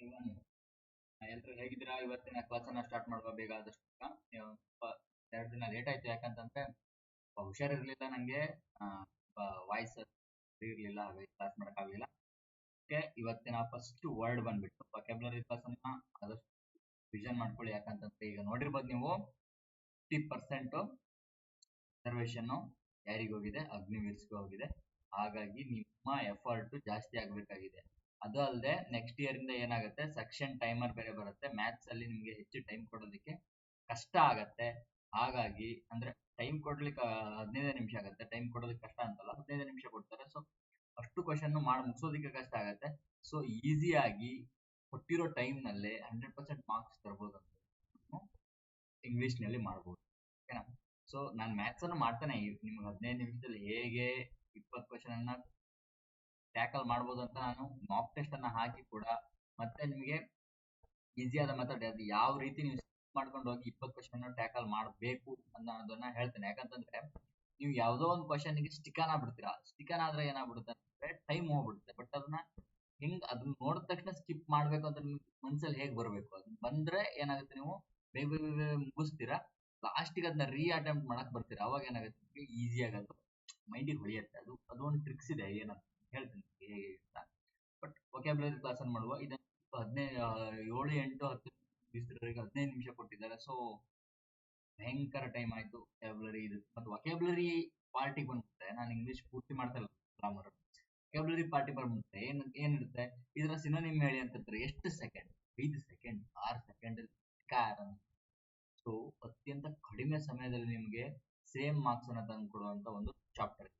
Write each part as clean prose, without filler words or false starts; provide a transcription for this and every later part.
Everyone, ಎಲ್ಲರೂ ಹೇಗಿದ್ದೀರಾ? ಇವತ್ತಿನ ಕ್ಲಾಸನ್ನ ಸ್ಟಾರ್ಟ್ ಮಾಡುವ ಬೇಗ ಆದಷ್ಟು. ಸ್ವಲ್ಪ 2 ದಿನ ಲೇಟ್ ಆಯ್ತು, ಯಾಕಂತಂದ್ರೆ ಹುಷಾರಿರ್ಲಿಲ್ಲ ನಂಗೆ. ವಾಯ್ಸ್ ಇರಲಿಲ್ಲ, ಹಾಗಾಗಿ ಕ್ಲಾಸ್ ಮಾಡೋಕ್ಕಾಗಲಿಲ್ಲ. ಓಕೆ, ಇವತ್ತಿನ ಫಸ್ಟ್ ವರ್ಡ್ ಬಂದ್ಬಿಟ್ಟು ವೊಕ್ಯಾಬ್ಯುಲರಿ ಕ್ಲಾಸನ್ನ ಆದಷ್ಟು ವಿಷನ್ ಮಾಡ್ಕೊಳ್ಳಿ. ಯಾಕಂತಂದ್ರೆ ಈಗ ನೋಡಿರ್ಬೋದು ನೀವು 50% ರಿಸರ್ವೇಶನ್ ಯಾರಿಗೆ ಹೋಗಿದೆ? ಅಗ್ನಿವೀರ್ಸ್ಗೆ ಹೋಗಿದೆ. ಹಾಗಾಗಿ ನಿಮ್ಮ ಎಫರ್ಟ್ ಜಾಸ್ತಿ ಆಗಬೇಕಾಗಿದೆ. ಅದು ಅಲ್ಲದೆ ನೆಕ್ಸ್ಟ್ ಇಯರ್ ಇಂದ ಏನಾಗುತ್ತೆ, ಸೆಕ್ಷನ್ ಟೈಮರ್ ಬೇರೆ ಬರುತ್ತೆ. ಮ್ಯಾಥ್ಸ್ ಅಲ್ಲಿ ನಿಮಗೆ ಹೆಚ್ಚು ಟೈಮ್ ಕೊಡೋದಕ್ಕೆ ಕಷ್ಟ ಆಗತ್ತೆ. ಹಾಗಾಗಿ ಅಂದ್ರೆ ಟೈಮ್ ಕೊಡ್ಲಿಕ್ಕೆ 15 ನಿಮಿಷ ಆಗುತ್ತೆ. ಟೈಮ್ ಕೊಡೋದಕ್ಕೆ ಕಷ್ಟ ಅಂತಲ್ಲ, 15 ನಿಮಿಷ ಕೊಡ್ತಾರೆ. ಸೊ ಅಷ್ಟು ಕ್ವಶನ್ ಮಾಡಿ ಮುಗಿಸೋದಕ್ಕೆ ಕಷ್ಟ ಆಗುತ್ತೆ. ಸೊ ಈಸಿಯಾಗಿ ಕೊಟ್ಟಿರೋ ಟೈಮ್ ನಲ್ಲೇ 100% ಮಾರ್ಕ್ಸ್ ತರಬಹುದು ಅಂತ ಇಂಗ್ಲಿಷ್ ನಲ್ಲಿ ಮಾಡಬಹುದು. ಓಕೆನಾ? ಸೊ ನಾನು ಮ್ಯಾಥ್ಸ್ ಅನ್ನು ಮಾಡ್ತಾನೆ, ನಿಮ್ಗೆ 15 ನಿಮಿಷದಲ್ಲಿ ಹೇಗೆ 20 ಕ್ವಶನ್ ಅನ್ನ ಟ್ಯಾಕಲ್ ಮಾಡ್ಬೋದು ಅಂತ ನಾನು ಮಾಕ್ ಟೆಸ್ಟ್ ಅನ್ನ ಹಾಕಿ ಕೂಡ ಮತ್ತೆ ನಿಮಗೆ ಈಸಿಯಾದ ಮೆಥಡ್ ಅದು ಯಾವ ರೀತಿ ನೀವು ಮಾಡ್ಕೊಂಡು ಹೋಗಿ 20 ಕ್ವಶನ್ ಟ್ಯಾಕಲ್ ಮಾಡಬೇಕು ಅನ್ನೋದನ್ನ ಹೇಳ್ತೇನೆ. ಯಾಕಂತಂದ್ರೆ ನೀವು ಯಾವುದೋ ಒಂದು ಕ್ವಶನ್ಗೆ ಸ್ಟಿಕನ್ ಆಗ್ಬಿಡ್ತೀರಾ. ಸ್ಟಿಕನ್ ಆದ್ರೆ ಏನಾಗ್ಬಿಡುತ್ತೆ ಅಂದ್ರೆ ಟೈಮ್ ಹೋಗ್ಬಿಡುತ್ತೆ. ಬಟ್ ಅದನ್ನ ಅದನ್ನ ನೋಡಿದ ತಕ್ಷಣ ಸ್ಕಿಪ್ ಮಾಡ್ಬೇಕು ಅಂತ ನಿಮ್ಗೆ ಮನ್ಸಲ್ಲಿ ಹೇಗೆ ಬರಬೇಕು, ಅದು ಬಂದ್ರೆ ಏನಾಗುತ್ತೆ, ನೀವು ಬೇಗ ಬೇಗ ಮುಗಿಸ್ತೀರಾ. ಲಾಸ್ಟಿಗೆ ಅದನ್ನ ಅಟೆಂಪ್ಟ್ ಮಾಡಕ್ ಬರ್ತೀರಾ. ಅವಾಗ ಏನಾಗುತ್ತೆ, ಈಸಿ ಆಗತ್ತೆ, ಮೈಂಡಿಗೆ ಹೊಳಿಯುತ್ತೆ. ಅದು ಒಂದು ಟ್ರಿಕ್ಸ್ ಇದೆ, ಏನಂತ ಹೇಳ್ತೀನಿ ಹೇಗೆ ಅಂತ. ಬಟ್ ವೊಕ್ಯಾಬ್ಯುಲರಿ ಕ್ಲಾಸ್ ಅನ್ನು ಮಾಡುವ ಇದನ್ನು 7, 8, 10 ದಿವಸದವರೆಗೆ 15 ನಿಮಿಷ ಕೊಟ್ಟಿದ್ದಾರೆ. ಸೊ ಭಯಂಕರ ಟೈಮ್ ಆಯ್ತು ವೊಕ್ಯಾಬ್ಯುಲರಿ ಇದು. ಮತ್ತು ವೊಕ್ಯಾಬ್ಯುಲರಿ ಪಾರ್ಟಿಗೆ ಬಂದ್ಬಿಟ್ರೆ, ನಾನು ಇಂಗ್ಲಿಷ್ ಪೂರ್ತಿ ಮಾಡ್ತಾ ಇಲ್ಲ, ಗ್ರಾಮರ್. ವೊಕ್ಯಾಬ್ಯುಲರಿ ಪಾರ್ಟಿ ಬಂದ್ಬಿಟ್ರೆ ಏನಿರುತ್ತೆ, ಇದರ ಸಿನೋನಿಮ್ ಹೇಳಿ ಅಂತಿರ್ತಾರೆ. ಎಷ್ಟು second? 5 second, 6 second car. So ಅತ್ಯಂತ ಕಡಿಮೆ ಸಮಯದಲ್ಲಿ ನಿಮಗೆ ಸೇಮ್ ಮಾರ್ಕ್ಸ್ ಅನ್ನ ತಂದು ಕೊಡುವಂತ ಒಂದು ಚಾಪ್ಟರ್.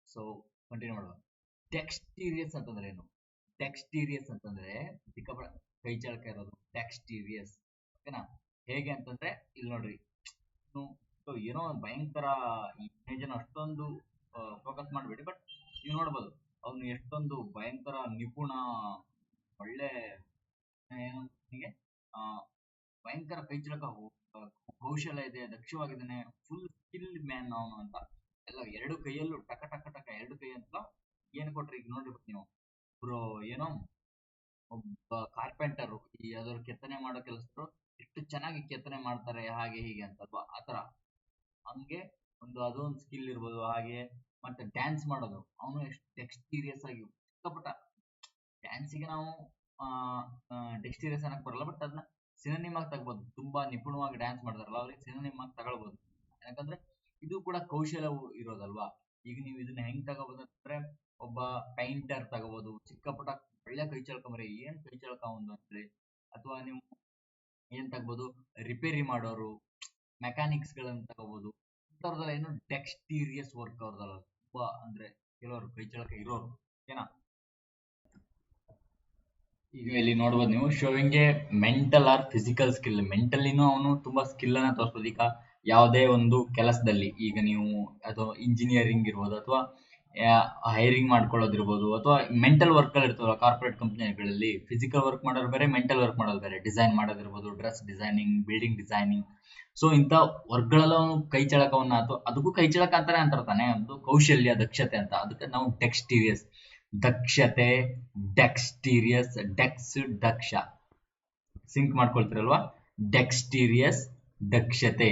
ಸೊ ಕಂಟಿನ್ಯೂ ಮಾಡುವ. ಡೆಕ್ಸ್ಟೀರಿಯಸ್ ಅಂತಂದ್ರೆ ಏನು? ಡೆಕ್ಸ್ಟೀರಿಯಸ್ ಅಂತಂದ್ರೆ ಕೈ ಚಳಕ ಇರೋದು, ಡೆಕ್ಸ್ಟೀರಿಯಸ್. ಓಕೆನಾ? ಹೇಗೆ ಅಂತಂದ್ರೆ ಇಲ್ಲಿ ನೋಡ್ರಿ, ಏನೋ ಭಯಂಕರ ಇಮೇಜ್ ಅಷ್ಟೊಂದು ಫೋಕಸ್ ಮಾಡಬೇಡಿ, ಬಟ್ ನೀವು ನೋಡ್ಬೋದು ಅವನು ಎಷ್ಟೊಂದು ಭಯಂಕರ ನಿಪುಣ, ಒಳ್ಳೆ ಏನಂಗೆ ಭಯಂಕರ ಕೈಚಳಕ ಕೌಶಲ್ಯ ಇದೆ, ದಕ್ಷವಾಗಿದ್ದಾನೆ, ಫುಲ್ ಸ್ಕಿಲ್ಡ್ ಮ್ಯಾನ್ ಅವನು ಅಂತ ಎಲ್ಲ. 2 ಕೈಯಲ್ಲೂ ಟಕ ಟಕ ಟಕ 2 ಕೈ ಅಂತ ಏನ್ ಕೊಟ್ರಿ ಈಗ ನೋಡ್ರಿ ನೀವು. ಒಬ್ರು ಏನೋ ಒಬ್ಬ ಕಾರ್ಪೆಂಟರ್ ಯಾವ್ದಾದ್ರು ಕೆತ್ತನೆ ಮಾಡೋ ಕೆಲಸರು ಎಷ್ಟು ಚೆನ್ನಾಗಿ ಕೆತ್ತನೆ ಮಾಡ್ತಾರೆ, ಹಾಗೆ ಹೀಗೆ ಅಂತಲ್ವಾ, ಆತರ ಹಂಗೆ ಅದೊಂದು ಸ್ಕಿಲ್ ಇರ್ಬೋದು. ಹಾಗೆ ಮತ್ತೆ ಡ್ಯಾನ್ಸ್ ಮಾಡೋದು, ಅವನು ಎಷ್ಟು ಡೆಕ್ಸ್ಟೀರಿಯಸ್ ಆಗಿ ಸಿಕ್ಕಾಪಟ್ಟ. ಡ್ಯಾನ್ಸಿಗೆ ನಾವು ಡೆಕ್ಸ್ಟೀರಿಯಸ್ ಅನ್ನಕ್ ಬರಲ್ಲ, ಬಟ್ ಅದನ್ನ ಸಿನೋನಿಮ್ ಆಗಿ ತಗೋಬಹುದು. ತುಂಬಾ ನಿಪುಣವಾಗಿ ಡ್ಯಾನ್ಸ್ ಮಾಡ್ತಾರಲ್ಲ, ಅವ್ರಿಗೆ ಸಿನೋನಿಮ್ ಆಗಿ ತಗೊಳ್ಬಹುದು. ಯಾಕಂದ್ರೆ ಇದು ಕೂಡ ಕೌಶಲ್ಯ ಇರೋದಲ್ವಾ. ಈಗ ನೀವು ಇದನ್ನ ಹೆಂಗ್ ತಗೋಬಹುದು ಅಂದ್ರೆ, ಒಬ್ಬ ಪೈಂಟರ್ ತಗೋಬಹುದು, ಚಿಕ್ಕಪುಟ್ಟ ಒಳ್ಳೆ ಕೈಚಳಕ ಮರಿ, ಏನ್ ಕೈಚಳಕ ಒಂದು ಅಂತೇಳಿ. ಅಥವಾ ನೀವು ಏನ್ ತಗೋಬಹುದು, ರಿಪೇರಿ ಮಾಡೋರು, ಮೆಕ್ಯಾನಿಕ್ಸ್ ಗಳನ್ನ ತಗೋಬಹುದು. ಇಂಥವ್ರದೆಲ್ಲ ಏನು ಡೆಕ್ಸ್ಟೀರಿಯಸ್ ವರ್ಕ್ ಅವ್ರದಲ್ಲ, ತುಂಬಾ ಅಂದ್ರೆ ಕೆಲವರು ಕೈಚಳಕ ಇರೋರು. ಓಕೆನಾ? ಈಗ ಇಲ್ಲಿ ನೋಡ್ಬೋದು ನೀವು, showing a mental or physical skill. ಮೆಂಟಲಿನೂ ಅವನು ತುಂಬಾ ಸ್ಕಿಲ್ ಅನ್ನ ತೋರಿಸ್ಬೋದು. ಈಗ ಯಾವುದೇ ಒಂದು ಕೆಲಸದಲ್ಲಿ, ಈಗ ನೀವು ಅದು ಇಂಜಿನಿಯರಿಂಗ್ ಇರ್ಬೋದು, ಅಥವಾ ಹೈರಿಂಗ್ ಮಾಡ್ಕೊಳ್ಳೋದಿರ್ಬೋದು, ಅಥವಾ ಮೆಂಟಲ್ ವರ್ಕ್ ಗಳು ಇರ್ತವಲ್ಲ ಕಾರ್ಪೊರೇಟ್ ಕಂಪ್ನಿಗಳಲ್ಲಿ. ಫಿಸಿಕಲ್ ವರ್ಕ್ ಮಾಡೋರು ಬೇರೆ, ಮೆಂಟಲ್ ವರ್ಕ್ ಮಾಡೋದು ಬೇರೆ. ಡಿಸೈನ್ ಮಾಡೋದಿರ್ಬೋದು, dress designing, building designing. So ಇಂಥ ವರ್ಕ್ಗಳೆಲ್ಲ ಅವನು ಕೈ ಚಳಕವನ್ನ, ಅಥವಾ ಅದಕ್ಕೂ ಕೈ ಚಳಕ ಅಂತಾನೆ ಅಂತಾನೆ, ಒಂದು ಕೌಶಲ್ಯ, ದಕ್ಷತೆ ಅಂತ. ಅದಕ್ಕೆ ನಾವು ಡೆಕ್ಸ್ಟೀರಿಯಸ್, ದಕ್ಷತೆ, ಡೆಕ್ಸ್ಟೀರಿಯಸ್, ದಕ್ಷ, ಸಿಂಕ್ ಮಾಡ್ಕೊಳ್ತಿರಲ್ವಾ. ಡೆಕ್ಸ್ಟೀರಿಯಸ್, ದಕ್ಷತೆ.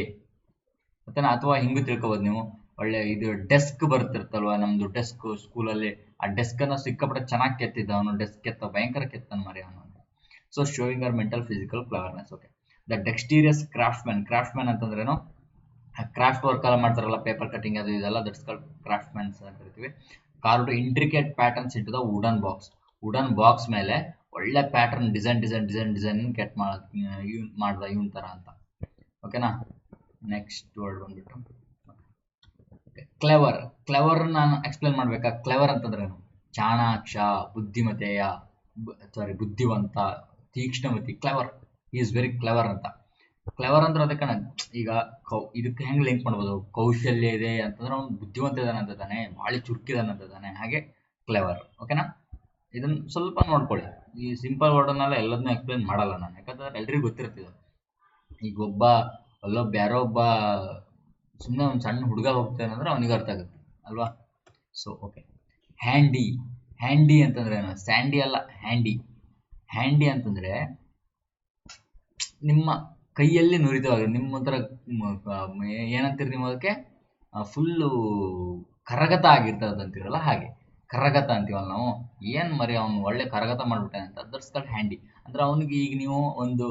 ಮತ್ತೇನ? ಅಥವಾ ಹಿಂಗೂ ತಿಳ್ಕೊಬೋದು ನೀವು, ಒಳ್ಳೆ ಇದು ಡೆಸ್ಕ್ ಬರ್ತಿರ್ತಲ್ವಾ, ನಮ್ದು ಡೆಸ್ಕ್ ಸ್ಕೂಲಲ್ಲಿ. ಆ ಡೆಸ್ಕ್ ಅನ್ನ ಸಿಕ್ಕಾಪಟ್ಟೆ ಚೆನ್ನಾಗಿ ಕೆತ್ತಿದ್ದ ಅವನು, ಡೆಸ್ಕ್ ಕೆತ್ತ ಭಯಂಕರ ಕೆತ್ತನ್ ಮರಿ ಅವನು. So showing our mental physical cleverness. Okay, the dexterous craftsman. Craftsman ಅಂತಂದ್ರೇನು? ಕ್ರಾಫ್ಟ್ ವರ್ಕ್ ಎಲ್ಲ ಮಾಡ್ತಾರಲ್ಲ, ಪೇಪರ್ ಕಟಿಂಗ್ ಅದು ಇದೆಲ್ಲ, ದಟ್ಸ್ ಕಾಲ್ಡ್ ಕ್ರಾಫ್ಟ್ಮನ್ಸ್ ಅಂತ ಕರಿತೀವಿ. Carved intricate patterns into the wooden box. Wooden box ಮೇಲೆ ಒಳ್ಳೆ ಪ್ಯಾಟರ್ನ್, ಡಿಸೈನ್ ಕೆಟ್ ಮಾಡ್ದ ಇವನ್ ತರ ಅಂತ. ಓಕೆನಾ? ನೆಕ್ಸ್ಟ್ ವರ್ಡ್ ಬಂದ್ಬಿಟ್ಟು ಕ್ಲೆವರ್. ಕ್ಲೆವರ್ ನಾನು ಎಕ್ಸ್ಪ್ಲೇನ್ ಮಾಡ್ಬೇಕಾ? ಕ್ಲೆವರ್ ಅಂತಂದ್ರೆ ಚಾಣಾಕ್ಷ, ಬುದ್ಧಿಮತೆಯ, ಬುದ್ಧಿವಂತ, ತೀಕ್ಷ್ಣಮತಿ. ಕ್ಲೆವರ್, ಈಸ್ ವೆರಿ ಕ್ಲೆವರ್ ಅಂತ. ಕ್ಲೆವರ್ ಅಂದ್ರೆ ಅದಕ್ಕೆ ಈಗ ಇದಕ್ಕೆ ಹೆಂಗ್ ಲಿಂಕ್ ಮಾಡ್ಬೋದು? ಕೌಶಲ್ಯ ಇದೆ ಅಂತಂದ್ರೆ ಅವ್ನು ಬುದ್ಧಿವಂತ ಇದಾನೆ ಅಂತ ತಾನೆ, ಭಾಳ ಚುರುಕಿದಾನೆ ಅಂತ ತಾನೆ, ಹಾಗೆ ಕ್ಲೆವರ್. ಓಕೆನಾ? ಇದನ್ನ ಸ್ವಲ್ಪ ನೋಡ್ಕೊಳ್ಳಿ. ಈ ಸಿಂಪಲ್ ವರ್ಡ್ ಅನ್ನೆಲ್ಲ ಎಲ್ಲದನ್ನೂ ಎಕ್ಸ್ಪ್ಲೇನ್ ಮಾಡಲ್ಲ ನಾನು, ಯಾಕಂದ್ರೆ ಎಲ್ರಿಗೂ ಗೊತ್ತಿರ್ತಿದೆ. ಈಗ ಯಾರೋ ಒಬ್ಬ ಸುಮ್ಮನೆ ಒಂದು ಸಣ್ಣ ಹುಡುಗ ಹೋಗ್ತಾನೆ ಅಂದ್ರೆ ಅವನಿಗೆ ಅರ್ಥ ಆಗುತ್ತೆ ಅಲ್ವಾ. So okay, handy. ಹ್ಯಾಂಡಿ ಅಂತಂದ್ರೆ ಏನು? ಸ್ಯಾಂಡಿ ಅಲ್ಲ, ಹ್ಯಾಂಡಿ. ಹ್ಯಾಂಡಿ ಅಂತಂದ್ರೆ ನಿಮ್ಮ ಕೈಯಲ್ಲಿ ನುರಿತವಾಗ ನಿಮ್ಮ ಒಂಥರ ಏನಂತೀರಿ ನೀವು ಅದಕ್ಕೆ ಫುಲ್ಲು ಕರಗತ ಆಗಿರ್ತದೆ ಅಂತೀರಲ್ಲ, ಹಾಗೆ ಕರಗತ ಅಂತೀವಲ್ಲ ನಾವು. ಏನ್ ಮರಿ ಅವ್ನು ಒಳ್ಳೆ ಕರಗತ ಮಾಡ್ಬಿಟ್ಟಾನೆ ಅಂತ, ದಟ್ಸ್ ಕಾಲ್ಡ್ ಹ್ಯಾಂಡಿ. ಅಂದ್ರೆ ಅವನಿಗೆ ಈಗ ನೀವು ಒಂದು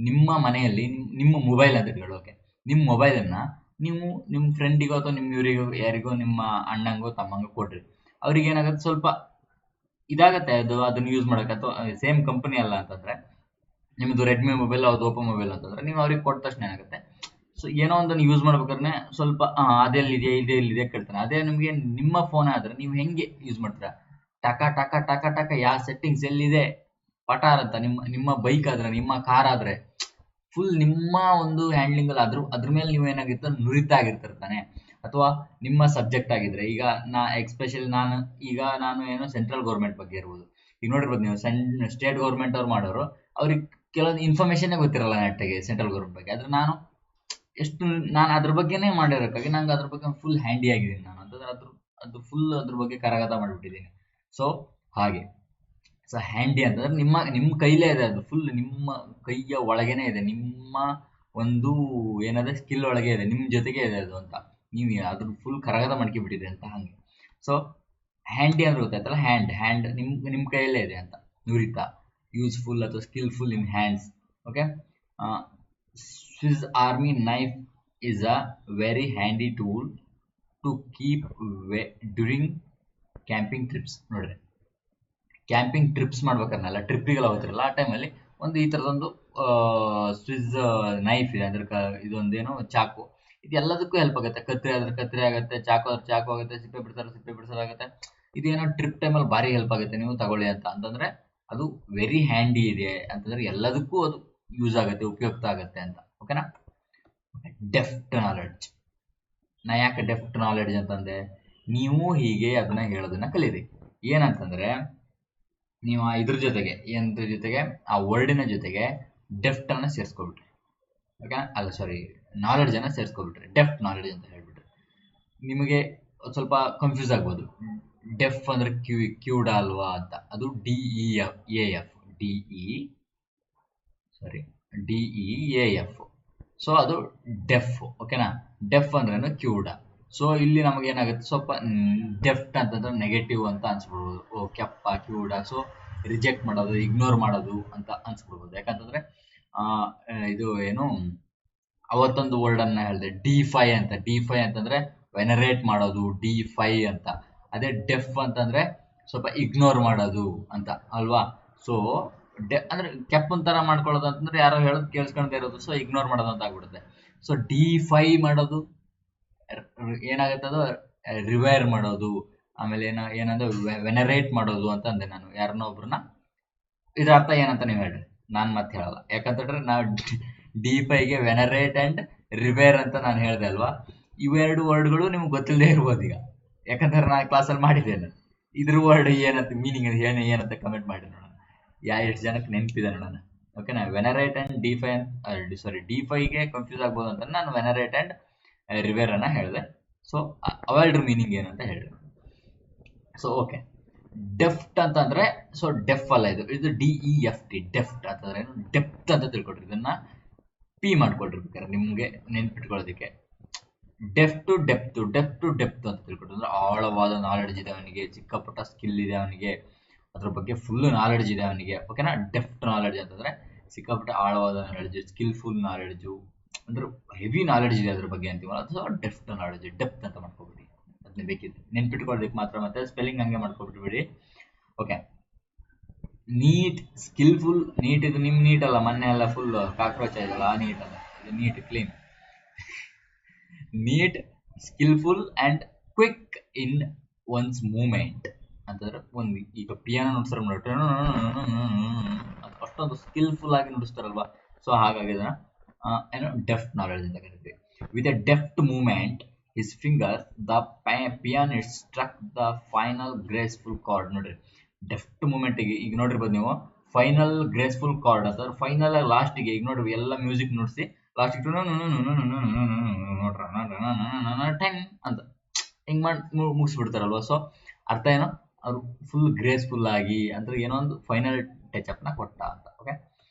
ನಿಮ್ಮ ಮನೆಯಲ್ಲಿ ನಿಮ್ಮ ಮೊಬೈಲ್ ಅಂತ ಹೇಳೋಕೆ, ನಿಮ್ಮ ಮೊಬೈಲನ್ನ ನೀವು ನಿಮ್ಮ ಫ್ರೆಂಡಿಗೋ ಅಥವಾ ನಿಮ್ಮ ಇವರಿಗೋ ಯಾರಿಗೋ ನಿಮ್ಮ ಅಣ್ಣಂಗೋ ತಮ್ಮಂಗೋ ಕೊಡ್ರಿ, ಅವ್ರಿಗೆ ಏನಾಗುತ್ತೆ ಸ್ವಲ್ಪ ಇದಾಗತ್ತೆ ಅದನ್ನ ಯೂಸ್ ಮಾಡಕ್ಕೆ. ಅಥವಾ ಸೇಮ್ ಕಂಪನಿ ಅಲ್ಲ ಅಂತಂದ್ರೆ, ನಿಮ್ಮದು ರೆಡ್ಮಿ ಮೊಬೈಲ್ ಅವ್ರದ್ದು ಓಪೋ ಮೊಬೈಲ್ ಅಂತಂದ್ರೆ ನೀವು ಅವ್ರಿಗೆ ಕೊಟ್ಟ ತಕ್ಷಣ ಏನಾಗುತ್ತೆ, ಸೊ ಏನೋ ಒಂದನ್ನು ಯೂಸ್ ಮಾಡ್ಬೇಕಾದ್ರೆ ಸ್ವಲ್ಪ ಅದೆಲ್ಲಿದೆ ಇದೆಲ್ಲಿದೆ ಕೇಳ್ತಾನೆ. ಅದೇ ನಿಮಗೆ ನಿಮ್ಮ ಫೋನ್ ಆದ್ರೆ ನೀವು ಹೆಂಗೆ ಯೂಸ್ ಮಾಡ್ತೀರಾ, ಟಕ ಟಕ ಟಕ ಟಕ ಯಾವ ಸೆಟ್ಟಿಂಗ್ಸ್ ಎಲ್ಲಿದೆ ಪಟಾರ್ ಅಂತ. ನಿಮ್ಮ ಬೈಕ್ ಆದ್ರೆ, ನಿಮ್ಮ ಕಾರ್ ಆದ್ರೆ ಫುಲ್ ನಿಮ್ಮ ಒಂದು ಹ್ಯಾಂಡ್ಲಿಂಗ್ ಅಲ್ಲಿ ಅದ್ರ ಮೇಲೆ ನೀವು ಏನಾಗಿರ್ತಾರೆ ನುರಿತ ಆಗಿರ್ತಿರ್ತಾನೆ. ಅಥವಾ ನಿಮ್ಮ ಸಬ್ಜೆಕ್ಟ್ ಆಗಿದ್ರೆ, ಈಗ ಎಕ್ಸ್ಪೆಷಲಿ ನಾನು ಏನೋ ಸೆಂಟ್ರಲ್ ಗೌರ್ಮೆಂಟ್ ಬಗ್ಗೆ ಇರ್ಬೋದು. ಈಗ ನೋಡಿರ್ಬೋದು ನೀವು ಸ್ಟೇಟ್ ಗೌರ್ಮೆಂಟ್ ಅವ್ರು ಮಾಡೋರು, ಅವ್ರಿಗೆ ಕೆಲವೊಂದು ಇನ್ಫಾರ್ಮೇಶನ್ ಗೊತ್ತಿರಲ್ಲ ನೆಟ್ಟಿಗೆ ಸೆಂಟ್ರಲ್ ಗೌರ್ಮೆಂಟ್ ಬಗ್ಗೆ. ಆದ್ರೆ ನಾನು ಅದ್ರ ಬಗ್ಗೆನೇ ಮಾಡಿರೋಕ್ಕಾಗಿ ನಂಗೆ ಅದ್ರ ಬಗ್ಗೆ ಫುಲ್ ಹ್ಯಾಂಡಿ ಆಗಿದ್ದೀನಿ ನಾನು ಅಂತಂದ್ರೆ ಅದು ಫುಲ್ ಅದ್ರ ಬಗ್ಗೆ ಕರಗತ ಮಾಡಿಬಿಟ್ಟಿದ್ದೀನಿ. ಸೊ ಹಾಗೆ, ಸೊ ಹ್ಯಾಂಡಿ ಅಂತಂದ್ರೆ ನಿಮ್ಮ ಕೈಲೇ ಇದೆ, ಅದು ಫುಲ್ ನಿಮ್ಮ ಕೈಯ ಒಳಗೇನೆ ಇದೆ, ನಿಮ್ಮ ಒಂದು ಏನಾದ್ರೆ ಸ್ಕಿಲ್ ಒಳಗೆ ಇದೆ, ನಿಮ್ಮ ಜೊತೆಗೆ ಇದೆ ಅದು ಅಂತ. ನೀವು ಅದ್ರ ಫುಲ್ ಕರಗತ ಮಾಡ್ಕೊಂಡ್ಬಿಟ್ಟಿದೆ ಅಂತ ಹಂಗೆ. ಸೊ ಹ್ಯಾಂಡಿ ಅಂದ್ರೆ ಗೊತ್ತಾಯ್ತಲ್ಲ, ಹ್ಯಾಂಡ್ ನಿಮ್ಮ ಕೈಯಲ್ಲೇ ಇದೆ ಅಂತ, ನುರಿತ, ಯೂಸ್ಫುಲ್ ಅಥವಾ skillful in hands. Okay. Swiss Army knife is a very handy tool to keep during camping trips. ನೋಡ್ರಿ, ಕ್ಯಾಂಪಿಂಗ್ ಟ್ರಿಪ್ಸ್ ಮಾಡ್ಬೇಕನ್ನಲ್ಲ, ಟ್ರಿಪ್ಪಿಗೆಲ್ಲ ಹೋಗ್ತಿರಲ್ಲ ಆ ಟೈಮಲ್ಲಿ ಒಂದು ಈ ಥರದೊಂದು ಸ್ವಿಸ್ ನೈಫ್ ಇದೆ. ಅದ್ರ ಇದೊಂದೇನು ಚಾಕು, ಇದೆಲ್ಲದಕ್ಕೂ ಹೆಲ್ಪ್ ಆಗುತ್ತೆ. ಕತ್ರಿ ಆದ್ರೆ ಕತ್ರಿ ಆಗುತ್ತೆ, ಚಾಕು ಆದ್ರೆ ಚಾಕು ಆಗುತ್ತೆ, ಸಿಪ್ಪೆ ಬಿಡಿಸೋದಾಗುತ್ತೆ. ಇದೇನೋ ಟ್ರಿಪ್ ಟೈಮಲ್ಲಿ ಭಾರಿ ಹೆಲ್ಪ್ ಆಗುತ್ತೆ, ನೀವು ತಗೊಳ್ಳಿ ಅಂತಂದ್ರೆ ಅದು ವೆರಿ ಹ್ಯಾಂಡಿ ಇದೆ ಅಂತಂದ್ರೆ ಎಲ್ಲದಕ್ಕೂ ಅದು ಯೂಸ್ ಆಗುತ್ತೆ, ಉಪಯುಕ್ತ ಆಗುತ್ತೆ ಅಂತ. ಓಕೆನಾ. Deft knowledge. ನಾ ಯಾಕೆ ಡೆಫ್ಟ್ ನಾಲೆಡ್ಜ್ ಅಂತಂದೆ, ನೀವು ಹೀಗೆ ಅದನ್ನ ಹೇಳೋದನ್ನ ಕಲೀರಿ. ಏನಂತಂದ್ರೆ ನೀವು ಇದ್ರ ಜೊತೆಗೆ ಆ ವರ್ಡಿನ ಜೊತೆಗೆ ಡೆಫ್ಟ್ ಅನ್ನ ಸೇರಿಸ್ಕೊಬಿಟ್ರಿ. ಓಕೆ, ಅಲ್ಲ ಸಾರಿ, ನಾಲೆಡ್ಜ್ ಅನ್ನ ಸೇರಿಸ್ಕೊಬಿಟ್ರಿ, ಡೆಫ್ಟ್ ನಾಲೆಡ್ಜ್ ಅಂತ ಹೇಳ್ಬಿಟ್ರಿ. ನಿಮಗೆ ಸ್ವಲ್ಪ ಕನ್ಫ್ಯೂಸ್ ಆಗ್ಬೋದು, ಡೆಫ್ ಅಂದ್ರೆ ಕ್ಯೂಡ ಅಲ್ವಾ ಅಂತ. ಅದು DEF. ಸೊ ಅದು ಡೆಫ್. ಓಕೆನಾ. ಡೆಫ್ ಅಂದ್ರೇನು ಕ್ಯೂಡ. ಸೊ ಇಲ್ಲಿ ನಮಗೆ ಏನಾಗುತ್ತೆ, ಸ್ವಲ್ಪ ಡೆಫ್ಟ್ ಅಂತಂದ್ರೆ ನೆಗೆಟಿವ್ ಅಂತ ಅನ್ಸ್ಬಿಡ್ಬೋದು. ಓ ಕೆಪ್ಪ ಕ್ಯೂಡ, ಸೊ ರಿಜೆಕ್ಟ್ ಮಾಡೋದು, ಇಗ್ನೋರ್ ಮಾಡೋದು ಅಂತ ಅನ್ಸ್ಬಿಡ್ಬೋದು. ಯಾಕಂತಂದ್ರೆ ಇದು ಏನು ಅವತ್ತೊಂದು ವರ್ಡ್ ಅನ್ನ ಹೇಳಿದೆ, ಡಿಫೈ ಅಂತಂದ್ರೆ ವೆನರೇಟ್ ಮಾಡೋದು, ಡಿಫೈ ಅಂತ. ಅದೇ ಡೆಫ್ ಅಂತಂದ್ರೆ ಸ್ವಲ್ಪ ಇಗ್ನೋರ್ ಮಾಡೋದು ಅಂತ ಅಲ್ವಾ. ಸೊ ಅಂದ್ರೆ ಕೆಪ್ಪನ್ ತರ ಮಾಡ್ಕೊಳ್ಳೋದು ಅಂತಂದ್ರೆ ಯಾರೋ ಹೇಳೋದು ಕೇಳಿಸ್ಕೊಳ್ತಾ ಇರೋದು, ಸೊ ಇಗ್ನೋರ್ ಮಾಡೋದು ಅಂತ ಆಗ್ಬಿಡುತ್ತೆ. ಸೊ ಡಿಫೈ ಮಾಡೋದು ಏನಾಗುತ್ತೆ, ಅದು ರಿವೈರ್ ಮಾಡೋದು. ಆಮೇಲೆ ಏನಂದ್ರೆ ವೆನರೇಟ್ ಮಾಡೋದು ಅಂತ ಅಂದೆ ನಾನು, ಯಾರನ್ನೋ ಒಬ್ರನ್ನ. ಇದ್ರ ಅರ್ಥ ಏನಂತ ನೀವು ಹೇಳ್ರಿ, ನಾನ್ ಮತ್ತೆ ಹೇಳಲ್ಲ. ಯಾಕಂತಂದ್ರೆ ನಾವು ಡಿಫೈಗೆ ವೆನರೇಟ್ ಅಂಡ್ ರಿವೈರ್ ಅಂತ ನಾನು ಹೇಳ್ದೆ ಅಲ್ವಾ. ಇವೆರಡು ವರ್ಡ್ಗಳು ನಿಮ್ಗೆ ಗೊತ್ತಿಲ್ಲದೆ ಇರ್ಬೋದು ಈಗ, ಯಾಕಂದ್ರೆ ನಾನು ಕ್ಲಾಸಲ್ಲಿ ಮಾಡಿದ್ದೇನೆ. ಇದ್ರ ವರ್ಡ್ ಏನಂತ ಮೀನಿಂಗ್ ಏನಂತ ಕಮೆಂಟ್ ಮಾಡಿ ನೋಡೋಣ, ಎಷ್ಟು ಜನಕ್ಕೆ ನೆನಪಿದೆ ನೋಡೋಣ. ಓಕೆನಾ. ವೆನರೇಟ್ ಅಂಡ್ ಡಿಫೈ, ಡಿಫೈಗೆ ಕನ್ಫ್ಯೂಸ್ ಆಗ್ಬೋದು ಅಂತ ನಾನು ವೆನರೇಟ್ ಅಂಡ್ ರಿವೈರ್ ಅನ್ನ ಹೇಳಿದೆ. ಸೊ ಅವೆರಡ್ರ ಮೀನಿಂಗ್ ಏನು ಅಂತ ಹೇಳ್ರಿ. ಸೊ ಓಕೆ, ಡೆಫ್ಟ್ ಅಂತಂದ್ರೆ, ಸೊ ಡೆಫ್ ಅಲ್ಲ, ಇದು DEFT. ಡೆಫ್ಟ್ ಅಂತಂದ್ರೆ ಏನು, ಡೆಪ್ತ್ ಅಂತ ತಿಳ್ಕೊಳ್ರಿ. ಇದನ್ನ ಪಿ ಮಾಡ್ಕೊಳ್ರಿ ಬೇಕಾದ್ರೆ ನಿಮ್ಗೆ ನೆನ್ಪಿಟ್ಕೊಳ್ಳೋದಕ್ಕೆ. ಡೆಫ್ಟ್ ಟು ಡೆಪ್ತ್ ಅಂತ ತಿಳ್ಕೊಳ್ರಿ. ಅಂದ್ರೆ ಆಳವಾದ ನಾಲೆಡ್ಜ್ ಇದೆ ಅವನಿಗೆ, ಚಿಕ್ಕಪುಟ್ಟ ಸ್ಕಿಲ್ ಇದೆ ಅವನಿಗೆ, ಅದ್ರ ಬಗ್ಗೆ ಫುಲ್ ನಾಲೆಡ್ಜ್ ಇದೆ ಅವನಿಗೆ. ಓಕೆನಾ. ಡೆಫ್ಟ್ ನಾಲೆಡ್ಜ್ ಅಂತಂದ್ರೆ ಸಿಕ್ಕಾಪಟ್ಟೆ ಆಳವಾದ ನಾಲೆಡ್ಜ್, ಸ್ಕಿಲ್ಫುಲ್ ನಾಲೆಡ್ಜು, ಅಂದ್ರೆ ಹೆವಿ ನಾಲೆಡ್ಜ್ ಇದೆ ಅದ್ರ ಬಗ್ಗೆ ಅಂತೀವಲ್ಲ, ಅದು ಡೆಫ್ಟ್ ನಾಲೆಡ್ಜ್. ಡೆಪ್ತ್ ಅಂತ ಮಾಡ್ಕೊಬಿಡಿ, ಅದನ್ನ ಬೇಕಿದ್ರೆ ನೆನ್ಪಿಟ್ಕೊಳ್ಳೋದಕ್ಕೆ ಮಾತ್ರ. ಮತ್ತೆ ಸ್ಪೆಲ್ಲಿಂಗ್ ಹಂಗೆ ಮಾಡ್ಕೊಬಿಟ್ಬಿಡಿ. ಓಕೆ. Neat, skillful. ನೀಟ್ ಇದು ನಿಮ್ ನೀಟ್ ಅಲ್ಲ, ಮೊನ್ನೆ ಎಲ್ಲ ಫುಲ್ ಕಾಕ್ರೋಚ್ ಆಯ್ತಲ್ಲ, ಆ ನೀಟ್ ಅಲ್ಲ, ಇದು neat clean. Neat, skillful and quick in one's movement ಅಂತಂದ್ರೆ, ಒಂದು ಈಗ ಪಿಯಾನೋ ನುಡಿಸ್ತಾರೆ, ಅಷ್ಟೊಂದು ಸ್ಕಿಲ್ಫುಲ್ ಆಗಿ ನುಡಿಸ್ತಾರಲ್ವಾ. ಸೊ ಹಾಗಾಗಿ ಅದನ್ನ ಏನೋ ಡೆಫ್ಟ್ ನಾಲೆಡ್ಜ್ ಅಂತ ಕರಿತೀವಿ. With a deft movement his fingers the pianist struck the final graceful chord. ನೋಡ್ರಿ, ಡೆಫ್ಟ್ ಮೂವ್ಮೆಂಟ್ಗೆ ಈಗ ನೋಡಿರ್ಬೋದು ನೀವು, ಫೈನಲ್ ಗ್ರೇಸ್ಫುಲ್ ಕಾರ್ಡ್ ಅಂತ. ಫೈನಲ್ ಲಾಸ್ಟಿಗೆ ಈಗ ನೋಡ್ರಿ ಎಲ್ಲ ಮ್ಯೂಸಿಕ್ ನುಡಿಸಿ ಲಾಸ್ಟಿಗೆ ಟೆನ್ ಅಂತ ಹಿಂಗ್ ಮಾಡಿ ಮುಗಿಸ್ಬಿಡ್ತಾರಲ್ವಾ. ಸೊ ಅರ್ಥ ಏನೋ, ಅವ್ರು ಫುಲ್ ಗ್ರೇಸ್ಫುಲ್ ಆಗಿ, ಅಂದ್ರೆ ಏನೋ ಒಂದು ಫೈನಲ್ ಟಚ್ ಅಪ್ ನ ಕೊಟ್ಟ ಅಂತ. Okay,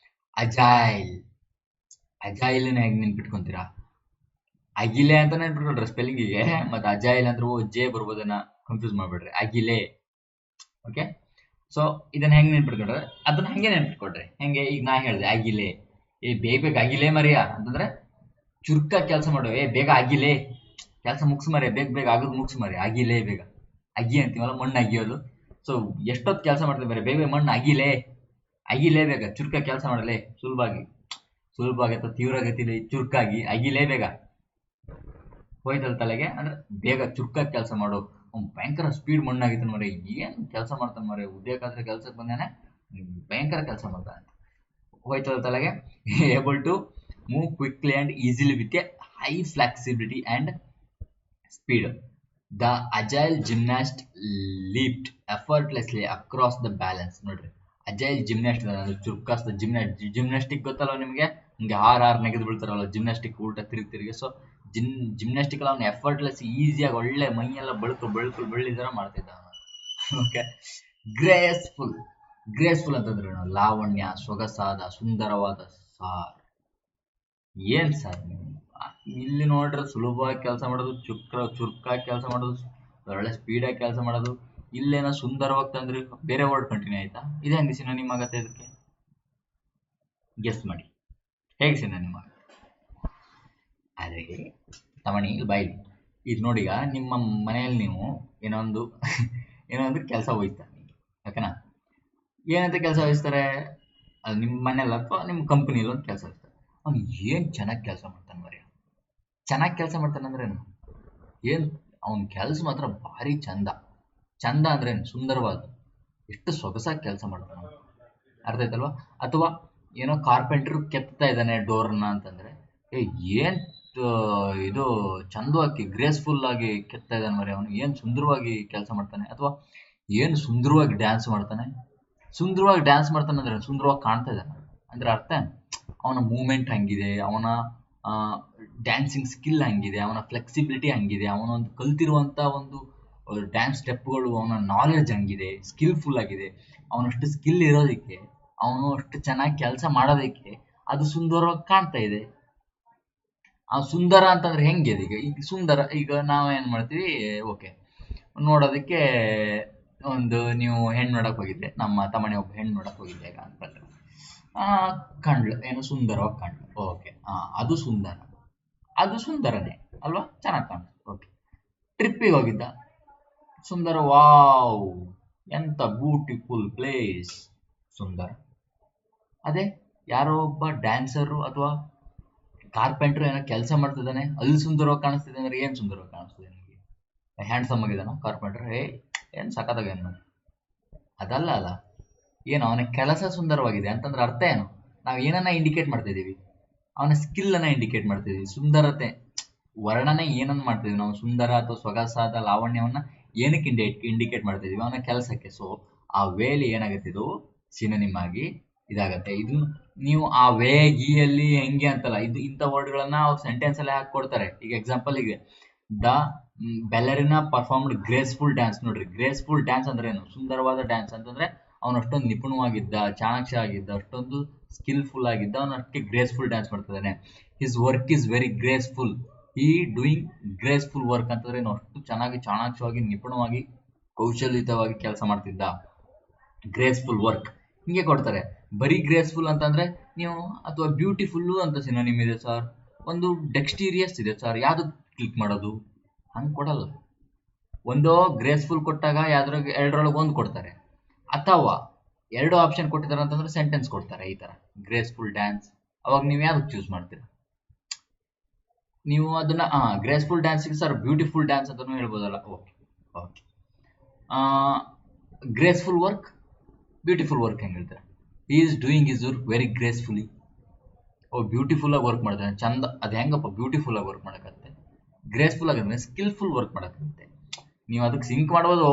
agile. ಅಜೈಲ್ನ ಹೆಂಗ್ ನೆನ್ಪಿಟ್ಕೊಂತೀರಾ? ಅಗಿಲೆ ಅಂತ ನೆನ್ಪಿಟ್ಕೊಳ್ರಿ ಸ್ಪೆಲ್ಲಿಂಗಿಗೆ, ಮತ್ತೆ ಅಜೈಲ್ ಅಂದ್ರೆ ಜೆ ಬರ್ಬೋದನ್ನ ಕನ್ಫ್ಯೂಸ್ ಮಾಡ್ಬೇಡ್ರಿ. ಅಗಿಲೆ. ಓಕೆ, ಸೊ ಇದನ್ನ ಹೆಂಗ್ ನೆನ್ಪಿಟ್ಕೊಂಡ್ರೆ ಅದನ್ನ ಹಂಗೆ ನೆನ್ಪಿಟ್ಕೊಡ್ರಿ. ಹೆಂಗೆ ಈಗ ನಾ ಹೇಳಿದೆ ಅಗಿಲೆ, ಬೇಗ ಬೇಗ ಅಗಿಲೆ ಮರಿಯ ಅಂತಂದ್ರೆ ಚುರ್ಕ ಕೆಲಸ ಮಾಡೋ, ಬೇಗ ಅಗಿಲೆ ಕೆಲಸ ಮುಗಿಸ್ ಮರಿ, ಬೇಗ ಬೇಗ ಆಗದ್ ಮುಗಿಸ್ ಮರಿ, ಅಗಿಲೆ ಬೇಗ. ಅಗಿ ಅಂತೀವಲ್ಲ, ಮಣ್ಣು ಅಗಿಯೋದು. ಸೊ ಎಷ್ಟೊತ್ತು ಕೆಲಸ ಮಾಡ್ತೀವಿ ಬರೀ ಬೇಗ ಬೇಗ ಮಣ್ಣು ಅಗಿಲೆ, ಅಗಿಲೇ ಬೇಗ, ಚುರ್ಕ ಕೆಲಸ ಮಾಡಲೇ, ಸುಲಭವಾಗಿ ಅಥವಾ ತೀವ್ರಗತಿಲಿ ಚುರ್ಕಾಗಿ ಅಗಿಲೇ ಬೇಗ. ಹೋಯ್ತಲ್ ತಲೆಗೆ ಅಂದ್ರೆ ಬೇಗ ಚುರ್ಕಾಗಿ ಕೆಲಸ ಮಾಡು. ಅವ್ನು ಭಯಂಕರ ಸ್ಪೀಡ್ ಮಣ್ಣಾಗಿತ್ತಾನ ಮರಿ, ಏನ್ ಕೆಲಸ ಮಾಡ್ತಾನೆ ಮರಿ, ಉದ್ಯೋಗಾದ್ರೆ ಕೆಲ್ಸಕ್ಕೆ ಬಂದಾನೆ, ಭಯಂಕರ ಕೆಲಸ ಮಾಡ್ತಾನೆ. ಹೋಯ್ತಲ್ ತಲೆಗೆ. Able to move quickly and easily with a high flexibility and speed. The agile gymnast leaped effortlessly across the balance. ನೋಡ್ರಿ, ಅಜೈಲ್ ಜಿಮ್ನಾಸ್ಟ್ ಚುರ್ಕಾಸ್ತ ಜಿಮ್ನಾಸ್ಟಿಕ್ ಗೊತ್ತಲ್ವ ನಿಮಗೆ? ಹಿಂಗೆ ಹಾರ್ ನೆಗೆದು ಬೀಳ್ತಾರಲ್ಲ ಜಿಮ್ನಾಸ್ಟಿಕ್, ಉಲ್ಟಾ ತಿರುಗಿ. ಸೊ ಜಿಮ್ನಾಸ್ಟಿಕ್ ಅವ್ನು ಎಫರ್ಟ್ಲೆಸ್ ಈಸಿಯಾಗಿ ಒಳ್ಳೆ ಮೈಯೆಲ್ಲ ಬೆಳ್ಳಿದಾರ ಮಾಡ್ತಿದ್ದ. ಓಕೆ, ಗ್ರೇಸ್ಫುಲ್ ಅಂತಂದ್ರೆ ಲಾವಣ್ಯ, ಸೊಗಸಾದ, ಸುಂದರವಾದ ಸಾರ್. ಏನ್ ಸರ್ ನೀವು ಇಲ್ಲಿ ನೋಡ್ರಿ, ಸುಲಭವಾಗಿ ಕೆಲಸ ಮಾಡೋದು, ಚುರ್ಕಾಗಿ ಕೆಲಸ ಮಾಡೋದು, ಒಳ್ಳೆ ಸ್ಪೀಡಾಗಿ ಕೆಲಸ ಮಾಡೋದು. ಇಲ್ಲೇನೋ ಸುಂದರವಾಗಿ ತಂದ್ರಿ, ಬೇರೆ ವರ್ಡ್ ಕಂಟಿನ್ಯೂ ಆಯ್ತಾ? ಇದು ಹೆಂಗೆ ಸಿನೋನಿಮ್ ಆಗತ್ತೆ? ಇದಕ್ಕೆ ಗೆಸ್ ಮಾಡಿ, ಹೇಗೆ ಸಿನೋನಿಮ್ ಆಗತ್ತೆ? ಅದೇ ತಮಣಿ ಬಾಯ್ಲಿ. ಇದು ನೋಡಿಗ ನಿಮ್ಮ ಮನೆಯಲ್ಲಿ ನೀವು ಏನೋ ಒಂದು ಕೆಲಸ ವಹಿಸ್ತಾರೆ, ಓಕೆನಾ? ಏನಂತ ಕೆಲಸ ವಹಿಸ್ತಾರೆ? ಅದು ನಿಮ್ಮ ಮನೇಲಿ ಅಥವಾ ನಿಮ್ಮ ಕಂಪ್ನಿಲಿ ಒಂದು ಕೆಲಸ ವಹಿಸ್ತಾರೆ. ಅವ್ನು ಏನ್ ಚೆನ್ನಾಗಿ ಕೆಲಸ ಮಾಡ್ತಾನೆ ಮರಿ. ಚೆನ್ನಾಗಿ ಕೆಲಸ ಮಾಡ್ತಾನೆ ಅಂದ್ರೆ ಏನ್ ಅವನ ಕೆಲಸ ಮಾತ್ರ ಭಾರಿ ಚಂದ ಅಂದ್ರೆ ಸುಂದರವಾದ, ಎಷ್ಟು ಸೊಗಸಾಗಿ ಕೆಲಸ ಮಾಡ್ತಾನೆ, ಅರ್ಥ ಆಯ್ತಲ್ವಾ? ಅಥವಾ ಏನೋ ಕಾರ್ಪೆಂಟರ್ ಕೆತ್ತಾ ಇದ್ದಾನೆ ಡೋರ್ನ ಅಂತಂದ್ರೆ, ಏನ್ ಇದು ಚಂದವಾಗಿ ಗ್ರೇಸ್ಫುಲ್ ಆಗಿ ಕೆತ್ತಾ ಇದ್ದಾನೆ ಮರಿ, ಅವನು ಏನ್ ಸುಂದರವಾಗಿ ಕೆಲಸ ಮಾಡ್ತಾನೆ. ಅಥವಾ ಏನ್ ಸುಂದರವಾಗಿ ಡ್ಯಾನ್ಸ್ ಮಾಡ್ತಾನೆ ಅಂದ್ರೆ ಸುಂದರವಾಗಿ ಕಾಣ್ತಾ ಇದ್ದಾನೆ ಅಂದ್ರೆ ಅರ್ಥ ಅವನ ಮೂವ್ಮೆಂಟ್ ಹಂಗಿದೆ, ಅವನ ಡ್ಯಾನ್ಸಿಂಗ್ ಸ್ಕಿಲ್ ಹಂಗಿದೆ, ಅವನ ಫ್ಲೆಕ್ಸಿಬಿಲಿಟಿ ಹಂಗಿದೆ, ಅವನೊಂದು ಕಲ್ತಿರುವಂತ ಒಂದು ಡ್ಯಾನ್ಸ್ ಸ್ಟೆಪ್ಗಳು, ಅವನ ನಾಲೆಡ್ಜ್ ಹಂಗಿದೆ, ಸ್ಕಿಲ್ಫುಲ್ ಆಗಿದೆ. ಅವನಷ್ಟು ಸ್ಕಿಲ್ ಇರೋದಕ್ಕೆ, ಅವನು ಅಷ್ಟು ಚೆನ್ನಾಗಿ ಕೆಲಸ ಮಾಡೋದಕ್ಕೆ ಅದು ಸುಂದರವಾಗಿ ಕಾಣ್ತಾ ಇದೆ. ಆ ಸುಂದರ ಅಂತಂದ್ರೆ ಹೆಂಗೆ? ಈಗ ಸುಂದರ, ಈಗ ನಾವೇನ್ ಮಾಡ್ತೀವಿ, ಓಕೆ ನೋಡೋದಕ್ಕೆ ನೀವು ಹೆಣ್ಣು ನೋಡಕ್ ಹೋಗಿದ್ದೆ, ನಮ್ಮ ತಮ್ಮನೆ ಒಬ್ಬ ಹೆಣ್ಣು ನೋಡಕ್ ಹೋಗಿದ್ದೆ ಈಗ ಅಂತ ಕಂಡ್ಲು, ಏನು ಸುಂದರವಾಗಿ ಕಂಡ್ಲು. ಓಕೆ, ಅದು ಸುಂದರನೇ ಅಲ್ವಾ, ಚೆನ್ನಾಗಿ ಕಾಣ್ತು. ಓಕೆ, ಟ್ರಿಪ್ಪಿಗೆ ಹೋಗಿದ್ದ, ಸುಂದರ, ವಾವ್ ಎಂತ ಬ್ಯೂಟಿಫುಲ್ ಪ್ಲೇಸ್, ಸುಂದರ. ಅದೇ ಯಾರೋ ಒಬ್ಬ ಡ್ಯಾನ್ಸರು ಅಥವಾ ಕಾರ್ಪೆಂಟರ್ ಏನೋ ಕೆಲಸ ಮಾಡ್ತಿದ್ದಾನೆ, ಅಲ್ಲಿ ಸುಂದರವಾಗಿ ಕಾಣಿಸ್ತಿದೆ ಅಂದ್ರೆ ಏನ್ ಸುಂದರವಾಗಿ ಕಾಣಿಸ್ತಿದೆ ನಿಮಗೆ? ಹ್ಯಾಂಡ್ಸಮ್ ಆಗಿದಾನ ಕಾರ್ಪೆಂಟರ್? ಏನ್ ಸಖತ್ತಾಗ ಏನು? ಅದಲ್ಲ ಅಲ್ಲ, ಏನು ಅವನ ಕೆಲಸ ಸುಂದರವಾಗಿದೆ ಅಂತಂದ್ರೆ ಅರ್ಥ ಏನು? ನಾವು ಏನನ್ನ ಇಂಡಿಕೇಟ್ ಮಾಡ್ತಾ ಇದೀವಿ? ಅವನ ಸ್ಕಿಲ್ ಅನ್ನ ಇಂಡಿಕೇಟ್ ಮಾಡ್ತಿದೀವಿ. ಸುಂದರತೆ ವರ್ಣನೆ ಏನನ್ನ ಮಾಡ್ತಿದೀವಿ ನಾವು? ಸುಂದರ ಅಥವಾ ಸೊಗಸಾದ ಲಾವಣ್ಯವನ್ನ ಏನಕ್ಕೆ ಇಂಡಿಕೇಟ್ ಮಾಡ್ತಾ ಇದೀವಿ? ಅವನ ಕೆಲಸಕ್ಕೆ. ಸೊ ಆ ವೇಲಿ ಏನಾಗುತ್ತೆ, ಇದು ಸಿನೋನಿಮ್ ಆಗಿ ಇದಾಗತ್ತೆ. ಇದು ನೀವು ಆ ವೇ ಗಿಯಲ್ಲಿ ಹೆಂಗೆ ಅಂತಲ್ಲ, ಇದು ಇಂಥ ವರ್ಡ್ಗಳನ್ನ ಅವ್ರು ಸೆಂಟೆನ್ಸ್ ಅಲ್ಲೇ ಹಾಕೊಡ್ತಾರೆ. ಈಗ ಎಕ್ಸಾಂಪಲ್ ಈಗ ದ ಬೆಲ್ಲರಿನಾ ಪರ್ಫಾರ್ಮ್ಡ್ ಗ್ರೇಸ್ಫುಲ್ ಡ್ಯಾನ್ಸ್. ನೋಡ್ರಿ, ಗ್ರೇಸ್ಫುಲ್ ಡ್ಯಾನ್ಸ್ ಅಂದ್ರೆ ಏನು? ಸುಂದರವಾದ ಡ್ಯಾನ್ಸ್ ಅಂತಂದ್ರೆ ಅವನು ಅಷ್ಟೊಂದು ನಿಪುಣವಾಗಿದ್ದ, ಚಾಣಾಕ್ಷ ಆಗಿದ್ದ, ಅಷ್ಟೊಂದು ಸ್ಕಿಲ್ಫುಲ್ ಆಗಿದ್ದ, ಅವನು ಅಷ್ಟೇ ಗ್ರೇಸ್ಫುಲ್ ಡ್ಯಾನ್ಸ್ ಮಾಡ್ತಿದ್ದಾನೆ. His work is very graceful, ಈ ಡೂಯಿಂಗ್ ಗ್ರೇಸ್ಫುಲ್ ವರ್ಕ್ ಅಂತಂದ್ರೆ ಅಷ್ಟು ಚೆನ್ನಾಗಿ, ಚಾಣಾಕ್ಷವಾಗಿ, ನಿಪುಣವಾಗಿ, ಕೌಶಲ್ಯಯುತವಾಗಿ ಕೆಲಸ ಮಾಡ್ತಿದ್ದ, ಗ್ರೇಸ್ಫುಲ್ ವರ್ಕ್ ಹಿಂಗೆ ಕೊಡ್ತಾರೆ. ಬರೀ ಗ್ರೇಸ್ಫುಲ್ ಅಂತಂದ್ರೆ ನೀವು, ಅಥವಾ ಬ್ಯೂಟಿಫುಲ್ ಅಂತ ಸಿನೋನಿಮ್ ಇದೆ ಸರ್, ಒಂದು ಡೆಕ್ಸ್ಟೀರಿಯಸ್ ಇದೆ ಸರ್, ಯಾವ್ದು ಕ್ಲಿಕ್ ಮಾಡೋದು? ಹಂಗೆ ಕೊಡಲ್ಲ. ಒಂದು ಗ್ರೇಸ್ಫುಲ್ ಕೊಟ್ಟಾಗ ಎರಡರೊಳಗೆ ಒಂದು ಕೊಡ್ತಾರೆ, ಅಥವಾ ಎರಡು ಆಪ್ಷನ್ ಕೊಟ್ಟಿದ್ದಾರೆ ಅಂತಂದ್ರೆ ಸೆಂಟೆನ್ಸ್ ಕೊಡ್ತಾರೆ ಈ ತರ, ಗ್ರೇಸ್ಫುಲ್ ಡ್ಯಾನ್ಸ್. ಅವಾಗ ನೀವು ಯಾವ್ದು ಚೂಸ್ ಮಾಡ್ತೀರಾ? ನೀವು ಅದನ್ನ ಗ್ರೇಸ್ಫುಲ್ ಡ್ಯಾನ್ಸ್ಗೆ ಸರ್ ಬ್ಯೂಟಿಫುಲ್ ಡ್ಯಾನ್ಸ್ ಅಂತಾನು ಹೇಳ್ಬೋದಲ್ಲ. Okay okay, graceful work, beautiful work ಹೆಂಗೆ ಹೇಳ್ತಾರೆ? He is doing his work very gracefully. Beautiful ಆಗಿ ವರ್ಕ್ ಮಾಡ್ತಾನೆ, ಚಂದ. ಅದು ಹೆಂಗಪ್ಪ ಬ್ಯೂಟಿಫುಲ್ ಆಗಿ ವರ್ಕ್ ಮಾಡಕತ್ತೆ? ಗ್ರೇಸ್ಫುಲ್ ಆಗಂದ್ರೆ ಸ್ಕಿಲ್ಫುಲ್ ವರ್ಕ್ ಮಾಡಕತ್ತೆ. ನೀವು ಅದಕ್ಕೆ ಸಿಂಕ್ ಮಾಡ್ಬೋದು,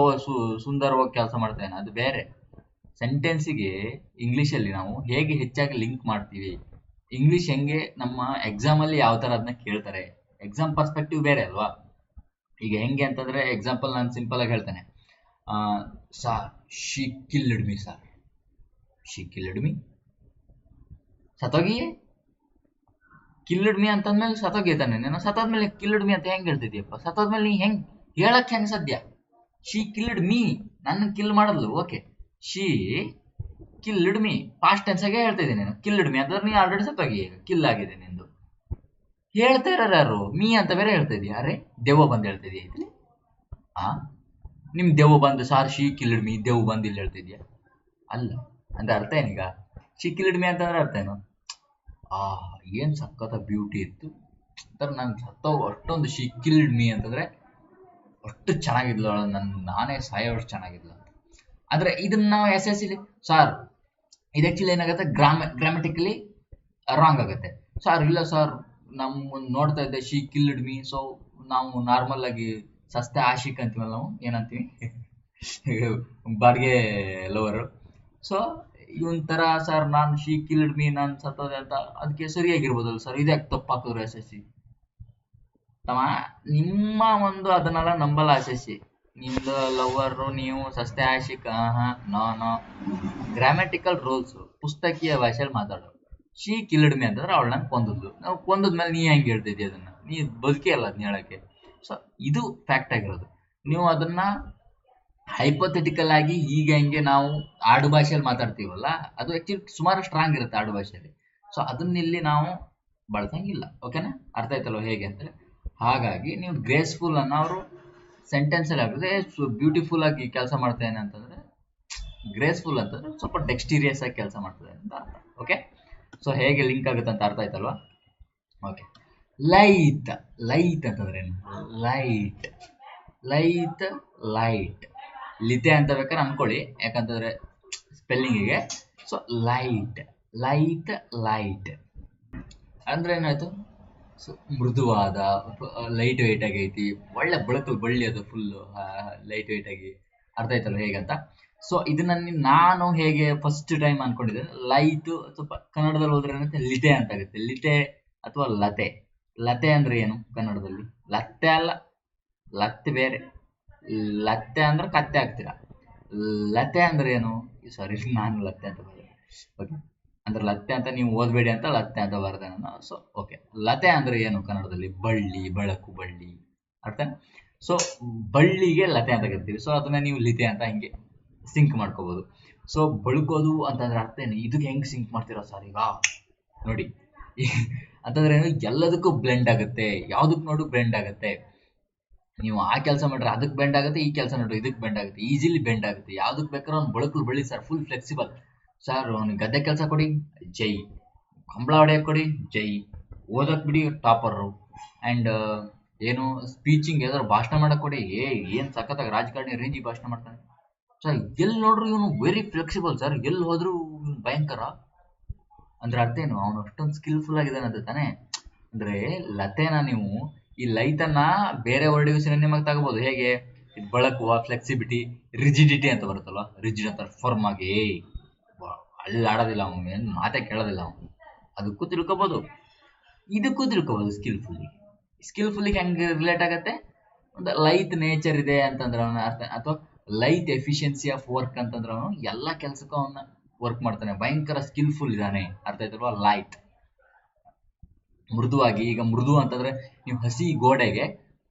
ಸುಂದರವಾಗಿ ಕೆಲಸ ಮಾಡ್ತಾನೆ, ಅದು ಬೇರೆ. ಸೆಂಟೆನ್ಸಿಗೆ ಇಂಗ್ಲೀಷಲ್ಲಿ ನಾವು ಹೇಗೆ ಹೆಚ್ಚಾಗಿ ಲಿಂಕ್ ಮಾಡ್ತೀವಿ, ಇಂಗ್ಲಿಷ್ ಹೆಂಗೆ ನಮ್ಮ ಎಕ್ಸಾಮ್ ಅಲ್ಲಿ ಯಾವ ತರ ಅದನ್ನ ಕೇಳ್ತಾರೆ, ಎಕ್ಸಾಮ್ ಪರ್ಸ್ಪೆಕ್ಟಿವ್ ಬೇರೆ ಅಲ್ವಾ? ಈಗ ಹೆಂಗೆ ಅಂತಂದ್ರೆ, ಎಕ್ಸಾಂಪಲ್ ನಾನು ಸಿಂಪಲ್ ಆಗಿ ಹೇಳ್ತೇನೆ, sir she killed me sir. She killed me, ಸತ್ತೋಗಿ ಕಿಲ್ಡ್ ಮೀ ಅಂತಂದ್ಮೇಲೆ ಸತ್ತೋಗಿತಾನೆ. ನೀನು ಸತ್ತೋದ್ಮೇಲೆ ಕಿಲ್ಡ್ ಮೀ ಅಂತ ಹೆಂಗ್ ಹೇಳ್ತಿದ್ಯಪ್ಪ? ಸತ್ತೋದ್ಮೇಲೆ ನೀ ಹೆಂಗ್ ಹೇಳಕ್ ಹೆಂಗ್ ಸದ್ಯ? ಶಿ ಕಿಲ್ಡ್ ಮೀ, ನನ್ನ ಕಿಲ್ ಮಾಡದ್ಲು, okay. She killed me past tense ಆಗಿ ಹೇಳ್ತಾ ಇದ್ದೀನಿ ನಾನು. ಕಿಲ್ಡ್ ಮೀ ಅಂತಂದ್ರೆ ನೀ ಆಲ್ರೆಡಿ ಸತ್ತೋಗಿ, ಈಗ ಕಿಲ್ ಆಗಿದೆ ನಿಂದು. ಹೇಳ್ತಾ ಇರೋರು ಯಾರು? ಮೀ ಅಂತ ಬೇರೆ ಹೇಳ್ತಾ ಇದೀಯ. ಅರೆ ದೆವ್ವ ಬಂದು ಹೇಳ್ತಾ ಇದೀಯ ಇಲ್ಲಿ. ಆ ನಿಮ್ ದೆವ್ವ ಬಂದು ಸಾರ್ ಶಿ ಕಿಲ್ಡ್ ಮೀ, ದೆವ್ವ ಬಂದು ಇಲ್ಲಿ ಹೇಳ್ತಿದ್ಯಾ? ಅಲ್ಲ ಅಂದ್ರೆ ಅರ್ಥ ಏನೀಗ? ಶಿ ಕಿಲ್ಡ್ ಮೀ ಅಂತಂದ್ರೆ ಅರ್ಥ ಏನು? ಏನ್ ಸಖತ್ತ ಬ್ಯೂಟಿ ಇತ್ತು ಅಂತಾರೆ. ನನ್ ಸತ್ತೋ ಅಷ್ಟೊಂದು ಶಿ ಕಿಲ್ಡ್ ಮೀ ಅಂತಂದ್ರೆ ಅಷ್ಟು ಚೆನ್ನಾಗಿದ್ಲು, ನಾನೇ ಸಾಯೋಷ್ಟು ಚೆನ್ನಾಗಿದ್ಲು ಅಂತ. ಆದ್ರೆ ಇದನ್ನ ನಾವು ಎಸ್ ಎಸ್ ಇಲ್ಲಿ ಸಾರ್ ಇದು ಆಕ್ಚುಲಿ ಏನಾಗುತ್ತೆ, ಗ್ರಾಮೆಟಿಕಲಿ ರಾಂಗ್ ಆಗುತ್ತೆ. ಸಾರ್ ಇಲ್ಲ ಸರ್, ನಮ್ಮ ನೋಡ್ತಾ ಇದ್ದೆ ಶಿ ಕಿಲ್ಡ್ ಮೀ, ಸೊ ನಾವು ನಾರ್ಮಲ್ ಆಗಿ ಸಸ್ತೆ ಆಶಿಕ್ ಅಂತೀವಲ್ಲ, ನಾವು ಏನಂತೀವಿ ಬಾಡಿಗೆ ಲವರು. ಸೊ ಇವನ್ ತರ ಸರ್ ನಾನು ಶಿ ಕಿಲ್ಡ್ ಮೀ, ನಾನು ಸತ್ತೋದೆ ಅಂತ, ಅದಕ್ಕೆ ಸರಿಯಾಗಿರ್ಬೋದಲ್ಲ ಸರ್, ಇದ್ಯಾಕೆ ತಪ್ಪು ಹಾಕಿದ್ರು ಎಸ್ ಎಸ್ ಸಿ ತಮ್ಮ? ನಿಮ್ಮ ಒಂದು ಅದನ್ನೆಲ್ಲ ನಂಬಲ್ಲ ಎಸ್ ಎಸ್ ಸಿ. ನಿಮ್ದು ಲವರು, ನೀವು ಸಸ್ತೆ ಆಶಿಕ್, ನೋ ನೋ. ಗ್ರಾಮ್ಯಾಟಿಕಲ್ ರೂಲ್ಸ್ ಪುಸ್ತಕೀಯ ಭಾಷೆಯಲ್ಲಿ ಮಾತಾಡೋದು. ಶಿ ಕಿಲ್ಡ್ ಮೀ ಅಂತಂದ್ರೆ ಅವಳು ನಂಗೆ ಕೊಂದದ್ದು. ನಾವು ಕೊಂದದ್ಮೇಲೆ ನೀ ಹೆಂಗೆ ಹೇಳ್ತಿದ್ದಿ ಅದನ್ನ? ನೀ ಬದುಕೇ ಅಲ್ಲ ಅದನ್ನ ಹೇಳಕ್ಕೆ. ಸೊ ಇದು ಫ್ಯಾಕ್ಟ್ ಆಗಿರೋದು. ನೀವು ಅದನ್ನ ಹೈಪೋಥೆಟಿಕಲ್ ಆಗಿ ಈಗ ಹೆಂಗೆ ನಾವು ಆಡು ಭಾಷೆಯಲ್ಲಿ ಮಾತಾಡ್ತೀವಲ್ಲ, ಅದು ಆಕ್ಚುಲಿ ಸುಮಾರು ಸ್ಟ್ರಾಂಗ್ ಇರುತ್ತೆ ಆಡು ಭಾಷೆಯಲ್ಲಿ. ಸೊ ಅದನ್ನ ಇಲ್ಲಿ ನಾವು ಬಳಸಂಗಿಲ್ಲ. ಓಕೆನಾ? ಅರ್ಥ ಆಯ್ತಲ್ವ ಹೇಗೆ ಅಂತ? ಹಾಗಾಗಿ ನೀವು ಗ್ರೇಸ್ಫುಲ್ ಅನ್ನ ಅವರು ಸೆಂಟೆನ್ಸ್ ಅಲ್ಲಿ ಆಗಿದೆ ಬ್ಯೂಟಿಫುಲ್ ಆಗಿ ಕೆಲಸ ಮಾಡ್ತೇನೆ ಅಂತಂದ್ರೆ, ಗ್ರೇಸ್ಫುಲ್ ಅಂತಂದ್ರೆ ಸ್ವಲ್ಪ ಡೆಕ್ಸ್ಟೀರಿಯಸ್ ಆಗಿ ಕೆಲಸ ಮಾಡ್ತದೆ ಅಂತ ಅರ್ಥ. ಓಕೆ, ಸೊ ಹೇಗೆ ಲಿಂಕ್ ಆಗುತ್ತೆ ಅಂತ ಅರ್ಥ ಆಯ್ತಲ್ವಾ? ಓಕೆ. ಲೈಟ್, ಲೈಟ್ ಅಂತಂದ್ರೆ ಏನು? ಲೈಟ್ ಲೈಟ್ ಲೈಟ್ ಲಿತೆ ಅಂತ ಬೇಕಾದ್ರೆ ಅನ್ಕೊಳ್ಳಿ, ಯಾಕಂತಂದ್ರೆ ಸ್ಪೆಲ್ಲಿಂಗಿಗೆ. ಸೊ ಲೈಟ್ ಲೈಟ್ ಲೈಟ್ ಅಂದ್ರೆ ಏನಾಯ್ತು? ಸೊ ಮೃದುವಾದ, ಲೈಟ್ ವೆಯ್ಟ್ ಆಗೈತಿ, ಒಳ್ಳೆ ಬೆಳಕಲ್ಲಿ ಬಳ್ಳಿ ಅದು ಫುಲ್ ಲೈಟ್ ವೆಯ್ಟ್ ಆಗಿ. ಅರ್ಥ ಆಯ್ತಲ್ಲ ಹೇಗಂತ? ಸೊ ಇದನ್ನ ನಾನು ಹೇಗೆ ಫಸ್ಟ್ ಟೈಮ್ ಅನ್ಕೊಂಡಿದ್ದೆ, ಲೈಟ್ ಸ್ವಲ್ಪ ಕನ್ನಡದಲ್ಲಿ ಹೋದ್ರೆ ಏನಂತೆ ಲಿತೆ ಅಂತ ಆಗುತ್ತೆ. ಲಿತೆ ಅಥವಾ ಲತೆ. ಲತೆ ಅಂದ್ರೆ ಏನು ಕನ್ನಡದಲ್ಲಿ? ಲತ್ತೆ ಅಲ್ಲ, ಲತ್ತೆ ಬೇರೆ. ಲತ್ತೆ ಅಂದ್ರೆ ಕತ್ತೆ ಹಾಕ್ತೀರಾ. ಲತೆ ಅಂದ್ರೆ ಏನು? ಸಾರಿ, ನಾನು ಲತ್ತೆ ಅಂತ ಬರ್ತೇನೆ. ಓಕೆ, ಅಂದ್ರೆ ಲತ್ತೆ ಅಂತ ನೀವು ಓದ್ಬೇಡಿ ಅಂತ ಲತ್ತೆ ಅಂತ ಬರ್ದೆ ನಾನು. ಸೊ ಓಕೆ, ಲತೆ ಅಂದ್ರೆ ಏನು ಕನ್ನಡದಲ್ಲಿ? ಬಳ್ಳಿ, ಬೆಳಕು, ಬಳ್ಳಿ. ಅರ್ಥ? ಸೊ ಬಳ್ಳಿಗೆ ಲತೆ ಅಂತ ಕರಿತೀವಿ. ಸೊ ಅದನ್ನ ನೀವು ಲಿತೆ ಅಂತ ಹಿಂಗೆ ಸಿಂಕ್ ಮಾಡ್ಕೋಬಹುದು. ಸೊ ಬಳುಕೋದು ಅಂತಂದ್ರೆ ಅರ್ಥ ಏನು? ಇದಕ್ಕೆ ಹೆಂಗ್ ಸಿಂಕ್ ಮಾಡ್ತೀರಾ ಸರ್ ಈಗ ನೋಡಿ ಅಂತಂದ್ರೆ ಏನು? ಎಲ್ಲದಕ್ಕೂ ಬ್ಲೆಂಡ್ ಆಗುತ್ತೆ, ಯಾವ್ದಕ್ ನೋಡು ಬ್ಲೆಂಡ್ ಆಗುತ್ತೆ. ನೀವು ಆ ಕೆಲಸ ಮಾಡ್ರೆ ಅದಕ್ಕೆ ಬೆಂಡ್ ಆಗುತ್ತೆ, ಈ ಕೆಲಸ ನೋಡ್ರಿ ಇದಕ್ಕೆ ಬೆಂಡ್ ಆಗುತ್ತೆ, ಈಸಿಲಿ ಬೆಂಡ್ ಆಗುತ್ತೆ. ಯಾವ್ದಕ್ ಬೇಕಾದ್ರೆ ಅವ್ನು ಬಳಕಲು ಬಳ್ಳಿ ಸರ್, ಫುಲ್ ಫ್ಲೆಕ್ಸಿಬಲ್ ಸರ್. ಅವ್ನಿಗೆ ಗದ್ದೆ ಕೆಲಸ ಕೊಡಿ, ಜೈ. ಕಂಬಳ ಹೊಡೆಯಕ್ಕೆ ಕೊಡಿ, ಜೈ. ಓದಕ್ ಬಿಡಿ, ಟಾಪರು. ಅಂಡ್ ಏನು ಸ್ಪೀಚಿಂಗ್ ಯಾವ್ದಾದ್ರು ಭಾಷಣ ಮಾಡಕ್ ಕೊಡಿ, ಏನ್ ಸಖತ್ತಾಗಿ ರಾಜಕಾರಣಿ ರೇಂಜಿ ಭಾಷಣ ಮಾಡ್ತಾನೆ ಸರ್. ಎಲ್ಲಿ ನೋಡ್ರು ಇವನು ವೆರಿ ಫ್ಲೆಕ್ಸಿಬಲ್ ಸರ್, ಎಲ್ಲಿ ಹೋದ್ರು ಭಯಂಕರ. ಅಂದ್ರೆ ಅರ್ಥ ಏನು? ಅವನು ಅಷ್ಟೊಂದು ಸ್ಕಿಲ್ಫುಲ್ ಆಗಿದ್ದಾನೆ ಅಂತ ತಾನೆ. ಅಂದ್ರೆ ಲತೆನ ನೀವು ಈ ಲೈಟನ್ನ ಬೇರೆ ವರ್ಡಿಗೂ ಸಿನೋನಿಮ್ ಆಗಿ ತಗೋಬಹುದು. ಹೇಗೆ? ಬೆಳಕು, ಫ್ಲೆಕ್ಸಿಬಿಲಿಟಿ, ರಿಜಿಡಿಟಿ ಅಂತ ಬರುತ್ತಲ್ವಾ, ರಿಜಿಡ್ ಅಂತ ಫರ್ಮ್ ಆಗಿ ಅಳ್ಳಾಡೋದಿಲ್ಲ ಅವನು, ಏನು ಮಾತೇ ಕೇಳೋದಿಲ್ಲ ಅವನು. ಅದಕ್ಕೂ ತಿಳ್ಕೊಬಹುದು, ಇದಕ್ಕೂ ತಿಳ್ಕೊಬಹುದು. ಸ್ಕಿಲ್ಫುಲ್ಲಿ ಹೆಂಗೆ ರಿಲೇಟ್ ಆಗತ್ತೆ? ಒಂದು ಲೈಟ್ ನೇಚರ್ ಇದೆ ಅಂತಂದ್ರೆ ಅವನ ಅರ್ಥ, ಅಥವಾ ಲೈಟ್ ಎಫಿಷಿಯನ್ಸಿ ಆಫ್ ವರ್ಕ್ ಅಂತಂದ್ರೆ ಅವನು ಎಲ್ಲ ಕೆಲ್ಸಕ್ಕೂ ಅವನ್ನ ವರ್ಕ್ ಮಾಡ್ತಾನೆ, ಭಯಂಕರ ಸ್ಕಿಲ್ಫುಲ್ ಇದ್ದಾನೆ. ಅರ್ಥ ಆಯ್ತಲ್ವಾ? ಲೈಟ್. ಮೃದುವಾಗಿ, ಈಗ ಮೃದು ಅಂತಂದ್ರೆ ನೀವು ಹಸಿ ಗೋಡೆಗೆ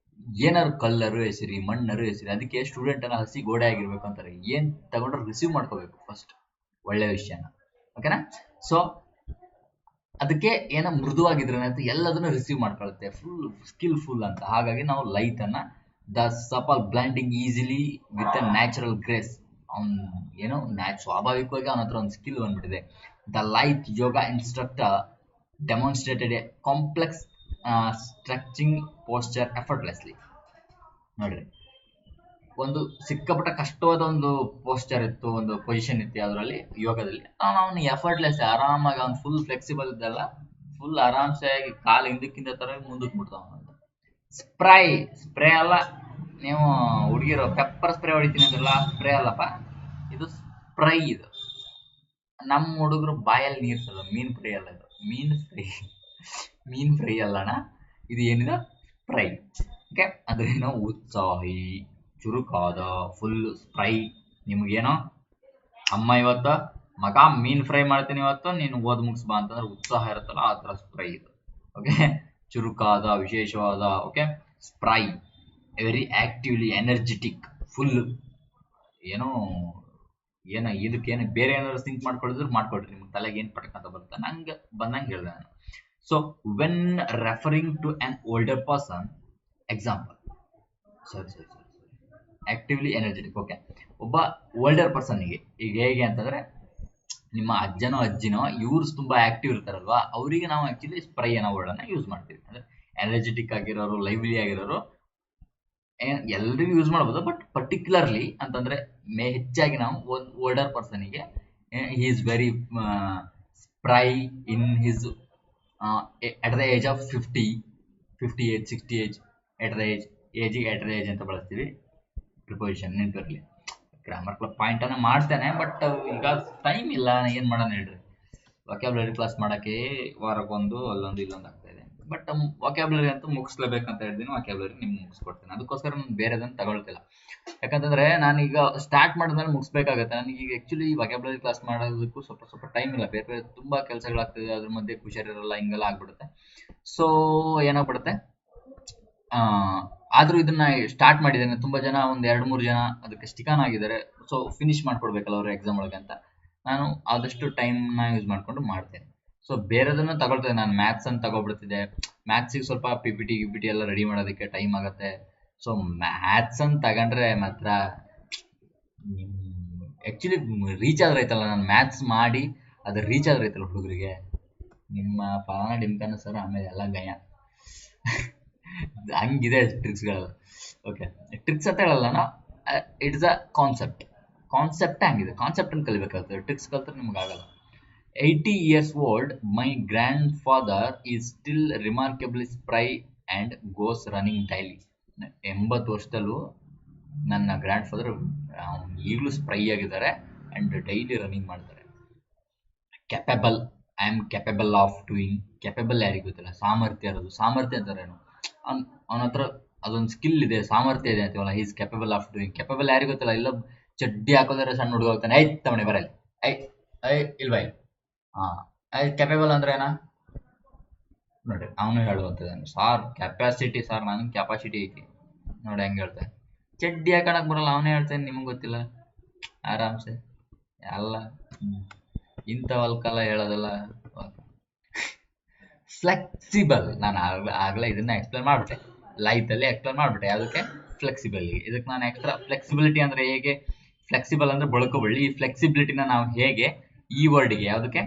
ಏನಾದ್ರು ಕಲ್ಲರು ಹೆಸರಿ, ಮಣ್ಣರು ಹೆಸರಿ, ಅದಕ್ಕೆ ಸ್ಟೂಡೆಂಟ್ ಅನ್ನ ಹಸಿ ಗೋಡೆ ಆಗಿರ್ಬೇಕು ಅಂತಾರೆ. ಏನ್ ತಗೊಂಡ್ರೆ ರಿಸೀವ್ ಮಾಡ್ಕೋಬೇಕು ಫಸ್ಟ್ ಒಳ್ಳೆ ವಿಷಯನ. ಓಕೆನಾ? ಸೊ ಅದಕ್ಕೆ ಏನೋ ಮೃದುವಾಗಿದ್ರೆ ಅಂತ ಎಲ್ಲದನ್ನು ರಿಸೀವ್ ಮಾಡ್ಕೊಳುತ್ತೆ, ಫುಲ್ ಸ್ಕಿಲ್ಫುಲ್ ಅಂತ. ಹಾಗಾಗಿ ನಾವು ಲೈಟ್ ಅನ್ನ the supple blending easily with A natural grace. ಅವ್ನು ಏನೋ ಸ್ವಾಭಾವಿಕವಾಗಿ ಅವನ ಹತ್ರ ಒಂದು ಸ್ಕಿಲ್ ಬಂದ್ಬಿಟ್ಟಿದೆ. The light yoga instructor demonstrated A complex stretching posture effortlessly. ನೋಡ್ರಿ, ಒಂದು ಸಿಕ್ಕಾಪಟ್ಟ ಕಷ್ಟವಾದ ಒಂದು ಪೋಸ್ಚರ್ ಇತ್ತು, ಒಂದು ಪೊಸಿಷನ್ ಇತ್ತು ಅದರಲ್ಲಿ ಯೋಗದಲ್ಲಿ. ಅವನು ಎಫರ್ಟ್ಲೆಸ್, ಆರಾಮಾಗಿ ಅವ್ನು ಫುಲ್ ಫ್ಲೆಕ್ಸಿಬಲ್ ಇದ್ದಲ್ಲ, ಫುಲ್ ಆರಾಮ್ಸೆ ಆಗಿ ಕಾಲು ಹಿಂದಕ್ಕಿಂತ ತರ ಮುಂದಕ್ಕೆ ಬಿಡ್ತಾವ. ಸ್ಪ್ರೇ ಅಲ್ಲ, ನೀವು ಹುಡುಗಿರೋ ಪೆಪ್ಪರ್ ಸ್ಪ್ರೇ ಹೊಡಿತೀನಿ ಅಂದ್ರಲ್ಲ, ಸ್ಪ್ರೇ ಅಲ್ಲಪ್ಪ, ಇದು ಸ್ಪ್ರೈ. ಇದು ನಮ್ಮ ಹುಡುಗರು ಬಾಯಲ್ಲಿ ನೀರ್ತದ, ಮೀನ್ ಫ್ರೈ ಅಲ್ಲ ಇದು, ಮೀನ್ ಫ್ರೈ ಅಲ್ಲಣ್ಣ, ಇದು ಏನಿದೆ? ಸ್ಪ್ರೈ. ಓಕೆ, ಅದ್ರೇನೋ ಉತ್ಸಾಹಿ, ಚುರುಕಾದ, ಫುಲ್ ಸ್ಪ್ರೈ. ನಿಮಗೇನೋ ಅಮ್ಮ ಇವತ್ತ ಮಗ ಮೀನ್ ಫ್ರೈ ಮಾಡ್ತೀನಿ ಇವತ್ತು, ನೀನು ಓದ್ ಮುಗಿಸ್ ಬಾ ಅಂತಂದ್ರೆ ಉತ್ಸಾಹ ಇರುತ್ತಲ್ಲ, ಆ ಥರ ಸ್ಪ್ರೈ ಇದು. ಓಕೆ, ಚುರುಕಾದ ವಿಶೇಷವಾದ, okay, spray, very actively energetic, full ಏನೋ ಇದಕ್ಕೇನು ಬೇರೆ ಏನಾದ್ರು ಥಿಂಕ್ ಮಾಡ್ಕೊಳಿದ್ರು ಮಾಡ್ಕೊಳ್ರಿ, ನಿಮ್ಗೆ ತಲೆಗೆ ಏನು ಪಟಕಂತ ಬರುತ್ತೆ, ನಂಗೆ ಬಂದಂಗೆ ಹೇಳಿದೆ ನಾನು. So when referring to an older person, example, ಸರಿ ಆಕ್ಟಿವ್ಲಿ ಎನರ್ಜೆಟಿಕ್. ಓಕೆ, ಒಬ್ಬ ಓಲ್ಡರ್ ಪರ್ಸನ್ಗೆ ಈಗ ಹೇಗೆ ಅಂತಂದ್ರೆ, ನಿಮ್ಮ ಅಜ್ಜನೋ ಅಜ್ಜಿನೋ ಇವ್ರು ತುಂಬಾ ಆಕ್ಟಿವ್ ಇರ್ತಾರಲ್ವಾ, ಅವರಿಗೆ ನಾವು ಆಕ್ಚುಲಿ ಸ್ಪ್ರೈ ಅನ್ನೋ ವರ್ಡನ್ನ ಯೂಸ್ ಮಾಡ್ತೀವಿ. ಅಂದ್ರೆ ಎನರ್ಜೆಟಿಕ್ ಆಗಿರೋರು, ಲೈವ್ಲಿ ಆಗಿರೋರು ಎಲ್ರಿಗೂ ಯೂಸ್ ಮಾಡ್ಬೋದು, ಬಟ್ ಪರ್ಟಿಕ್ಯುಲರ್ಲಿ ಅಂತಂದ್ರೆ ಹೆಚ್ಚಾಗಿ ನಾವು ಒಂದು ಓಲ್ಡರ್ ಪರ್ಸನಿಗೆ he is very spry in his at the age of 50 age 60 age, at the age ಅಂತ ಬಳಸ್ತೀವಿ. ಪ್ರಿಪೋಸಿಷನ್ ನೆನಪಿರಲಿ. ಗ್ರಾಮರ್ ಕ್ಲಬ್ ಪಾಯಿಂಟ್ ಅನ್ನ ಮಾಡ್ತೇನೆ, ಬಟ್ ಈಗ ಟೈಮ್ ಇಲ್ಲ, ಏನ್ ಮಾಡೋಣ ಹೇಳ್ರಿ. ವೊಕ್ಯಾಬ್ಯುಲರಿ ಕ್ಲಾಸ್ ಮಾಡಕ್ಕೆ ವಾರಕ್ಕೊಂದು ಅಲ್ಲೊಂದು ಇಲ್ಲೊಂದು ಆಗ್ತಾ ಇದೆ. ಬಟ್ ವೊಕ್ಯಾಬ್ಯುಲರಿ ಅಂತೂ ಮುಗಿಸ್ಲೇಬೇಕಂತ ಹೇಳ್ತೀನಿ, ವೊಕ್ಯಾಬ್ಯುಲರಿ ನಿಮ್ಗೆ ಮುಗಿಸ್ಕೊಡ್ತೀನಿ. ಅದಕ್ಕೋಸ್ಕರ ನಾನು ಬೇರೆದನ್ನು ತಗೊಳ್ತಿಲ್ಲ. ಯಾಕಂತಂದ್ರೆ ನಾನೀಗ ಸ್ಟಾರ್ಟ್ ಮಾಡಿದ್ಮೇಲೆ ಮುಗಿಸ್ಬೇಕಾಗತ್ತೆ. ನನಗೆ ಈಗ ಆಕ್ಚುಲಿ ವೊಕ್ಯಾಬ್ಯುಲರಿ ಕ್ಲಾಸ್ ಮಾಡೋದಕ್ಕೂ ಸ್ವಲ್ಪ ಟೈಮ್ ಇಲ್ಲ, ಬೇರೆ ತುಂಬಾ ಕೆಲಸಗಳಾಗ್ತದೆ, ಅದ್ರ ಮಧ್ಯೆ ಹುಷಾರಿರಲ್ಲ, ಹಿಂಗೆಲ್ಲ ಆಗ್ಬಿಡುತ್ತೆ. ಸೊ ಏನಾಗ್ಬಿಡುತ್ತೆ, ಆದ್ರೂ ಇದನ್ನ ಸ್ಟಾರ್ಟ್ ಮಾಡಿದ್ದೇನೆ. ತುಂಬಾ ಜನ, ಒಂದ್ 2-3 ಜನ ಅದಕ್ಕೆ ಸ್ಟಿಕಾನ್ ಆಗಿದ್ದಾರೆ. ಸೊ ಫಿನಿಶ್ ಮಾಡ್ಕೊಡ್ಬೇಕಲ್ಲ ಅವರು ಎಕ್ಸಾಮ್ ಒಳಗೆ ಅಂತ ನಾನು ಆದಷ್ಟು ಟೈಮ್ನ ಯೂಸ್ ಮಾಡ್ಕೊಂಡು ಮಾಡ್ತೇನೆ. ಸೊ ಬೇರೆದನ್ನ ತಗೊಳ್ತೇನೆ. ನಾನು ಮ್ಯಾಥ್ಸ್ ಅಂತ ತಗೊಬಿಡ್ತಿದ್ದೆ. ಮ್ಯಾಥ್ಸಿಗೆ ಸ್ವಲ್ಪ ಪಿಪಿಟಿ ಎಲ್ಲ ರೆಡಿ ಮಾಡೋದಕ್ಕೆ ಟೈಮ್ ಆಗುತ್ತೆ. ಸೊ ಮ್ಯಾಥ್ಸ್ ಅಂತ ತಗೊಂಡ್ರೆ ಮಾತ್ರ ಆಕ್ಚುಲಿ ರೀಚ್ ಆದ್ರೆ ಐತಲ್ಲ, ನಾನು ಮ್ಯಾಥ್ಸ್ ಮಾಡಿ ಅದು ರೀಚ್ ಆದ್ರೆ ಐತಲ್ಲ ಹುಡುಗರಿಗೆ, ನಿಮ್ಮ ಪಾನ ಡಿಮ್ಕನ ಸರ್ ಆಮೇಲೆ ಎಲ್ಲ ಗಯ ಹಂಗಿದೆ ಟ್ರಿಕ್ಸ್ಗಳೆಲ್ಲ. ಓಕೆ, ಟ್ರಿಕ್ಸ್ ಅಂತ ಹೇಳಲ್ಲ ನಾ, ಇಟ್ಸ್ ಅ ಕಾನ್ಸೆಪ್ಟ್ ಹಂಗಿದೆ. ಕಾನ್ಸೆಪ್ಟ್ ಅನ್ನು ಕಲಿಬೇಕಾಗ್ತದೆ, ಟ್ರಿಕ್ಸ್ ಕಲ್ತ್ರೆ ನಿಮ್ಗೆ ಆಗಲ್ಲ. 80 years old, my grandfather is still remarkably spry and goes running daily. 80 ವರ್ಷದಲ್ಲೂ ನನ್ನ ಗ್ರ್ಯಾಂಡ್ ಫಾದರ್ ಈಗಲೂ ಸ್ಪ್ರೈ ಆಗಿದ್ದಾರೆ ಅಂಡ್ ಡೈಲಿ ರನ್ನಿಂಗ್ ಮಾಡ್ತಾರೆ. Capable, I am capable of doing. Capable ಯಾರಿಗೂ ಗೊತ್ತಿಲ್ಲ, ಸಾಮರ್ಥ್ಯ ಇರೋದು. ಸಾಮರ್ಥ್ಯ ಅಂತಾರೇನು, ಅವನ ಹತ್ರ ಅದೊಂದು ಸ್ಕಿಲ್ ಇದೆ, ಸಾಮರ್ಥ್ಯ ಇದೆ ಅಂತೀವಲ್ಲ, is capable of doing. Capable ಯಾರಿಗೂ ಗೊತ್ತಿಲ್ಲ, ಇಲ್ಲ ಚಡ್ಡಿ ಹಾಕೋದ್ರೆ ಸಣ್ಣ ಹುಡುಗ ಹೋಗ್ತಾನೆ, ಐ ತಮಣೆ ಬರಲಿ, ಐ ಇಲ್ವಾ, ಕೆಪಬಲ್ ಅಂದ್ರೆ ಏನ ನೋಡಿ, ಅವನು ಹೇಳುವಂತದ್ದೇನು, ಸಾರ್ ಕೆಪಾಸಿಟಿ, ಸಾರ್ ನನಗೆ ಕೆಪಾಸಿಟಿ ಐತಿ ನೋಡಿ, ಹೆಂಗೆ ಹೇಳ್ತಾನೆ. ಚಡ್ಡಿ ಹಾಕಣಕ್ ಬರಲ್ಲ, ಅವನೇ ಹೇಳ್ತಾನೆ, ನಿಮ್ಗೆ ಗೊತ್ತಿಲ್ಲ, ಆರಾಮ್ಸೆ ಎಲ್ಲ ಇಂಥವಲ್ಕೆಲ್ಲ ಹೇಳೋದಲ್ಲ. ಫ್ಲೆಕ್ಸಿಬಲ್, ನಾನು ಆಗಲೇ ಇದನ್ನ ಎಕ್ಸ್ಪ್ಲೇನ್ ಮಾಡ್ಬಿಟ್ಟೆ, ಲೈಫಲ್ಲಿ ಎಕ್ಸ್ಪ್ಲೇನ್ ಮಾಡ್ಬಿಟ್ಟೆ. ಅದಕ್ಕೆ ಫ್ಲೆಕ್ಸಿಬಲ್, ಇದಕ್ಕೆ ನಾನು ಎಕ್ಸ್ಟ್ರಾ ಫ್ಲೆಕ್ಸಿಬಿಲಿಟಿ ಅಂದ್ರೆ ಹೇಗೆ, ಫ್ಲೆಕ್ಸಿಬಲ್ ಅಂದ್ರೆ ಬಳಕೋಬಳ್ಳಿ, ಈ ಫ್ಲೆಕ್ಸಿಬಿಲಿಟಿನ ನಾವು ಹೇಗೆ ಈ ವರ್ಡ್ಗೆ ಯಾವುದಕ್ಕೆ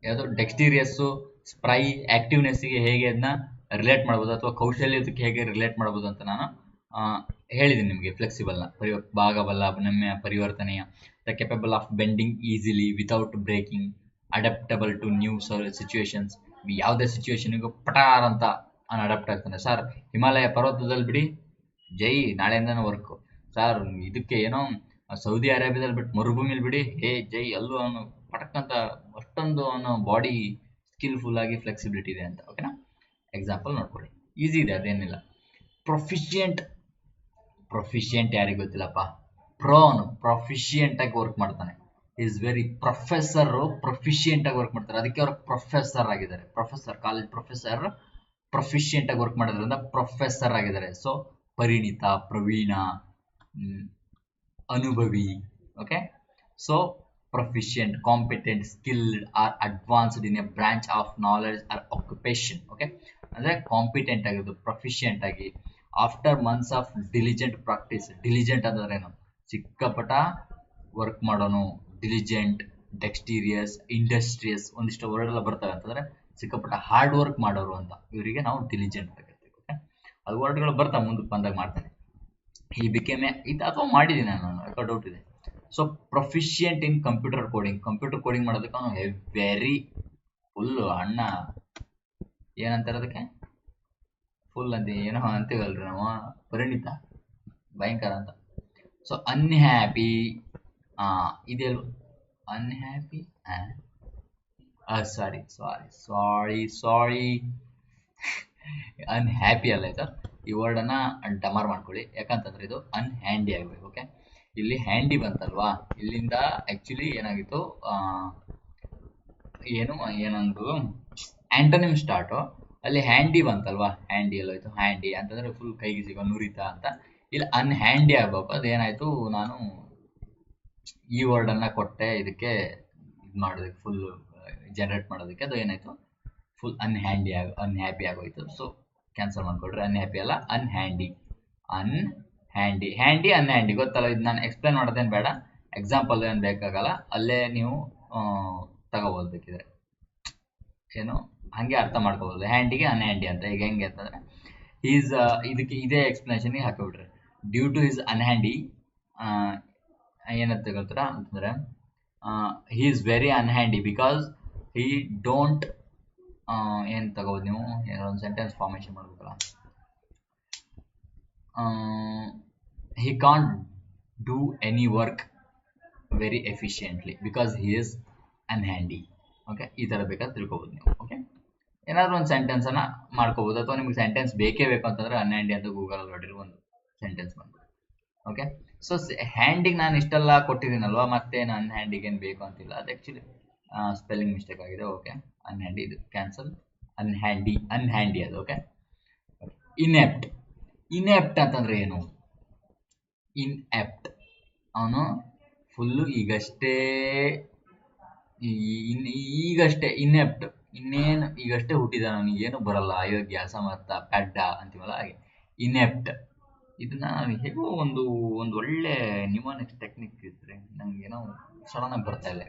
ಯಾವುದು ಡೆಕ್ಸ್ಟೀರಿಯಸ್ಸು, ಸ್ಪ್ರೈ, ಆಕ್ಟಿವ್ನೆಸ್ಗೆ ಹೇಗೆ ಅದನ್ನ ರಿಲೇಟ್ ಮಾಡ್ಬೋದು, ಅಥವಾ ಕೌಶಲ್ಯದಕ್ಕೆ ಹೇಗೆ ರಿಲೇಟ್ ಮಾಡ್ಬೋದು ಅಂತ ನಾನು ಹೇಳಿದ್ದೀನಿ ನಿಮಗೆ. ಫ್ಲೆಕ್ಸಿಬಲ್ನ ಭಾಗಬಲ್ಲ, ನಮ್ಮ ಪರಿವರ್ತನೆಯ, the capable of bending easily without breaking, adaptable to new situations. ಯಾವುದೇ ಸಿಚುವೇಶನ್ಗೂ ಪಟಾರ್ ಅಂತ ಅವನು ಅಡಾಪ್ಟ್ ಆಗ್ತಾನೆ. ಸರ್ ಹಿಮಾಲಯ ಪರ್ವತದಲ್ಲಿ ಬಿಡಿ, ಜೈ ನಾಳೆಯಿಂದನೂ ವರ್ಕು. ಸರ್ ಇದಕ್ಕೆ ಏನೋ ಸೌದಿ ಅರೇಬಿಯಾದಲ್ಲಿ ಬಿಟ್ಟು ಮರುಭೂಮಿಲಿ ಬಿಡಿ, ಹೇ ಜೈ, ಅಲ್ಲೂ ಅವನು ಪಟಕ್ಕಂತ ಅಷ್ಟೊಂದು ಅವನು ಬಾಡಿ ಸ್ಕಿಲ್ಫುಲ್ ಆಗಿ ಫ್ಲೆಕ್ಸಿಬಿಲಿಟಿ ಇದೆ ಅಂತ. ಓಕೆನಾ, ಎಕ್ಸಾಂಪಲ್ ನೋಡ್ಕೊಳ್ಳಿ, ಈಸಿ ಇದೆ, ಅದೇನಿಲ್ಲ. ಪ್ರೊಫಿಷಿಯಂಟ್ ಯಾರಿಗೆ ಗೊತ್ತಿಲ್ಲಪ್ಪ, ಪ್ರೊಫಿಷಿಯಂಟ್ ಆಗಿ ವರ್ಕ್ ಮಾಡ್ತಾನೆ. ಈಸ್ ವೆರಿ ಪ್ರೊಫಿಷಿಯಂಟ್ ಆಗಿ ವರ್ಕ್ ಮಾಡ್ತಾರೆ, ಅದಕ್ಕೆ ಅವ್ರು ಪ್ರೊಫೆಸರ್ ಆಗಿದ್ದಾರೆ. ಕಾಲೇಜ್ ಪ್ರೊಫಿಷಿಯಂಟ್ ಆಗಿ ವರ್ಕ್ ಮಾಡೋದ್ರಿಂದ ಪ್ರೊಫೆಸರ್ ಆಗಿದ್ದಾರೆ. ಸೊ ಪರಿಣಿತ, ಪ್ರವೀಣ, ಅನುಭವಿ. Okay, so proficient, competent, skilled or advanced in a branch of knowledge or occupation. Okay, ಅಂದ್ರೆ ಕಾಂಪಿಟೆಂಟ್ ಆಗಿರೋದು, ಪ್ರೊಫಿಷಿಯಂಟ್ ಆಗಿ. After months of diligent practice. Diligent ಅಂದ್ರೆ ಏನು, ಸಿಕ್ಕಾಪಟ ವರ್ಕ್ ಮಾಡೋನು. ಡಿಲಿಜೆಂಟ್, ಡೆಕ್ಸ್ಟೀರಿಯಸ್, ಇಂಡಸ್ಟ್ರಿಯಸ್, ಒಂದಿಷ್ಟು ವರ್ಡ್ ಎಲ್ಲ ಬರ್ತವೆ ಅಂತಂದ್ರೆ ಸಿಕ್ಕಾಪಟ ಹಾರ್ಡ್ ವರ್ಕ್ ಮಾಡೋರು ಅಂತ, ಇವರಿಗೆ ನಾವು ಡಿಲಿಜೆಂಟ್ ಆಗಿರ್ತೀವಿ. ಓಕೆ, ಅದು ವರ್ಡ್ಗಳು ಬರ್ತಾವೆ, ಮುಂದಕ್ಕೆ ಬಂದಾಗ ಮಾಡ್ತಾನೆ. ಈ ಬಿಕೆಮೆ ಇದು ಅಥವಾ ಮಾಡಿದ್ದೀನಿ ನಾನು, ಡೌಟ್ ಇದೆ. So proficient in computer coding ಮಾಡೋದಕ್ಕೆ ಅವನು ವೆರಿ ಫುಲ್ ಅಣ್ಣ, ಏನಂತಾರೆ ಅದಕ್ಕೆ, ಫುಲ್ ಅಂತ ಏನೋ ಅಂತೀವಲ್ರಿ ನಾವು, ಪರಿಣಿತ, ಭಯಂಕರ ಅಂತ. ಸೊ ಅನ್ಹ್ಯಾಪಿ, ಇದೆಲ್ಲ ಅನ್ಹ್ಯಾಪಿ, ಸಾರಿ ಅನ್ಹ್ಯಾಪಿ ಅಲ್ಲ ಆಯ್ತಾ. ಈ ವರ್ಡನ್ನ ಡಮಾರ್ ಮಾಡ್ಕೊಳ್ಳಿ, ಯಾಕಂತಂದ್ರೆ ಇದು ಅನ್ಹ್ಯಾಂಡಿ ಆಗಬೇಕು. ಓಕೆ, ಇಲ್ಲಿ ಹ್ಯಾಂಡಿ ಬಂತಲ್ವಾ, ಇಲ್ಲಿಂದ ಆಕ್ಚುಲಿ ಏನಾಗಿತ್ತು, ಏನೊಂದು ಆಂಟೋನಿಮ್ ಸ್ಟಾರ್ಟು, ಅಲ್ಲಿ ಹ್ಯಾಂಡಿ ಬಂತಲ್ವಾ, ಹ್ಯಾಂಡಿ ಎಲ್ಲೋಯ್ತು, ಹ್ಯಾಂಡಿ ಅಂತಂದ್ರೆ ಫುಲ್ ಕೈಗೆ ಸಿಗೋ ನುರಿತ ಅಂತ. ಇಲ್ಲಿ ಅನ್ಹ್ಯಾಂಡಿ ಆಗ್ಬೇಕು, ಅದೇನಾಯ್ತು, ನಾನು ಈ ವರ್ಡ್ ಅನ್ನ ಕೊಟ್ಟೆ ಇದಕ್ಕೆ ಇದು ಮಾಡೋದಕ್ಕೆ, ಫುಲ್ ಜನರೇಟ್ ಮಾಡೋದಕ್ಕೆ, ಅದು ಏನಾಯ್ತು ಫುಲ್ ಅನ್ಹ್ಯಾಪಿ ಆಗೋಯ್ತು. ಸೊ ಕ್ಯಾನ್ಸಲ್ ಮಾಡ್ಕೊಳ್ರಿ, ಅನ್ಹ್ಯಾಪಿ ಅಲ್ಲ ಅನ್ಹ್ಯಾಂಡಿ. ಹ್ಯಾಂಡಿ ಅನ್ಹ್ಯಾಂಡಿ ಗೊತ್ತಲ್ಲ, ಇದು ನಾನು ಎಕ್ಸ್ಪ್ಲೈನ್ ಮಾಡೋದೇನು ಬೇಡ, ಎಕ್ಸಾಂಪಲ್ ಏನು ಬೇಕಾಗಲ್ಲ, ಅಲ್ಲೇ ನೀವು ತಗೋಬೋದು ಬೇಕಿದ್ರೆ, ಏನು ಹಂಗೆ ಅರ್ಥ ಮಾಡ್ಕೋಬೋದು. ಹ್ಯಾಂಡಿಗೆ ಅನ್ಹ್ಯಾಂಡಿ ಅಂತ. ಈಗ ಹೆಂಗೆ ಅಂತಂದ್ರೆ ಈಸ್ ಇದಕ್ಕೆ ಇದೇ ಎಕ್ಸ್ಪ್ಲನೇಷನ್ಗೆ ಹಾಕಿಬಿಟ್ರೆ, ಡ್ಯೂ ಟು ಹಿಸ್ ಅನ್ಹ್ಯಾಂಡಿ ಏನಂತ ಗೊತ್ತಾ ಅಂತಂದ್ರೆ, he is very unhandy because he don't ಏನು ತಗೋಬೋದು ನೀವು, ಏನೋ ಒಂದು ಸೆಂಟೆನ್ಸ್ ಫಾರ್ಮೇಶನ್ ಮಾಡ್ಬೇಕಲ್ಲ, he can't do any work very efficiently because he is unhandy. Okay, ಈ ಥರ ಬೇಕಾದ್ರೆ ತಿಳ್ಕೊಬೋದು ನೀವು. ಓಕೆ, ಏನಾದರೂ ಒಂದು ಸೆಂಟೆನ್ಸ್ ಅನ್ನ ಮಾಡ್ಕೋಬೋದು, ಅಥವಾ ನಿಮ್ಗೆ ಸೆಂಟೆನ್ಸ್ ಬೇಕೇ ಬೇಕು ಅಂತಂದ್ರೆ ಅನ್ಹ್ಯಾಂಡಿ ಅಂತ ಗೂಗಲ್ ಹೊಡಿರಿ, ಒಂದು ಸೆಂಟೆನ್ಸ್ ಬಂದ್ಬಿಟ್ಟು. ಓಕೆ, ಸೊ ಹ್ಯಾಂಡಿಗೆ ನಾನು ಇಷ್ಟೆಲ್ಲ ಕೊಟ್ಟಿದ್ದೀನಲ್ವಾ, ಮತ್ತೇನು ಅನ್ಹ್ಯಾಂಡಿಗೆ ಏನು ಬೇಕು ಅಂತಿಲ್ಲ, ಅದು ಆ್ಯಕ್ಚುಲಿ ಸ್ಪೆಲ್ಲಿಂಗ್ ಮಿಸ್ಟೇಕ್ ಆಗಿದೆ. ಓಕೆ, ಅನ್ಹ್ಯಾಂಡಿ ಇದು ಕ್ಯಾನ್ಸಲ್, ಅನ್ಹ್ಯಾಂಡಿ ಅದು. ಓಕೆ, ಇನ್ಎಪ್ಟ್ ಅಂತಂದ್ರೆ ಏನು? ಇನ್ಎಪ್ಟ್, ಅವನು ಫುಲ್ಲು ಈಗಷ್ಟೇ ಇನ್ಎಪ್ಟ್, ಈಗಷ್ಟೇ ಹುಟ್ಟಿದ, ಅವನಿಗೇನು ಬರಲ್ಲ, ಅಯೋಗ್ಯ, ಅಸಮರ್ಥ, ಪೆಡ್ಡ ಅಂತೀವಲ್ಲ, ಹಾಗೆ ಇನ್ಎಪ್ಟ್. ಇದನ್ನ ಹೇಗೋ ಒಂದು ಒಳ್ಳೆ ನ್ಯೂಮಾನಿಕ್ಸ್ ಟೆಕ್ನಿಕ್ ಇದ್ರೆ ನಂಗೇನೋ ಸಡನ್ ಆಗಿ ಬರ್ತಾ ಇಲ್ಲ.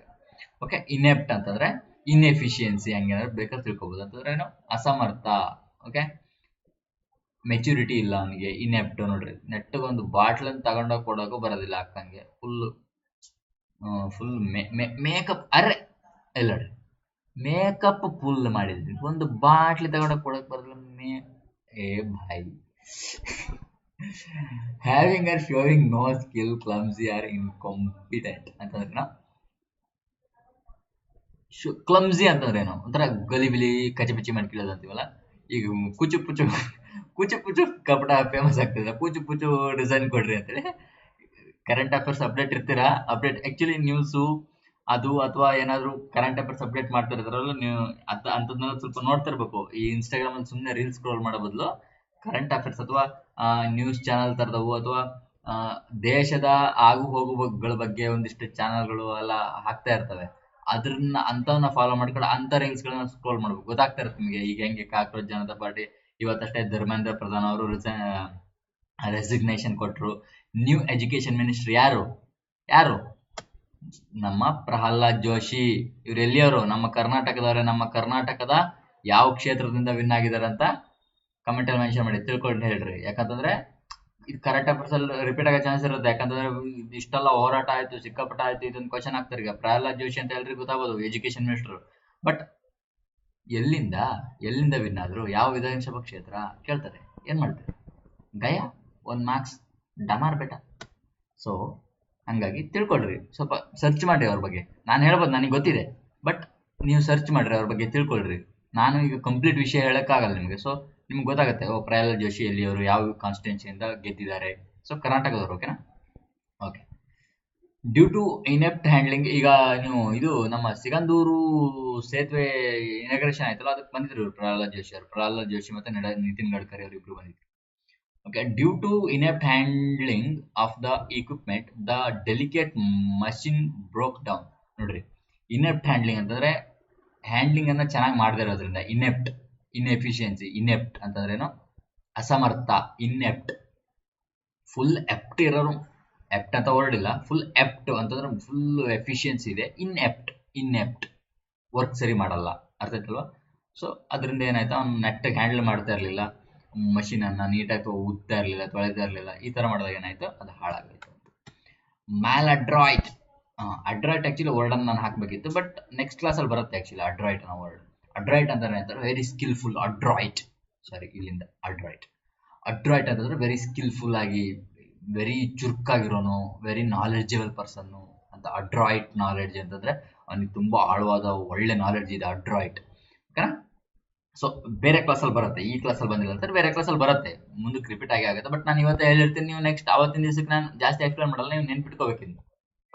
ಓಕೆ, ಇನ್ಎಪ್ಟ್ ಅಂತಂದ್ರೆ ಇನ್ಎಫಿಷಿಯನ್ಸಿ, ಹಂಗೇನಾದ್ರು ಬೇಕಾದ್ರೆ ತಿಳ್ಕೊಬೋದು. ಅಂತಂದ್ರೆ ಏನು, ಅಸಮರ್ಥ. ಓಕೆ, ಮೆಚುರಿಟಿ ಇಲ್ಲ ಅವನಿಗೆ, ಇನ್ಎಪ್ಟ್. ನೋಡ್ರಿ, ನೆಟ್ಟಗೊಂದು ಬಾಟ್ಲನ್ನು ತಗೊಂಡೋಗಿ ಕೊಡೋಕ್ಕೂ ಬರೋದಿಲ್ಲ ಅಕ್ಕಂಗೆ, ಫುಲ್ ಮೇಕಪ್, ಅರೆ ಇಲ್ಲ ನೋಡ್ರಿ, ಮೇಕಪ್ ಫುಲ್ ಮಾಡಿದ್ವಿ, ಒಂದು ಬಾಟ್ಲಿ ತಗೊಂಡೋಗಿ ಕೊಡೋಕೆ ಬರೋದಿಲ್ಲ. By having or showing no skill, clumsy or incompetent ಅಂತಂದ್ರೆ ಕ್ಲಮ್ಸಿ ಅಂತಂದ್ರೆ ಏನು, ಒಂಥರ ಗಲಿಬಿಲಿ ಕಚಪಿಚಿ ಮಾಡ್ಕೊಳ್ಳೋದು ಅಂತೀವಲ್ಲ. ಈಗ ಕುಚು ಪುಚು ಕಪಡ ಫೇಮಸ್ ಆಗ್ತದೆ, ಪುಚು ಡಿಸೈನ್ ಕೊಡ್ರಿ ಅಂತೇಳಿ. ಕರೆಂಟ್ ಅಫೇರ್ಸ್ ಅಪ್ಡೇಟ್ ಇರ್ತೀರಾ, ಅಪ್ಡೇಟ್ ಆಕ್ಚುಲಿ ನ್ಯೂಸು ಅದು, ಅಥವಾ ಏನಾದ್ರು ಕರೆಂಟ್ ಅಫೇರ್ಸ್ ಅಪ್ಡೇಟ್ ಮಾಡ್ತಾ ಇರ್ತಾರಲ್ಲ ನೀವು, ಅಂತದನ್ನ ಸ್ವಲ್ಪ ನೋಡ್ತಿರ್ಬೇಕು. ಈ ಇನ್ಸ್ಟಾಗ್ರಾಮ್ ಅಲ್ಲಿ ಸುಮ್ಮನೆ ರೀಲ್ಸ್ ಸ್ಕ್ರೋಲ್ ಮಾಡೋ ಬದಲು ಕರೆಂಟ್ ಅಫೇರ್ಸ್ ಅಥವಾ ನ್ಯೂಸ್ ಚಾನಲ್ ತರದವು, ಅಥವಾ ದೇಶದ ಆಗು ಹೋಗುಗಳ ಬಗ್ಗೆ ಒಂದಿಷ್ಟು ಚಾನಲ್ಗಳು ಎಲ್ಲ ಹಾಕ್ತಾ ಇರ್ತವೆ. ಅಂತವನ್ನ ಫಾಲೋ ಮಾಡ್ಕೊಂಡು ಅಂತ ರೀಲ್ಸ್ ಗಳನ್ನ ಸ್ಕ್ರೋಲ್ ಮಾಡ್ಬೇಕು, ಗೊತ್ತಾಗ್ತಾ ಇರುತ್ತೆ ನಿಮಗೆ. ಈಗ ಹೆಂಗೆ ಕಾಕ್ರೋಚ್ ಜನತಾ ಪಾರ್ಟಿ ಇವತ್ತಷ್ಟೇ ಧರ್ಮೇಂದ್ರ ಪ್ರಧಾನ್ ಅವರು ರೆಸಿಗ್ನೇಷನ್ ಕೊಟ್ಟರು. ನ್ಯೂ ಎಜುಕೇಶನ್ ಮಿನಿಸ್ಟರ್ ಯಾರು? ನಮ್ಮ ಪ್ರಹ್ಲಾದ್ ಜೋಶಿ. ಇವ್ರು ಎಲ್ಲಿಯವರು? ನಮ್ಮ ಕರ್ನಾಟಕದವರೇ. ನಮ್ಮ ಕರ್ನಾಟಕದ ಯಾವ ಕ್ಷೇತ್ರದಿಂದ ವಿನ್ ಆಗಿದ್ದಾರೆ ಅಂತ ಕಮೆಂಟ್ ಅಲ್ಲಿ ಮೆನ್ಷನ್ ಮಾಡಿ, ತಿಳ್ಕೊಂಡು ಹೇಳ್ರಿ. ಯಾಕಂತಂದ್ರೆ ಇದು ಕರೆಕ್ಟ್ ಅಫೇರ್ಸ್ ಅಲ್ಲಿ ರಿಪೀಟ್ ಆಗೋ ಚಾನ್ಸ್ ಇರುತ್ತೆ. ಯಾಕಂತಂದ್ರೆ ಇಷ್ಟೆಲ್ಲ ಹೋರಾಟ ಆಯ್ತು, ಸಿಕ್ಕಾಪಟ್ಟ ಆಯ್ತು, ಇದೊಂದು ಕ್ವಶನ್ ಆಗ್ತಾರೆ. ಈಗ ಪ್ರಹ್ಲಾದ್ ಜೋಶಿ ಅಂತ ಎಲ್ರಿಗೂ ಗೊತ್ತಾಗೋದು, ಎಜುಕೇಶನ್ ಮಿನಿಸ್ಟರ್. ಬಟ್ ಎಲ್ಲಿಂದ ವಿನ್ ಆದ್ರು, ಯಾವ ವಿಧಾನಸಭಾ ಕ್ಷೇತ್ರ ಕೇಳ್ತಾರೆ, ಏನ್ ಮಾಡ್ತಾರೆ? ಗಯಾ 1 ಮಾರ್ಕ್ಸ್ ಡಮಾರ್ ಬೇಟ. ಸೊ ಹಂಗಾಗಿ ತಿಳ್ಕೊಳ್ರಿ, ಸ್ವಲ್ಪ ಸರ್ಚ್ ಮಾಡ್ರಿ ಅವ್ರ ಬಗ್ಗೆ. ನಾನು ಹೇಳ್ಬೋದು, ನನಗೆ ಗೊತ್ತಿದೆ, ಬಟ್ ನೀವು ಸರ್ಚ್ ಮಾಡ್ರಿ, ಅವ್ರ ಬಗ್ಗೆ ತಿಳ್ಕೊಳ್ರಿ. ನಾನು ಈಗ ಕಂಪ್ಲೀಟ್ ವಿಷಯ ಹೇಳಕ್ಕಾಗಲ್ಲ ನಿಮಗೆ. ಸೊ ನಿಮ್ಗೆ ಗೊತ್ತಾಗುತ್ತೆ, ಪ್ರಹ್ಲಾದ್ ಜೋಶಿ ಎಲ್ಲಿಯವರು, ಯಾವ ಕಾನ್ಸ್ಟಿಟ್ಯೂನ್ಸಿಯಿಂದ ಗೆದ್ದಿದ್ದಾರೆ. ಸೊ ಕರ್ನಾಟಕದವರು. ಓಕೆನಾ? Okay. Due to inept handling, ಈಗ ನೀವು ಇದು ನಮ್ಮ ಸಿಗಂದೂರು ಸೇತುವೆ ಇನಾಗ್ರೇಷನ್ ಆಯ್ತಲ್ಲ, ಅದಕ್ಕೆ ಬಂದಿದ್ರು ಪ್ರಹ್ಲಾದ್ ಜೋಶಿ ಅವರು. ಪ್ರಹ್ಲಾದ್ ಜೋಶಿ ಮತ್ತೆ ನಿತಿನ್ ಗಡ್ಕರಿ ಅವರು ಇಬ್ರು ಬಂದಿದ್ರು. Okay, due to inept handling of the equipment the delicate machine broke down. ನೋಡ್ರಿ, ಇನೆಪ್ಟ್ ಹ್ಯಾಂಡ್ಲಿಂಗ್ ಅಂತಂದ್ರೆ ಹ್ಯಾಂಡ್ಲಿಂಗ್ ಅನ್ನ ಚೆನ್ನಾಗಿ ಮಾಡದೇ ಇರೋದ್ರಿಂದ. ಇನ್ಎಫಿಷಿಯನ್ಸಿ. ಇನೆಪ್ಟ್ ಅಂತಂದ್ರೇನು? ಅಸಮರ್ಥ. ಇನ್ಎಪ್ಟ್, ಫುಲ್ ಎಪ್ಟ್ ಇರೋರು. ಎಪ್ಟ್ ಅಂತ ವರ್ಡ್ ಇಲ್ಲ, ಫುಲ್ ಎಪ್ಟ್ ಅಂತಂದ್ರೆ ಫುಲ್ ಎಫಿಷಿಯನ್ಸಿ ಇದೆ. ಇನ್ಎಪ್ಟ್ ವರ್ಕ್ ಸರಿ ಮಾಡಲ್ಲ, ಅರ್ಥ ಆಯ್ತಲ್ವಾ? ಸೊ ಅದರಿಂದ ಏನಾಯ್ತು, ಅವ್ನು ನೆಟ್ಟಾಗಿ ಹ್ಯಾಂಡಲ್ ಮಾಡ್ತಾ ಇರಲಿಲ್ಲ, ಮಷಿನ್ ಅನ್ನ ನೀಟಾಗಿ ಉತ್ತಾ ಇರಲಿಲ್ಲ, ತೊಳೆತಾ ಇರಲಿಲ್ಲ. ಈ ತರ ಮಾಡಿದಾಗ ಏನಾಯ್ತು, ಅದು ಹಾಳಾಗೋಯ್ತು. ಮ್ಯಾಲ್ ಅಡ್ರಾಯ್ಟ್. ಅಡ್ರಾಯ್ಟ್ ಆಕ್ಚುಲಿ ವರ್ಡ್ ಅನ್ನು ನಾನು ಹಾಕ್ಬೇಕಿತ್ತು, ಬಟ್ ನೆಕ್ಸ್ಟ್ ಕ್ಲಾಸ್ ಅಲ್ಲಿ ಬರುತ್ತೆ ಆಕ್ಚುಲಿ ಅಡ್ರಾಯ್ಟ್ ಅನ್ನೋ ವರ್ಡ್. ಅಡ್ರಾಯ್ಟ್ ಅಂತ ಹೇಳ್ತಾರೆ ವೆರಿ ಸ್ಕಿಲ್ಫುಲ್. ಇಲ್ಲಿಂದ ಅಡ್ರಾಯ್ಟ್ ಅಂತಂದ್ರೆ ವೆರಿ ಸ್ಕಿಲ್ಫುಲ್ ಆಗಿ, ವೆರಿ ಚುರುಕಾಗಿರೋನು, ವೆರಿ ನಾಲೆಡ್ಜಬಲ್ ಪರ್ಸನ್ ಅಂತ. ಅಡ್ರಾಯ್ಟ್ ನಾಲೆಡ್ಜ್ ಅಂತಂದ್ರೆ ಅವನಿಗೆ ತುಂಬಾ ಆಳವಾದ ಒಳ್ಳೆ ನಾಲೆಡ್ಜ್ ಇದೆ, ಅಡ್ರಾಯ್ಟ್. ಓಕೆನಾ? ಸೊ ಬೇರೆ ಕ್ಲಾಸಲ್ಲಿ ಬರುತ್ತೆ, ಈ ಕ್ಲಾಸಲ್ಲಿ ಬಂದಿಲ್ಲ ಅಂತಾರೆ, ಬೇರೆ ಕ್ಲಾಸಲ್ಲಿ ಬರುತ್ತೆ, ಮುಂದಕ್ಕೆ ರಿಪೀಟ್ ಆಗುತ್ತೆ. ಬಟ್ ನಾನು ಇವತ್ತು ಹೇಳಿರ್ತೀನಿ, ನೀವು ನೆಕ್ಸ್ಟ್ ಅವತ್ತಿನ ದಿವಸಕ್ಕೆ ನಾನು ಜಾಸ್ತಿ ಎಕ್ಸ್ಪ್ಲೇನ್ ಮಾಡಲ್ಲ, ನೀವು ನೆನ್ಪಿಟ್ಕೋಬೇಕಿದ್ದು.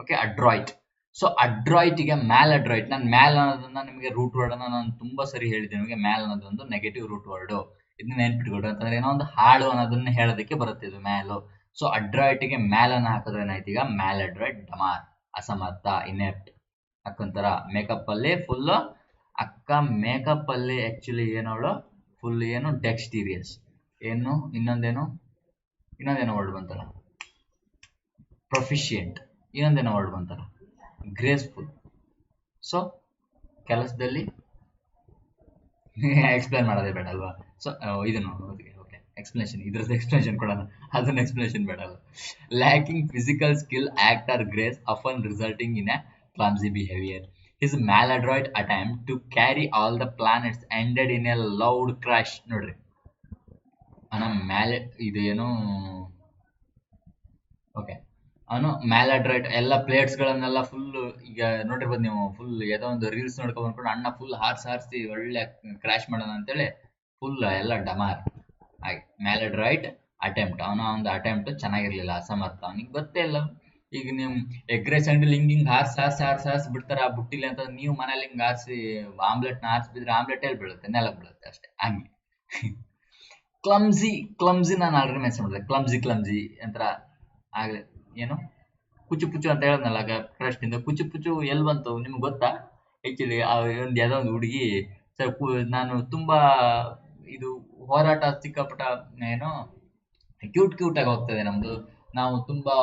ಓಕೆ, ಅಡ್ರಾಯ್ಟ್. ಸೊ ಅಡ್ರಾಯ್ಟಿಗೆ ಮ್ಯಾಲ್ ಅಡ್ರಾಯ್ಟ್. ನಾನು ಮ್ಯಾಲ್ ಅನ್ನೋದನ್ನ ನಿಮಗೆ ರೂಟ್ ವರ್ಡ್ ಅನ್ನ ನಾನು ತುಂಬಾ ಸರಿ ಹೇಳಿದ್ದೀನಿ ನಿಮಗೆ. ಮ್ಯಾಲ್ ಅನ್ನೋದೊಂದು ನೆಗೆಟಿವ್ ರೂಟ್ ವರ್ಡ್, ಇದನ್ನ ನೆನ್ಪಿಟ್ಕೊಡು ಅಂತಂದ್ರೆ ಏನೋ ಒಂದು ಹಾಳು ಅನ್ನೋದನ್ನ ಹೇಳೋದಕ್ಕೆ ಬರುತ್ತೆ ಇದು ಮ್ಯಾಲು. ಸೊ ಅಡ್ರಾಯ್ಟಿಗೆ ಮ್ಯಾಲ್ ಅನ್ನ ಹಾಕಿದ್ರೆ ಏನಾಯ್ತು ಈಗ, ಮ್ಯಾಲ್ ಅಡ್ರಾಯ್ಟ್, ಡಮಾರ್, ಅಸಮರ್ಥ, ಇನೆಪ್ಟ್. ಅಕ್ಕಂತರ ಮೇಕಪ್ ಅಲ್ಲಿ ಫುಲ್, ಅಕ್ಕ ಮೇಕಪ್ ಅಲ್ಲಿ ಆಕ್ಚುಲಿ ಏನವಳು ಫುಲ್ ಏನು ಡೆಕ್ಸ್ಟೀರಿಯಸ್, ಏನು ಇನ್ನೊಂದೇನೋ ವರ್ಡ್ ಬಂತಲ್ಲ, ಪ್ರೊಫಿಷಿಯಂಟ್, ಇನ್ನೊಂದೇನೋ ವರ್ಡ್ ಬಂತಲ್ಲ, ಗ್ರೇಸ್ಫುಲ್. ಸೊ ಕೆಲಸದಲ್ಲಿ ಎಕ್ಸ್ಪ್ಲೇನ್ ಮಾಡೋದೇ ಬೇಡ ಅಲ್ವಾ. ಸೊ ಇದನ್ನು ಓಕೆ, ಎಕ್ಸ್ಪ್ಲನೇಷನ್, ಇದ್ರದ್ದು ಎಕ್ಸ್ಪ್ಲನೇಷನ್ ಕೊಡೋಣ, ಅದನ್ನ ಎಕ್ಸ್ಪ್ಲನೇಷನ್ ಬೇಡಲ್ಲ. Lacking physical skill, act or grace, often resulting in a clumsy behaviour. His maladroit attempt to carry all the planets ended in a loud crash. ನೋಡ್ರಿ ಇದೇನು, ಓಕೆ, ಅವನು ಮ್ಯಾಲಾಡ್ರೈಟ್ ಎಲ್ಲ plates ಗಳನ್ನೆಲ್ಲ full, ಈಗ ನೋಡಿರ್ಬೋದು ನೀವು, ಫುಲ್ ಯಾವುದೋ ಒಂದು ರೀಲ್ಸ್ ನೋಡ್ಕೊಂಡ್ ಬಂದ್ಕೊಂಡು ಅಣ್ಣ ಫುಲ್ ಹಾರಿಸಿ ಒಳ್ಳೆ ಕ್ರಾಶ್ ಮಾಡೋಣ ಅಂತೇಳಿ ಫುಲ್ ಎಲ್ಲ ಡಮಾರ್ ಹಾಗೆ. ಮ್ಯಾಲಾಡ್ರೈಟ್ ಅಟೆಂಪ್ಟ್, ಅವನ ಒಂದು ಅಟೆಂಪ್ಟ್ ಚೆನ್ನಾಗಿರ್ಲಿಲ್ಲ, ಅಸಮರ್ಥ, ಅವನಿಗೆ ಗೊತ್ತೇ ಇಲ್ಲ. ಈಗ ನೀವು ಎಗ್ ರೈಸ್ ಅಂಗಡಿಲಿ ಹಿಂಗ್ ಹಾರ್ಸ್ ಬಿಡ್ತಾರ ಆ ಬುಟ್ಟಿಲಿ ಅಂತ, ನೀವು ಮನೇಲಿ ಹಿಂಗ್ ಹಾರಿಸಿ ಆಮ್ಲೆಟ್ನ ಹಾರಿಸ್ಬಿದ್ರೆ ಆಮ್ಲೆಟ್ ಎಲ್ಲಿ ಬೀಳುತ್ತೆ, ನೆಲಕ್ಕೆ ಬೀಳುತ್ತೆ ಅಷ್ಟೇ, ಹಂಗೆ. ಕ್ಲಮ್ಸಿ ನಾನು ಆಲ್ರೆಡಿ ಮೆನ್ಷನ್ ಮಾಡಿದೆ, ಕ್ಲಮ್ಸಿ ಅಂತರ ಆಗ್ಲಿ. ಏನು ಕುಚು ಅಂತ ಹೇಳದ್ನಲ್ಲ ಪ್ರಶ್ನಿಂದ, ಕುಚು ಎಲ್ಲಿ ಬಂತು ನಿಮ್ಗೆ ಗೊತ್ತಾ? ಆಕ್ಚುಲಿ ಒಂದು ಯಾವುದೋ ಒಂದು ಹುಡುಗಿ, ಸರ್ ನಾನು ತುಂಬಾ ಇದು ಹೋರಾಟ ಸಿಕ್ಕಾಪಟ್ಟ ಏನೋ ಕ್ಯೂಟ್ ಆಗಿ ಹೋಗ್ತದೆ ನಮ್ದು, ನಾವು ತುಂಬಾ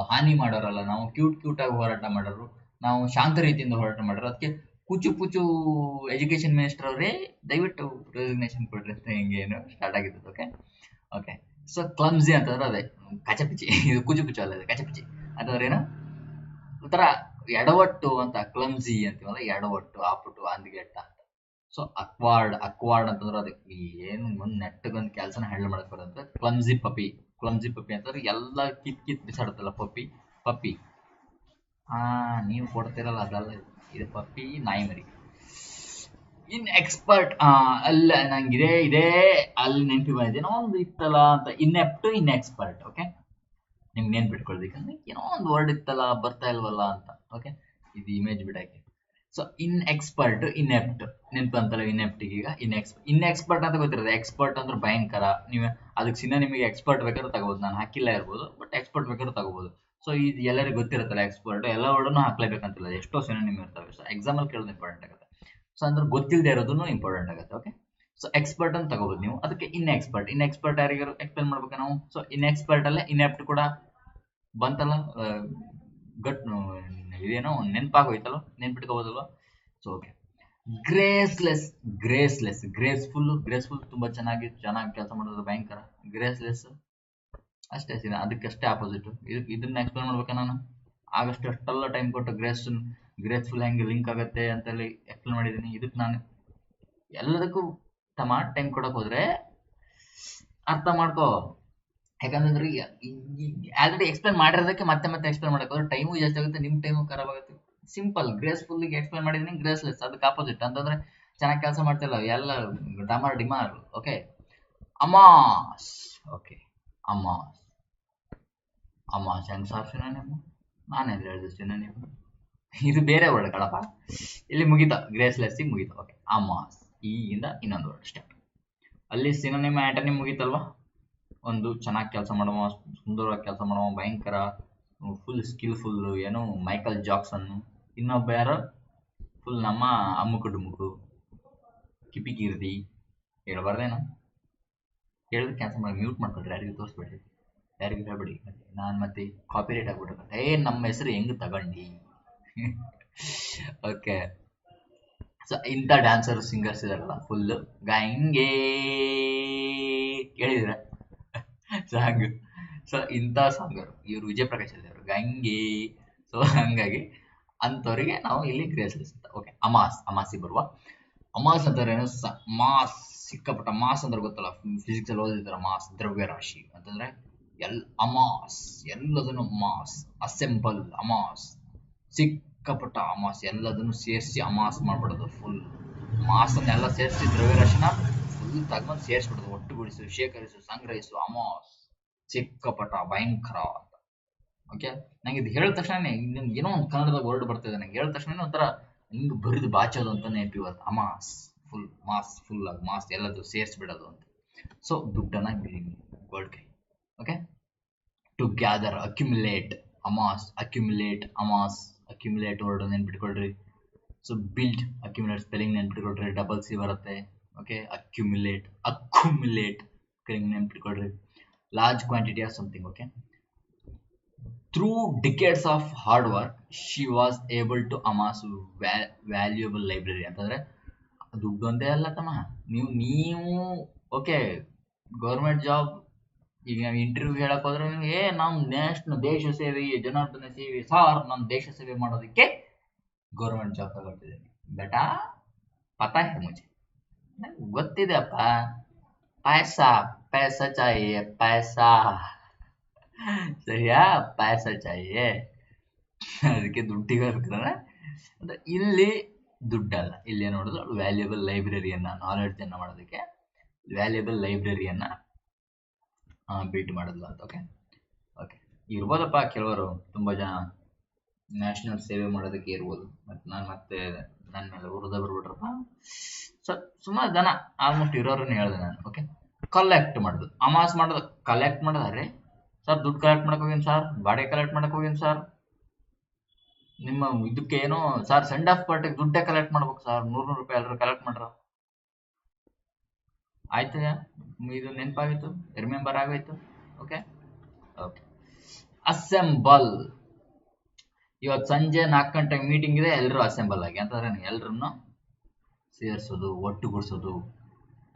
ಹಾನಿ ಮಾಡೋರಲ್ಲ, ನಾವು ಕ್ಯೂಟ್ ಆಗಿ ಹೋರಾಟ ಮಾಡೋರು, ನಾವು ಶಾಂತ ರೀತಿಯಿಂದ ಹೋರಾಟ ಮಾಡೋರು, ಅದಕ್ಕೆ ಕುಚು ಎಜುಕೇಶನ್ ಮಿನಿಸ್ಟರ್ ಅವರೇ ದಯವಿಟ್ಟು ರೆಸಿಗ್ನೇಷನ್ ಕೊಡ್ರಿ ಅಂತ ಹಿಂಗೇನು ಸ್ಟಾರ್ಟ್ ಆಗಿದ್ದು. ಓಕೆ. ಸೊ ಕ್ಲಮ್ಸಿ ಅಂತಂದ್ರೆ ಅದೇ ಕಚಪಿಚಿ, ಇದು ಕುಚು ಅಲ್ಲ, ಕಚಪಿಚಿ ಅಂತಂದ್ರೆ ಏನು ಒಂಥರ ಎಡವಟ್ಟು ಅಂತ. ಕ್ಲಮ್ಸಿ ಅಂತೀವಲ್ಲ, ಎಡವಟ್ಟು, ಆಪುಟು, ಅಂದಿಗೆಟ್ಟ ಅಂತ. ಸೊ ಅಕ್ವಾರ್ಡ್ ಅಂತಂದ್ರೆ ಅದಕ್ಕೆ ಏನು ಒಂದು ನೆಟ್ಟಗೊಂದು ಕೆಲಸನ ಹ್ಯಾಂಡಲ್ ಮಾಡಕ್ ಬರುತ್ತೆ. ಕ್ಲಮ್ಸಿ ಪಪ್ಪಿ ಅಂತಂದ್ರೆ ಎಲ್ಲ ಕಿತ್ ಬಿಸಾಡುತ್ತಲ್ಲ, ಪಪ್ಪಿ. ನೀವು ಕೊಡ್ತಿರಲ್ಲ ಅದಲ್ಲ, ಇದು ಪಪ್ಪಿ, ನಾಯಿ ಮರಿ. ಇನ್ ಎಕ್ಸ್ಪರ್ಟ್, ಅಲ್ಲ ನಂಗೆ ಇದೇ ಅಲ್ಲಿ ನೆನಪಿ ಬಂದಿದೆ, ಒಂದು ಇತ್ತಲ್ಲ ಅಂತ, ಇನ್ನೆಪ್ಟ್, ಇನ್ ಎಕ್ಸ್ಪರ್ಟ್. ಓಕೆ, ನಿಮ್ಗೆ ನೆನ್ಪಿಟ್ಕೊಳ್ಬೇಕಂದ್ರೆ ಏನೋ ಒಂದು ವರ್ಡ್ ಇತ್ತಲ್ಲ, ಬರ್ತಾ ಇಲ್ವಲ್ಲ ಅಂತ. ಓಕೆ, ಇದು ಇಮೇಜ್ ಬಿಡಕ್ಕೆ. ಸೊ ಇನ್ ಎಕ್ಸ್ಪರ್ಟ್, ಇನ್ಎಪ್ಟ್ ನೆನ್ಪಂತಲ್ಲ, ಇನ್ಎಪ್ಟಿಗೆ ಈಗ ಇನ್ ಎಕ್ಸ್ಪರ್ಟ್ ಅಂತ ಗೊತ್ತಿರೋದು. ಎಕ್ಸ್ಪರ್ಟ್ ಅಂದ್ರೆ ಭಯಂಕರ, ನೀವು ಅದಕ್ಕೆ ನಿಮಗೆ ಎಕ್ಸ್ಪರ್ಟ್ ಬೇಕಾದ್ರೆ ತಗೋಬಹುದು, ನಾನು ಹಾಕಿಲ್ಲ ಇರ್ಬೋದು, ಬಟ್ ಎಕ್ಸ್ಪರ್ಟ್ ಬೇಕಾದ್ರೆ ತಗೋಬಹುದು. ಸೊ ಇದು ಎಲ್ಲರಿಗೂ ಗೊತ್ತಿರುತ್ತಲ್ಲ, ಎಕ್ಸ್ಪರ್ಟ್ ಎಲ್ಲ ವರ್ಡನ್ನು ಹಾಕ್ಲೇಬೇಕಂತಿಲ್ಲ, ಎಷ್ಟೋ ಸಿನೋನಿಮ್ ಇರ್ತವೆ. ಸೊ ಎಕ್ಸಾಂಪಲ್ ಕೇಳೋದು ಇಂಪಾರ್ಟೆಂಟ್ ಆಗುತ್ತೆ. ಸೊ ಅಂದ್ರೆ ಗೊತ್ತಿಲ್ಲದೆ ಇರೋದನ್ನು ಇಂಪಾರ್ಟೆಂಟ್ ಆಗುತ್ತೆ. ಓಕೆ, ಸೊ ಎಕ್ಸ್ಪರ್ಟ್ ಅಂತ ತಗೋಬಹುದು ನೀವು. ಅದಕ್ಕೆ ಇನ್ ಎಕ್ಸ್ಪರ್ಟ್ ಯಾರಿಗಾರು ಎಕ್ಸ್ಪ್ಲೇನ್ ಮಾಡ್ಬೇಕು ನಾವು. ಸೊ ಇನ್ ಎಕ್ಸ್ಪರ್ಟ್ ಅಲ್ಲೇ ಇನ್ಎಪ್ಟ್ ಕೂಡ ಬಂತಲ್ಲ, ಇದೇನೋ ನೆನಪಾಗೋಯ್ತಲ್ಲ, ನೆನ್ಪಿಟ್ಕೋಬೋದಲ್ವಾ. ಸೊ ಓಕೆ, ಗ್ರೇಸ್ಫುಲ್ ತುಂಬಾ ಚೆನ್ನಾಗಿ ಕೆಲಸ ಮಾಡೋದು, ಭಯಂಕರ. ಗ್ರೇಸ್ಲೆಸ್ ಅಷ್ಟೇ, ಅದಕ್ಕಷ್ಟೇ ಆಪೋಸಿಟ್. ಇದನ್ನ ಎಕ್ಸ್ಪ್ಲೇನ್ ಮಾಡ್ಬೇಕಾ ನಾನು? ಅಷ್ಟೆಲ್ಲ ಟೈಮ್ ಕೊಟ್ಟು ಗ್ರೇಸ್ಫುಲ್ ಹೆಂಗೆ ಲಿಂಕ್ ಆಗುತ್ತೆ ಅಂತೇಳಿ ಎಕ್ಸ್ಪ್ಲೇನ್ ಮಾಡಿದ್ದೀನಿ. ಇದಕ್ಕೆ ನಾನು ಎಲ್ಲದಕ್ಕೂ ಟೈಮ್ ಕೊಡಕ್ ಹೋದ್ರೆ ಅರ್ಥ ಮಾಡ್ಕೋ. ಯಾಕಂದ್ರೆ ಆಲ್ರೆಡಿ ಎಕ್ಸ್ಪ್ಲೇನ್ ಮಾಡಿರೋದಕ್ಕೆ ಮತ್ತೆ ಎಕ್ಸ್ಪ್ಲೇನ್ ಮಾಡಕ್ ಹೋದ್ರೆ ಟೈಮು ಜಾಸ್ತಿ ಆಗುತ್ತೆ, ನಿಮ್ ಟೈಮು ಖರಾಬ್ ಆಗುತ್ತೆ. ಸಿಂಪಲ್, ಗ್ರೇಸ್ಫುಲ್ ಎಕ್ಸ್ಪ್ಲೇನ್ ಮಾಡಿದೀನಿ, ಗ್ರೇಸ್ಲೆಸ್ ಅದಕ್ಕೆ ಆಪೋಸಿಟ್ ಅಂತಂದ್ರೆ ಚೆನ್ನಾಗಿ ಕೆಲಸ ಮಾಡ್ತಿಲ್ಲ, ಎಲ್ಲ ಡಿಮಾರ್. Okay, amass. ಓಕೆ, ಅಮಾಸ್ ಹೆಂಗ್ ಸಾರ್ ಸಿನೋನಿಮ್? ನಾನೇನು ಹೇಳಿದೆ ಸಿನೋನಿಮ್? ಇದು ಬೇರೆ ವರ್ಡ್ ಕಳಪ್ಪ. ಇಲ್ಲಿ ಮುಗಿತ, ಗ್ರೇಸ್ಲೆಸ್ ಮುಗಿತ. ಓಕೆ, ಅಮಾಸ್, ಈಗಿಂದ ಇನ್ನೊಂದು ವರ್ಡ್ ಸ್ಟಾರ್ಟ್. ಅಲ್ಲಿ ಸಿನೋನಿಮ್ ಆಂಟನಿಮ್ ಮುಗಿತಲ್ವಾ. ಒಂದು ಚೆನ್ನಾಗಿ ಕೆಲಸ ಮಾಡುವ, ಸುಂದರವಾಗಿ ಕೆಲಸ ಮಾಡುವ, ಭಯಂಕರ, ಫುಲ್ ಸ್ಕಿಲ್ಫುಲ್, ಏನು ಮೈಕಲ್ ಜಾಕ್ಸನ್. ಇನ್ನೊಬ್ಬ ಯಾರು ಫುಲ್ ನಮ್ಮ ಅಮ್ಮುಕು ಕಿಪಿಕೀರ್ತಿ. ಹೇಳ್ಬಾರ್ದೇನು? ಹೇಳಿದ್ರೆ ಕ್ಯಾನ್ಸಲ್ ಮಾಡಿ, ಮ್ಯೂಟ್ ಮಾಡ್ಕೊಳ್ರಿ, ಯಾರಿಗೂ ತೋರಿಸ್ಬೇಡ್ರಿ, ಯಾರಿಗೂ ಹೇಳ್ಬೇಡಿ, ನಾನು ಮತ್ತೆ ಕಾಪಿರೇಟ್ ಆಗ್ಬಿಟ್ರೆ ನಮ್ಮ ಹೆಸರು ಹೆಂಗ್ ತಗೊಂಡಿ. ಓಕೆ, ಸೊ ಇಂಥ ಡ್ಯಾನ್ಸರ್ ಸಿಂಗರ್ಸ್ ಇದಾರಲ್ಲ, ಫುಲ್ ಗಂಗೆ ಕೇಳಿದ್ರ ಸಾಂಗ್. ಸೊ ಇಂಥ ಸಾಂಗರು ಇವರು ವಿಜಯ್ ಪ್ರಕಾಶ್ ಅವರು ಗಂಗೆ. ಸೊ ಹಂಗಾಗಿ ಅಂಥವ್ರಿಗೆ ನಾವು ಇಲ್ಲಿ ಗ್ರೇಸ್ಲೆಸ್ ಅಂತ. ಓಕೆ, ಅಮಾಸಿ ಬರುವ. ಅಮಾಸ್ ಅಂತಂದ್ರೆ ಏನು? ಮಾಸ್, ಸಿಕ್ಕಾಪಟ್ಟ ಮಾಸ್ ಅಂದ್ರೆ ಗೊತ್ತಲ್ಲ, ಫಿಸಿಕ್ಸ್ ಅಲ್ಲಿ ಓದಿದಾರ. ಮಾಸ್ ದ್ರವ್ಯ ರಾಶಿ ಅಂತಂದ್ರೆ ಅಮಾಸ್, ಎಲ್ಲದನ್ನು ಮಾಸ್, ಅಸೆಂಬಲ್, ಅಮಾಸ್, ಸಿಕ್ಕಾಪಟ್ಟ ಅಮಾಸ್, ಎಲ್ಲದನ್ನು ಸೇರಿಸಿ ಅಮಾಸ್ ಮಾಡ್ಬಿಡೋದು. ಫುಲ್ ಮಾಸ್ ಅನ್ನೆಲ್ಲ ಸೇರಿಸಿ ದ್ರವ್ಯ ರಾಶಿನ ಇದು ತಗೊಂಡು ಸೇರಿಸ್ಬಿಡೋದು, ಒಟ್ಟುಗೂಡಿಸು, ಶೇಖರಿಸು, ಸಂಗ್ರಹಿಸು, ಅಮಾಸ್, ಸಿಕ್ಕಪಟ, ಭಯಂಕರ ಅಂತ. ಓಕೆ, ನಂಗೆ ಇದು ಹೇಳಿದ ತಕ್ಷಣ ಏನೋ ಒಂದು ಕನ್ನಡದ ವರ್ಡ್ ಬರ್ತಿದೆ ನಂಗೆ, ಹೇಳಿದ ತಕ್ಷಣ ಒಂಥರ ಹಿಂಗೆ ಬರಿದು ಬಾಚೋದು ಅಂತ ನೆನಪಿ ಬರುತ್ತೆ. ಅಮಾಸ್, ಫುಲ್ ಮಾಸ್, ಫುಲ್ ಆಗಿ ಮಾಸ್ ಎಲ್ಲದು ಸೇರಿಸ್ಬಿಡೋದು ಅಂತ. ಸೊ ದುಡ್ಡನ್ನ ವರ್ಡ್ಗೆ. Okay, to gather, accumulate, amass, accumulate, amass, accumulate word ನೆನ್ಪಿಟ್ಕೊಳ್ರಿ. ಸೊ ಬಿಲ್ಡ್, ಅಕ್ಯುಮುಲೇಟ್ ಸ್ಪೆಲ್ಲಿಂಗ್ ನೆನ್ಪಿಟ್ಕೊಳ್ರಿ, ಡಬಲ್ ಸಿ ಬರುತ್ತೆ. ಓಕೆ, ಅಕ್ಯುಮುಲೇಟ್, ಅಕ್ಯುಮುಲೇಟ್ ಸ್ಪೆಲ್ಲಿಂಗ್ ನೆನ್ಪಿಟ್ಕೊಳ್ರಿ. Large quantity of something. Okay, through decades of hard work she was able to amass valuable library. ಅಂತಂದ್ರೆ ದುಡ್ಡು ಒಂದೇ ಅಲ್ಲ ತಮ್ಮ, ನೀವು ಓಕೆ ಗೌರ್ಮೆಂಟ್ ಜಾಬ್ ಈಗ ನಾವು ಇಂಟರ್ವ್ಯೂ ಹೇಳಕ್ ಹೋದ್ರೆ ನಾವು ದೇಶ ಸೇವೆ, ಜನಾರ್ದನ ಸೇವೆ ಸಾರ್, ನಾನು ದೇಶ ಸೇವೆ ಮಾಡೋದಕ್ಕೆ ಗೌರ್ಮೆಂಟ್ ಜಾಬ್ ತಗೊಳ್ತಿದ್ದೀನಿ ಬೇಟಾ, ಪತಾ ಹೇ ಮುझे, ನಂಗೆ ಗೊತ್ತಿದೆ ಅಪ್ಪ, ಪೈಸಾ ಪೈಸಾ ಚಾಹಿಯೆ ಪೈಸಾ, ಸರಿಯಾ, ಪೈಸಾ ಚಾಹಿಯೆ, ಅದಕ್ಕೆ ದುಡ್ಡಿಗೋಸ್ಕರ. ಇಲ್ಲಿ ದುಡ್ಡಲ್ಲ, ಇಲ್ಲಿ ಏನ್ ನೋಡಿದ್ರು ವ್ಯಾಲ್ಯೂಬಲ್ ಲೈಬ್ರರಿಯನ್ನ, ನಾಲೆಡ್ಜ್ ಅನ್ನ ಮಾಡೋದಕ್ಕೆ ವ್ಯಾಲ್ಯೂಬಲ್ ಲೈಬ್ರರಿಯನ್ನ ಬಿಲ್ಡ್ ಮಾಡಿದ್ಲು ಅಂತ. ಓಕೆ ಓಕೆ, ಇರ್ಬೋದಪ್ಪ ಕೆಲವರು, ತುಂಬಾ ಜನ ನ್ಯಾಷನಲ್ ಸೇವೆ ಮಾಡೋದಕ್ಕೆ ಇರ್ಬೋದು. ಮತ್ತೆ ನನ್ನ ಮೇಲೆ ಉರ್ದ ಬರ್ಬಿಟ್ರಪ್ಪ. ಸುಮಾರು ಜನ ಆಲ್ಮೋಸ್ಟ್ ಇರೋರನ್ನ ಹೇಳಿದೆ ನಾನು. ಓಕೆ, ಕಲೆಕ್ಟ್ ಮಾಡೋದು, ಅಮಾಸ್ ಮಾಡೋದು, ಕಲೆಕ್ಟ್ ಮಾಡೋದಾದ್ರೆ ಸರ್ ದುಡ್ಡು ಕಲೆಕ್ಟ್ ಮಾಡಕ್ ಹೋಗಿನ್ ಸರ್, ಬಾಡಿಗೆ ಕಲೆಕ್ಟ್ ಮಾಡಕ್ ಹೋಗಿನ್ ಸರ್, ನಿಮ್ಮ ಇದಕ್ಕೆ ಏನೋ ಸರ್ ಸೆಂಡ್ ಆಫ್ ಪಾರ್ಟಿಗೆ ದುಡ್ಡೇ ಕಲೆಕ್ಟ್ ಮಾಡ್ಬೇಕು ಸರ್, 100 ರೂಪಾಯಿ ಎಲ್ಲರೂ ಕಲೆಕ್ಟ್ ಮಾಡ್ರ. ಆಯ್ತಯ್ಯ, ಇದು ನೆನಪಾಗಿತ್ತು, ರಿಮೆಂಬರ್ ಆಗೋಯ್ತು. Okay okay, assemble. ಇವತ್ತು ಸಂಜೆ 4 ಗಂಟೆಗೆ ಮೀಟಿಂಗ್ ಇದೆ, ಎಲ್ಲರೂ ಅಸೆಂಬಲ್ ಆಗಿ. ಅಂತಂದ್ರೆ ಎಲ್ಲರನ್ನು ಸೇರಿಸೋದು, ಒಟ್ಟುಗೂಡಿಸೋದು.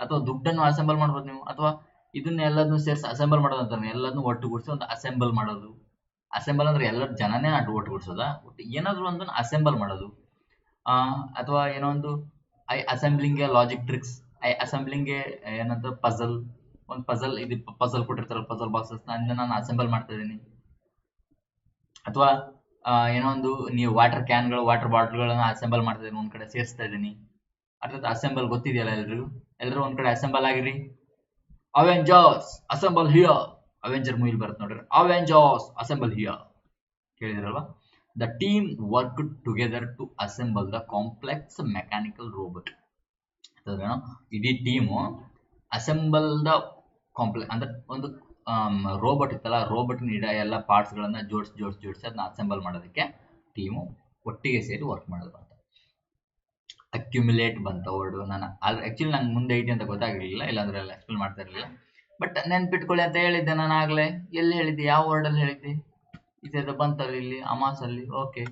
ಅಥವಾ ದುಡ್ಡನ್ನು ಅಸೆಂಬಲ್ ಮಾಡ್ಬೋದು ನೀವು, ಅಥವಾ ಇದನ್ನ ಎಲ್ಲದನ್ನು ಸೇರಿಸಿ ಅಸೆಂಬಲ್ ಮಾಡೋದು ಅಂತಾನೆ, ಎಲ್ಲದನ್ನು ಒಟ್ಟುಗೂಡಿಸಿ ಒಂದು ಅಸೆಂಬಲ್ ಮಾಡೋದು. ಅಸೆಂಬಲ್ ಅಂದ್ರೆ ಎಲ್ಲರ ಜನನೇ ಒಟ್ಟುಗೂಡಿಸೋದ, ಏನಾದ್ರು ಒಂದನ್ನು ಅಸೆಂಬಲ್ ಮಾಡೋದು. ಅಥವಾ ಏನೋ ಒಂದು ಅಸೆಂಬ್ಲಿಂಗ್ ಲಾಜಿಕ್ ಟ್ರಿಕ್ಸ್, ಅಸೆಂಬ್ಲಿಂಗ್ ಏನಂತ ಪಜಲ್, ಒಂದು ಪಜಲ್, ಇದು ಪಜಲ್ ಕೊಟ್ಟಿರ್ತಾರಲ್ಲ ಪಜಲ್ ಬಾಕ್ಸಸ್, ನಾನು ಅಸೆಂಬಲ್ ಮಾಡ್ತಾ ಇದ್ದೀನಿ. ಅಥವಾ ಏನೋ ಒಂದು ನೀವು ವಾಟರ್ ಕ್ಯಾನ್ಗಳು, ವಾಟರ್ ಬಾಟಲ್ಗಳನ್ನ ಅಸೆಂಬಲ್ ಮಾಡ್ತಾ ಇದ್ದೀನಿ, ಒಂದ್ ಕಡೆ ಸೇರಿಸ್ತಾ ಇದ್ದೀನಿ. ಅರ್ಥಾತ್ ಅಸೆಂಬಲ್ ಗೊತ್ತಿದೆಯಲ್ಲ ಎಲ್ಲರೂ ಒಂದ್ ಕಡೆ ಅಸೆಂಬಲ್ ಆಗಿರಿ. ಅವೆಂಜರ್ಸ್ ಅಸೆಂಬಲ್ ಹಿಯರ್, ಅವೆಂಜರ್ ಮೂವಿಲ್ ಬರುತ್ತೆ ನೋಡ್ರಿ, ಅವೆಂಜರ್ಸ್ ಅಸೆಂಬಲ್ ಹಿಯರ್, ಕೇಳಿದ್ರಲ್ವಾ. The team work together to assemble the complex mechanical robot. ಇಡೀ ಟೀಮು ಅಸೆಂಬಲ್ ದ ಕಾಂಪ್ಲೆಕ್ಸ್ ಅಂದ್ರೆ ಒಂದು ರೋಬೋಟ್ ಇತ್ತಲ್ಲ, ರೋಬೋಟ್ ಇಡ ಎಲ್ಲ ಪಾರ್ಟ್ಸ್ ಗಳನ್ನ ಜೋಡಿಸಿ ಅದನ್ನ ಅಸೆಂಬಲ್ ಮಾಡೋದಕ್ಕೆ ಟೀಮು ಒಟ್ಟಿಗೆ ಸೇರಿ ವರ್ಕ್ ಮಾಡೋದು ಅಂತ. ಅಕ್ಯುಮುಲೇಟ್ ಬಂತ ವರ್ಡ್, ನಾನು ಆಕ್ಚುಲಿ ನಂಗೆ ಮುಂದೆ ಐತಿ ಅಂತ ಗೊತ್ತಾಗಿರ್ಲಿಲ್ಲ, ಇಲ್ಲಾಂದ್ರೆ ಎಲ್ಲ ಎಕ್ಸ್ಪ್ಲೇನ್ ಮಾಡ್ತಾ ಇರಲಿಲ್ಲ. ಬಟ್ ನೆನ್ಪಿಟ್ಕೊಳ್ಳಿ ಅಂತ ಹೇಳಿದ್ದೆ ನಾನು ಆಗ್ಲೇ. ಎಲ್ಲಿ ಹೇಳಿದ್ದೆ, ಯಾವ ವರ್ಡ್ ಅಲ್ಲಿ ಹೇಳಿದ್ದೆ? ಇದು ಬಂತಲ್ಲ ಇಲ್ಲಿ ಅಮಾಸ್ ಅಲ್ಲಿ. ಓಕೆ,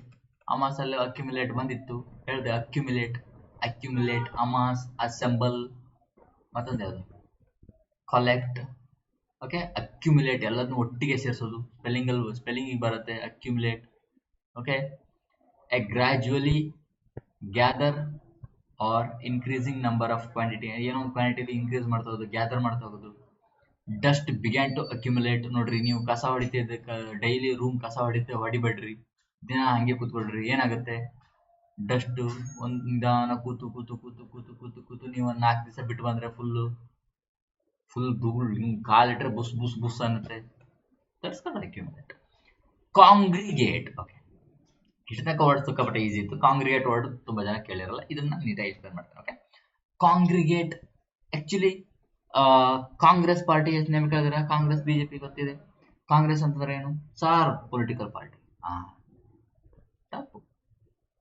ಅಮಾಸ್ ಅಲ್ಲಿ ಅಕ್ಯುಮುಲೇಟ್ ಬಂದಿತ್ತು, ಹೇಳಿದೆ ಅಕ್ಯುಮುಲೇಟ್, ಅಕ್ಯುಮುಲೇಟ್, ಅಮಾಸ್, ಅಸೆಂಬಲ್, ಮತ್ತೊಂದು ಯಾವುದು ಕಲೆಕ್ಟ್. ಓಕೆ, ಅಕ್ಯುಮುಲೇಟ್ ಎಲ್ಲದನ್ನು ಒಟ್ಟಿಗೆ ಸೇರಿಸೋದು, ಸ್ಪೆಲ್ಲಿಂಗ್ ಬರುತ್ತೆ accumulate. Okay, a gradually gather or increasing number of quantity, ಏನೋ ಒಂದು ಕ್ವಾಂಟಿಟಿ ಇನ್ಕ್ರೀಸ್ ಮಾಡ್ತಾ ಹೋಗೋದು, ಗ್ಯಾದರ್ ಮಾಡ್ತಾ ಹೋಗೋದು. Dust began to accumulate. ನೋಡ್ರಿ, ನೀವು ಕಸ ಹೊಡಿತಿದ್ದ ಡೈಲಿ ರೂಮ್ ಕಸ ಹೊಡಿಬೇಡ್ರಿ, ದಿನ ಹಂಗೆ ಕೂತ್ಕೊಳ್ರಿ, ಏನಾಗುತ್ತೆ ಡಸ್ಟ್ ಒಂದ್ ನಿಧಾನ ಕೂತು ಕೂತು ಕೂತು ಕೂತು ಕೂತು ಕೂತು ನೀವು ಒಂದ್ 4 ದಿವಸ ಬಿಟ್ಟು ಬಂದ್ರೆ ಫುಲ್ ಧೂಳ್ ಕಾಲಿಟ್ರೆ ಬುಸ್ ಬುಸ್ ಬುಸ್ ಅನ್ನುತ್ತೆ. ತರ್ಸ್ಕೊಂಡು ಅಕ್ಯುಮುಲೇಟ್. ಕಾಂಗ್ರಿಗೇಟ್. ಓಕೆ, ಇಷ್ಟಕ್ಕ ವರ್ಡ್ ಸಿಕ್ಕಾಪಟ್ಟೆ ಈಸಿ ಇತ್ತು. ಕಾಂಗ್ರಿಗೇಟ್ ವರ್ಡ್ ತುಂಬಾ ಜನ ಕೇಳಿರಲ್ಲ, ಇದನ್ನ ನೀಟಾಗಿ ಎಕ್ಸ್ಪ್ಲೇನ್ ಮಾಡ್ತಾರೆ. ಓಕೆ, ಕಾಂಗ್ರಿಗೇಟ್ ಆಕ್ಚುಲಿ ಕಾಂಗ್ರೆಸ್ ಪಾರ್ಟಿ ಎಷ್ಟು ನೇಮ್ ಕೇಳಿದ್ರೆ, ಕಾಂಗ್ರೆಸ್ ಬಿಜೆಪಿ ಗೊತ್ತಿದೆ. ಕಾಂಗ್ರೆಸ್ ಅಂತಂದ್ರೆ ಏನು ಸಾರ್? Political party. ತಪ್ಪು.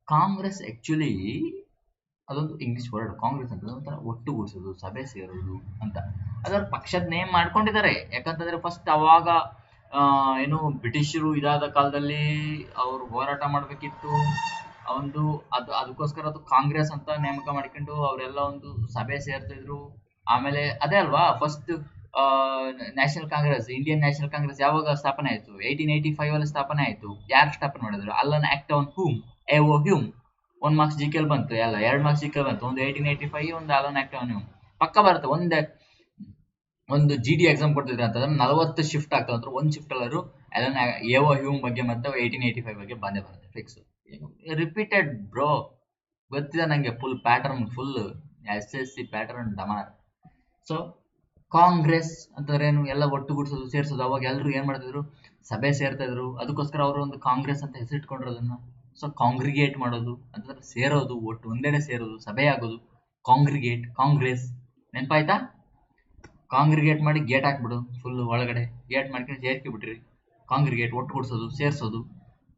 ಕಾಂಗ್ರೆಸ್ ಆಕ್ಚುಲಿ ಅದೊಂದು ಇಂಗ್ಲಿಷ್ ವರ್ಡ್. ಕಾಂಗ್ರೆಸ್ ಅಂತ ಒಂಥರ ಒಟ್ಟುಗೂಡಿಸೋದು, ಸಭೆ ಸೇರೋದು ಅಂತ. ಅದರ ಪಕ್ಷದ ನೇಮ್ ಮಾಡ್ಕೊಂಡಿದ್ದಾರೆ. ಯಾಕಂತಂದ್ರೆ ಫಸ್ಟ್ ಅವಾಗ ಏನು ಬ್ರಿಟಿಷರು ಇದಾದ ಕಾಲದಲ್ಲಿ ಅವರು ಹೋರಾಟ ಮಾಡ್ಬೇಕಿತ್ತು, ಒಂದು ಅದಕ್ಕೋಸ್ಕರ ಅದು ಕಾಂಗ್ರೆಸ್ ಅಂತ ನೇಮಕ ಮಾಡ್ಕೊಂಡು ಅವರೆಲ್ಲ ಒಂದು ಸಭೆ ಸೇರ್ತಿದ್ರು. ಆಮೇಲೆ ಅದೇ ಅಲ್ವಾ first national Congress, Indian national Congress ಯಾವಾಗ ಸ್ಥಾಪನೆ ಆಯ್ತು? 1885 ಅಲ್ಲಿ ಸ್ಥಾಪನೆ ಆಯ್ತು. ಯಾರು ಸ್ಥಾಪನೆ ಮಾಡಿದ್ರು? Allan Octavian Hume, A O. 1 marks ಜಿಕೆಲ್ ಬಂತು, ಎಲ್ಲ 2 ಮಾರ್ಕ್ಸ್ ಜಿಕೆಲ್ ಬಂತು. ಒಂದು 1885, ಒಂದು ಅಲನ್ ಆಕ್ಟ್ ಆನ್ ಹ್ಯೂಮ್. ಪಕ್ಕ ಬರುತ್ತೆ. ಒಂದು GD ಎಕ್ಸಾಮ್ ಕೊಡ್ತಿದ್ರೆ ಅಂತಂದ್ರೆ 40 ಶಿಫ್ಟ್ ಆಗ್ತಾವ ಅಂತ, ಒಂದು ಶಿಫ್ಟ್ ಅಲ್ಲರು ಅಲನ್ ಎಒ ಹ್ಯೂಮ್ ಬಗ್ಗೆ ಮತ್ತೆ 1885 ಬಗ್ಗೆ ಬಂದೇ ಬರುತ್ತೆ ಫಿಕ್ಸ್. ರಿಪೀಟೆಡ್ ಬ್ರೋ, ಗೊತ್ತಿದೆ ನಂಗೆ. Full pattern, full SSC pattern ಡಮಾರ್. ಸೊ ಕಾಂಗ್ರೆಸ್ ಅಂತಂದ್ರೆ ಏನು, ಎಲ್ಲ ಒಟ್ಟುಗೂಡಿಸೋದು ಸೇರಿಸೋದು. ಅವಾಗ ಎಲ್ಲರೂ ಏನ್ ಮಾಡ್ತಿದ್ರು, ಸಭೆ ಸೇರ್ತಾ ಇದ್ರು. ಅದಕ್ಕೋಸ್ಕರ ಅವರು ಒಂದು ಕಾಂಗ್ರೆಸ್ ಅಂತ ಹೆಸರಿಟ್ಕೊಂಡ್ರು ಅದನ್ನ. ಸೊ ಕಾಂಗ್ರಿಗೇಟ್ ಮಾಡೋದು ಅಂತಂದ್ರೆ ಸೇರೋದು, ಒಟ್ಟು ಒಂದೆಡೆ ಸೇರೋದು, ಸಭೆ ಆಗೋದು. ಕಾಂಗ್ರಿಗೇಟ್, ಕಾಂಗ್ರೆಸ್. ನೆನಪಾಯ್ತಾ? ಕಾಂಗ್ರಿಗೇಟ್ ಮಾಡಿ ಗೇಟ್ ಹಾಕ್ಬಿಡು, ಫುಲ್ ಒಳಗಡೆ ಗೇಟ್ ಮಾಡ್ಕೊಂಡು ಸೇರ್ಕಿ ಬಿಟ್ರಿ. ಕಾಂಗ್ರಿಗೇಟ್ ಒಟ್ಟುಗೂಡಿಸೋದು, ಸೇರಿಸೋದು.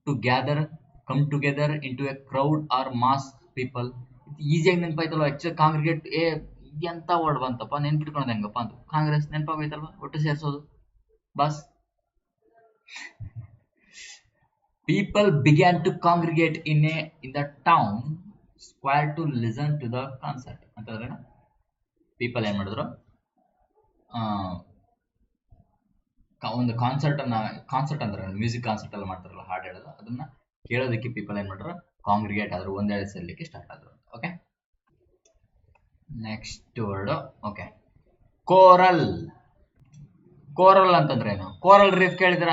To gather, come together into a crowd or mass people. ಈಸಿಯಾಗಿ ನೆನಪಾಯ್ತಲ್ವ. ಆಕ್ಚುಲಿ ಕಾಂಗ್ರಿಗೇಟ್ ಎಂತ ವರ್ಡ್ ಬಂತಪ್ಪ, ನೆನ್ಪಿಟ್ಕೊಳೋದು ಹೆಂಗಪ್ಪ ಅಂತ. ಕಾಂಗ್ರೆಸ್ ನೆನಪಾಗೋಯ್ತಲ್ವ, ಒಟ್ಟು ಸೇರಿಸೋದು bus. People began to congregate in the town square to listen to the concert. ಅಂತಂದ್ರೆ ಪೀಪಲ್ ಏನ್ ಮಾಡಿದ್ರು, ಒಂದು ಕಾನ್ಸರ್ಟ್ ಅಂದ್ರೆ ಮ್ಯೂಸಿಕ್ ಕಾನ್ಸರ್ಟ್ ಎಲ್ಲ ಮಾಡ್ತಾರಲ್ಲ, ಹಾಡು ಹೇಳೋದು, ಅದನ್ನ ಕೇಳೋದಕ್ಕೆ ಪೀಪಲ್ ಏನ್ ಮಾಡಿದ್ರು, ಕಾಂಗ್ರಿಗೇಟ್ ಆದ್ರು, ಒಂದೆಡೆ ಸೇರ್ಲಿಕ್ಕೆ ಸ್ಟಾರ್ಟ್ ಆದ್ರು. Okay, next word. Okay, coral. Coral ಅಂತಂದ್ರೆ ಏನು? ಕೋರಲ್ ರೀಫ್ ಕೇಳಿದ್ರ?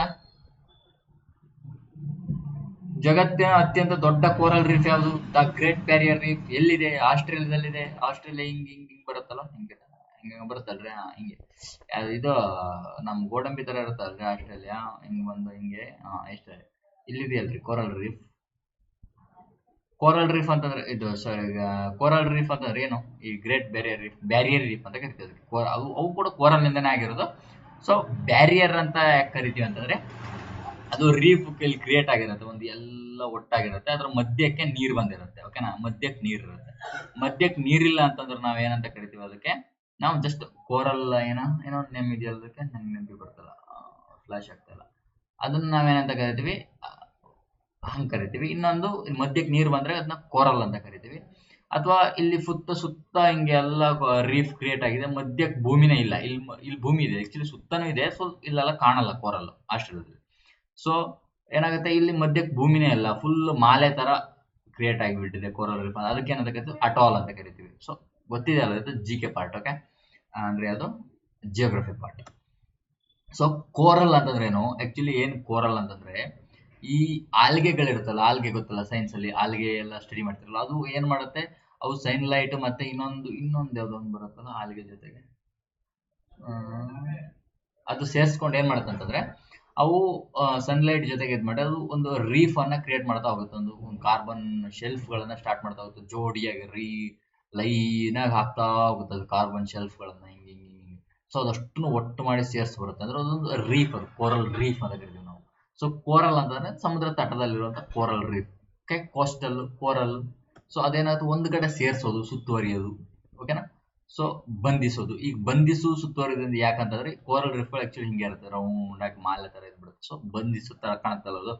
ಜಗತ್ತಿನ ಅತ್ಯಂತ ದೊಡ್ಡ ಕೋರಲ್ ರೀಫ್ ಯಾವುದು? The great barrier reef. ಎಲ್ಲಿದೆ? ಆಸ್ಟ್ರೇಲಿಯಾದಲ್ಲಿದೆ. ಆಸ್ಟ್ರೇಲಿಯಾ ಹಿಂಗ್ ಹಿಂಗ್ ಹಿಂಗ್ ಬರುತ್ತಲ್ಲ, ಹಿಂಗೆ ಹಿಂಗೆ ಬರುತ್ತಲ್ರಿ, ಹಿಂಗೆ ಇದು ನಮ್ ಗೋಡಂಬಿ ತರ ಇರುತ್ತಲ್ರಿ ಆಸ್ಟ್ರೇಲಿಯಾ, ಹಿಂಗ್ ಬಂದು ಹಿಂಗೆ ಇಷ್ಟೇ. ಇಲ್ಲಿದೆಯಲ್ರಿ ಕೋರಲ್ ರೀಫ್. ಕೋರಲ್ ರೀಫ್ ಅಂತಂದ್ರೆ ಇದು ಕೋರಲ್ ರೀಫ್ ಅಂತಂದ್ರೆ ಏನು? ಈ ಗ್ರೇಟ್ ಬ್ಯಾರಿಯರ್ ರೀಫ್ ಅಂತ ಕರಿತೀವಿ. ಅವು ಕೂಡ ಕೋರಲ್ ನಿಂದನೇ ಆಗಿರೋದು. ಸೊ ಬ್ಯಾರಿಯರ್ ಅಂತ ಯಾಕೆ ಕರಿತೀವಿ ಅಂತಂದ್ರೆ, ಅದು ರೀಫ್ ಇಲ್ಲಿ ಕ್ರಿಯೇಟ್ ಆಗಿರುತ್ತೆ, ಒಂದು ಎಲ್ಲ ಒಟ್ಟಾಗಿರುತ್ತೆ, ಅದ್ರ ಮಧ್ಯಕ್ಕೆ ನೀರು ಬಂದಿರುತ್ತೆ. ಓಕೆನಾ? ಮಧ್ಯಕ್ಕೆ ನೀರ್ ಇರುತ್ತೆ. ಮಧ್ಯಕ್ಕೆ ನೀರಿಲ್ಲ ಅಂತಂದ್ರೆ ನಾವ್ ಏನಂತ ಕರಿತೀವಿ ಅದಕ್ಕೆ? ನಾವು ಜಸ್ಟ್ ಕೋರಲ್ ಏನೋ ನೇಮ್ ಇದೆಯಲ್ಲ, ಅದಕ್ಕೆ ನಂಗೆ ನೆನಪಿ ಬರ್ತಲ್ಲ, ಫ್ಲಾಶ್ ಆಗ್ತಾ ಇಲ್ಲ. ಅದನ್ನ ನಾವೇನಂತ ಕರಿತೀವಿ? ಹಂಗ್ ಕರಿತೀವಿ. ಇನ್ನೊಂದು, ಮಧ್ಯಕ್ಕೆ ನೀರು ಬಂದ್ರೆ ಅದನ್ನ ಕೋರಲ್ ಅಂತ ಕರಿತೀವಿ. ಅಥವಾ ಇಲ್ಲಿ ಸುತ್ತ ಹಿಂಗೆ ಎಲ್ಲ ರೀಫ್ ಕ್ರಿಯೇಟ್ ಆಗಿದೆ, ಮಧ್ಯಕ್ಕೆ ಭೂಮಿನೇ ಇಲ್ಲ. ಇಲ್ಲಿ ಭೂಮಿ ಇದೆ, ಆಕ್ಚುಲಿ ಸುತ್ತನೂ ಇದೆ, ಸೊ ಇಲ್ಲೆಲ್ಲ ಕಾಣಲ್ಲ ಕೋರಲ್ ಆಸ್ಟ್ರೇಲಿಯಾದಲ್ಲಿ. ಸೊ ಏನಾಗುತ್ತೆ, ಇಲ್ಲಿ ಮಧ್ಯಕ್ಕೆ ಭೂಮಿನೇ ಇಲ್ಲ, ಫುಲ್ ಮಾಲೆ ತರ ಕ್ರಿಯೇಟ್ ಆಗಿಬಿಟ್ಟಿದೆ ಕೋರಲ್ ರೀಫ್. ಅದಕ್ಕೆ ಏನಂತ ಕರಿತೀವಿ? ಅಟಾಲ್ ಅಂತ ಕರಿತೀವಿ. ಸೊ ಗೊತ್ತಿದೆ ಅಲ್ಲ, ಇದು ಜಿ ಕೆ ಪಾರ್ಟ್. ಓಕೆ, ಅಂದ್ರೆ ಅದು ಜಿಯೋಗ್ರಫಿ ಪಾರ್ಟ್. ಸೊ ಕೋರಲ್ ಅಂತಂದ್ರೆ ಏನು? ಆಕ್ಚುಲಿ ಏನ್ ಕೋರಲ್ ಅಂತಂದ್ರೆ, ಈ ಆಲ್ಗೆಗಳಿರುತ್ತಲ್ಲ, ಆಲ್ಗೆ ಗೊತ್ತಲ್ಲ ಸೈನ್ಸ್ ಅಲ್ಲಿ, ಆಲ್ಗೆ ಎಲ್ಲ ಸ್ಟಡಿ ಮಾಡ್ತಿರಲ್ಲ, ಅದು ಏನ್ ಮಾಡುತ್ತೆ, ಅವು ಸನ್ಲೈಟ್ ಮತ್ತೆ ಇನ್ನೊಂದು ಯಾವ್ದೋ ಒಂದು ಬರುತ್ತಲ್ಲ ಆಲ್ಗೆ ಜೊತೆಗೆ, ಅದು ಸೇರ್ಸ್ಕೊಂಡು ಏನ್ ಮಾಡುತ್ತೆ ಅಂತಂದ್ರೆ, ಅವು ಸನ್ಲೈಟ್ ಜೊತೆಗೆ ಇದ್ ಮಾಡಿ ಅದು ಒಂದು ರೀಫ್ ಅನ್ನ ಕ್ರಿಯೇಟ್ ಮಾಡ್ತಾ ಹೋಗುತ್ತೆ. ಒಂದು ಕಾರ್ಬನ್ ಶೆಲ್ಫ್ ಗಳನ್ನ ಸ್ಟಾರ್ಟ್ ಮಾಡ್ತಾ ಹೋಗುತ್ತೆ, ಜೋಡಿಯಾಗಿ ಲೈನ್ ಆಗಿ ಹಾಕ್ತಾ ಹೋಗುತ್ತೆ ಅದು ಕಾರ್ಬನ್ ಶೆಲ್ಫ್ ಗಳನ್ನ ಹಿಂಗೆ ಹಿಂಗೆ ಹಿಂಗೆ. ಸೊ ಅದಷ್ಟು ಒಟ್ಟು ಮಾಡಿ ಸೇರ್ಸ್ ಬರುತ್ತೆ, ಅಂದ್ರೆ ಅದೊಂದು ರೀಫ್, ಅದು ಕೋರಲ್ ರೀಫ್ ಅಂತ ಕರಿತೀವಿ ನಾವು. ಸೊ ಕೋರಲ್ ಅಂತಂದ್ರೆ ಸಮುದ್ರ ತಟದಲ್ಲಿರುವಂತ coral reef. Okay, coastal coral. So ಅದೇನಾದ್ರು ಒಂದ್ ಕಡೆ ಸೇರ್ಸೋದು, ಸುತ್ತುವರಿಯೋದು. ಓಕೆನಾ? ಸೊ ಬಂಧಿಸೋದು. ಈಗ ಬಂಧಿಸು ಸುತ್ತುವರಿಯೋದ್ರಿಂದ ಯಾಕಂತಂದ್ರೆ, ಕೋರಲ್ ರೀಫ್ ಆಕ್ಚುಲಿ ಹಿಂಗೆ ಇರುತ್ತೆ, ರೌಂಡ್ ಆಗಿ ಮಾಲೆ ತರ ಇದ್ಬಿಡುತ್ತೆ. ಸೊ ಬಂಧಿಸೋ ತರ ಕಾಣುತ್ತಲ್ಲ ಅದು.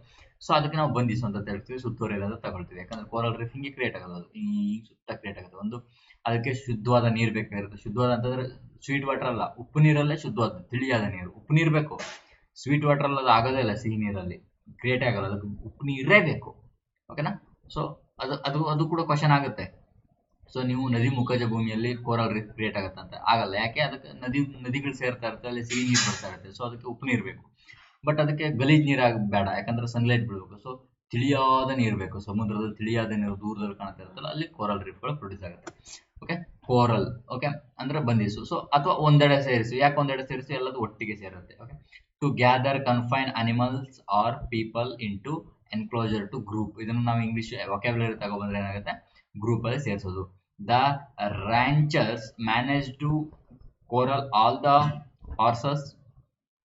ಸೊ ಅದಕ್ಕೆ ನಾವು ಬಂಧಿಸು ಅಂತ ಹೇಳ್ತೀವಿ, ಸುತ್ತುವರಿಯೋದು ಅಂತ ತಗೊಳ್ತೀವಿ. ಯಾಕಂದ್ರೆ ಕೋರಲ್ ರೀಫ್ ಹಿಂಗೆ ಕ್ರಿಯೇಟ್ ಆಗೋದು, ಅದು ಹಿಂಗ್ ಸುತ್ತ ಕ್ರಿಯೇಟ್ ಆಗುತ್ತೆ. ಒಂದು ಅದಕ್ಕೆ ಶುದ್ಧವಾದ ನೀರ್ ಬೇಕಾಗಿರುತ್ತೆ. ಶುದ್ಧವಾದ ಅಂತಂದ್ರೆ ಸ್ವೀಟ್ ವಾಟರ್ ಅಲ್ಲ, ಉಪ್ಪು ನೀರಲ್ಲೇ ಶುದ್ಧವಾದ ತಿಳಿಯಾದ ನೀರು. ಉಪ್ಪು ನೀರ್ ಬೇಕು, ಸ್ವೀಟ್ ವಾಟರ್ ಅಲ್ಲಿ ಅದು ಆಗೋದೇ ಇಲ್ಲ, ಸಿಹಿ ನೀರಲ್ಲಿ ಕ್ರಿಯೇಟ್ ಆಗಲ್ಲ, ಅದಕ್ಕೆ ಉಪ್ಪು ನೀರೇ ಬೇಕು. ಓಕೆನಾ? ಸೊ ಅದು ಕೂಡ ಕ್ವಶನ್ ಆಗುತ್ತೆ. ಸೊ ನೀವು ನದಿ ಮುಖಜ ಭೂಮಿಯಲ್ಲಿ ಕೋರಲ್ ರೀಫ್ ಕ್ರಿಯೇಟ್ ಆಗತ್ತಂತ ಆಗಲ್ಲ. ಯಾಕೆ? ಅದಕ್ಕೆ ನದಿಗಳು ಸೇರ್ತಾ ಇರುತ್ತೆ, ಅಲ್ಲಿ ಸಿಹಿ ನೀರು ಬರ್ತಾ ಇರುತ್ತೆ. ಸೊ ಅದಕ್ಕೆ ಉಪ್ಪು ನೀರು ಬೇಕು. ಬಟ್ ಅದಕ್ಕೆ ಗಲೀಜ್ ನೀರು ಬೇಡ, ಯಾಕಂದ್ರೆ ಸನ್ಲೈಟ್ ಬೀಳ್ಬೇಕು. ಸೊ ತಿಳಿಯಾದ ನೀರು ಬೇಕು, ಸಮುದ್ರದ ತಿಳಿಯಾದ ನೀರು ದೂರದಲ್ಲಿ ಕಾಣ್ತಾ ಇರುತ್ತಲ್ಲ, ಅಲ್ಲಿ ಕೋರಲ್ ರೀಫ್ಗಳು ಪ್ರೊಡ್ಯೂಸ್ ಆಗುತ್ತೆ. Okay, coral. ಓಕೆ ಅಂದ್ರೆ ಬಂಧಿಸು. ಸೊ ಅಥವಾ ಒಂದೆಡೆ ಸೇರಿಸು. ಯಾಕೆ ಒಂದೆಡೆ ಸೇರಿಸು? ಎಲ್ಲದು ಒಟ್ಟಿಗೆ ಸೇರುತ್ತೆ. Okay, to gather confine animals or people into enclosure to group. ಇದನ್ನು ನಾವು ಇಂಗ್ಲಿಷ್ ವೊಕ್ಯಾಬ್ಯುಲರಿ ತಗೊಬಂದ್ರೆ ಏನಾಗುತ್ತೆ, ಗ್ರೂಪ್ ಅಲ್ಲಿ ಸೇರಿಸೋದು. The ranchers managed to corral all the horses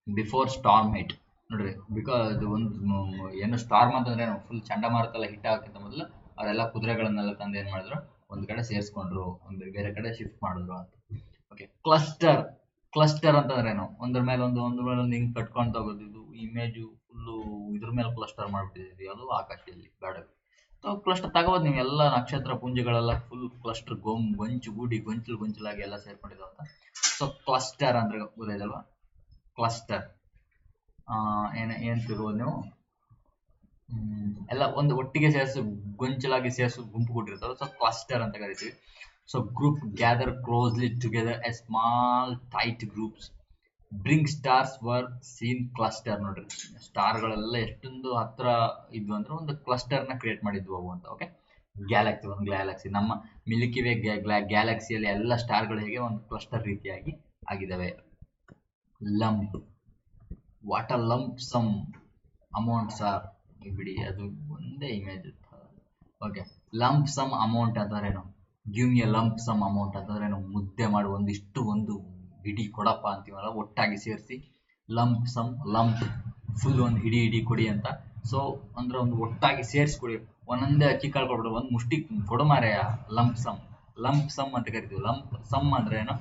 before storm hit. ನೋಡ್ರಿ, ಬಿಕಾಸ್ ಒಂದು ಏನು ಸ್ಟಾರ್ಮ್ ಅಂತಂದ್ರೆ ಫುಲ್ ಚಂಡಮಾರುತ ಎಲ್ಲ ಹಿಟ್ ಆಗಕ್ಕಿಂತ ಮೊದಲು ಅವರೆಲ್ಲ ಕುದುರೆಗಳನ್ನೆಲ್ಲ ತಂದು ಏನ್ ಮಾಡಿದ್ರು, ಒಂದ್ ಕಡೆ ಸೇರಿಸ್ಕೊಂಡ್ರು, ಒಂದು ಬೇರೆ ಕಡೆ ಶಿಫ್ಟ್ ಮಾಡಿದ್ರು ಅಂತ. ಓಕೆ, ಕ್ಲಸ್ಟರ್ ಅಂತಂದ್ರೆ ಏನು? ಒಂದ್ರ ಮೇಲೆ ಒಂದು ಹಿಂಗ್ ಕಟ್ಕೊಂತ ಹೋಗೋದು. ಇದು ಇಮೇಜ್ ಫುಲ್ಲು ಇದ್ರ ಮೇಲೆ ಕ್ಲಸ್ಟರ್ ಮಾಡ್ಬಿಟ್ಟಿದ್ವಿ, ಅದು ಆಕಾಶದಲ್ಲಿ ಬೇಡ. ಸೊ ಕ್ಲಸ್ಟರ್ ತಗೋಬೋದು ನೀವು, ಎಲ್ಲ ನಕ್ಷತ್ರ ಪುಂಜಗಳೆಲ್ಲ ಫುಲ್ ಕ್ಲಸ್ಟರ್ ಗೊಂಚಲಾಗಿ ಎಲ್ಲ ಸೇರ್ಕೊಂಡಿದ್ದಾವ ಅಂತ. ಸೊ ಕ್ಲಸ್ಟರ್ ಅಂದ್ರೆ ಗೊತ್ತಾಯ್ತಲ್ವಾ? ಕ್ಲಸ್ಟರ್ ಏನ್ ಸಿಗೋದು ನೀವು, ಎಲ್ಲ ಒಂದು ಒಟ್ಟಿಗೆ ಸೇರಿಸಿ ಗೊಂಚಲಾಗಿ ಸೇರಿಸಿ ಗುಂಪು ಕೊಟ್ಟಿರ್ತಾವೆ. ಸೊ ಕ್ಲಸ್ಟರ್ ಅಂತ ಕರಿತೀವಿ. So group gather closely together a small tight groups. Bring stars were seen cluster. ನೋಡ್ರಿ, ಸ್ಟಾರ್ ಗಳೆಲ್ಲ ಎಷ್ಟೊಂದು ಹತ್ರ ಇದ್ವು ಅಂದ್ರೆ ಒಂದು ಕ್ಲಸ್ಟರ್ ನ ಕ್ರಿಯೇಟ್ ಮಾಡಿದ್ವು ಅವು ಅಂತ. ಓಕೆ, ಗ್ಯಾಲಕ್ಸಿ, ಒಂದು ಗ್ಯಾಲಕ್ಸಿ. ನಮ್ಮ ಮಿಲ್ಕಿ ವೇ ಗ್ಯಾಲಕ್ಸಿಯಲ್ಲಿ ಎಲ್ಲ ಸ್ಟಾರ್ಗಳು ಹೇಗೆ ಒಂದು ಕ್ಲಸ್ಟರ್ ರೀತಿಯಾಗಿ ಆಗಿದ್ದಾವೆ. Lump, what a lump sum amounts are. ಬಿಡಿ, ಅದು ಒಂದೇ image. Okay, lump sum amount ಅಂತಂದ್ರೇನು? Give me a lump sum amount ಅಂತಂದ್ರೇನು? ಮುದ್ದೆ ಮಾಡಿ ಒಂದಿಷ್ಟು ಒಂದು ಹಿಡಿ ಕೊಡಪ್ಪ ಅಂತೀವಲ್ಲ, ಒಟ್ಟಾಗಿ ಸೇರಿಸಿ ಲಂಪ್ ಸಮ್. ಲಂಪ್ ಫುಲ್ ಒಂದು ಹಿಡಿ ಕೊಡಿ ಅಂತ. ಸೊ ಅಂದ್ರೆ ಒಂದು ಒಟ್ಟಾಗಿ ಸೇರಿಸ್ಕೊಡಿ, ಒಂದೊಂದೇ ಅಕ್ಕಿ ಕಾಳು ಕೊಡ್ಬಿಡು, ಒಂದು ಮುಷ್ಟಿ ಕೊಡು ಮಾರೆಯ. ಲಂಪ್ ಸಮ್, ಲಂಪ್ ಸಮ್ ಅಂತ ಕರಿತೀವಿ. ಲಂಪ್ ಸಮ್ ಅಂದ್ರೆ ಏನು?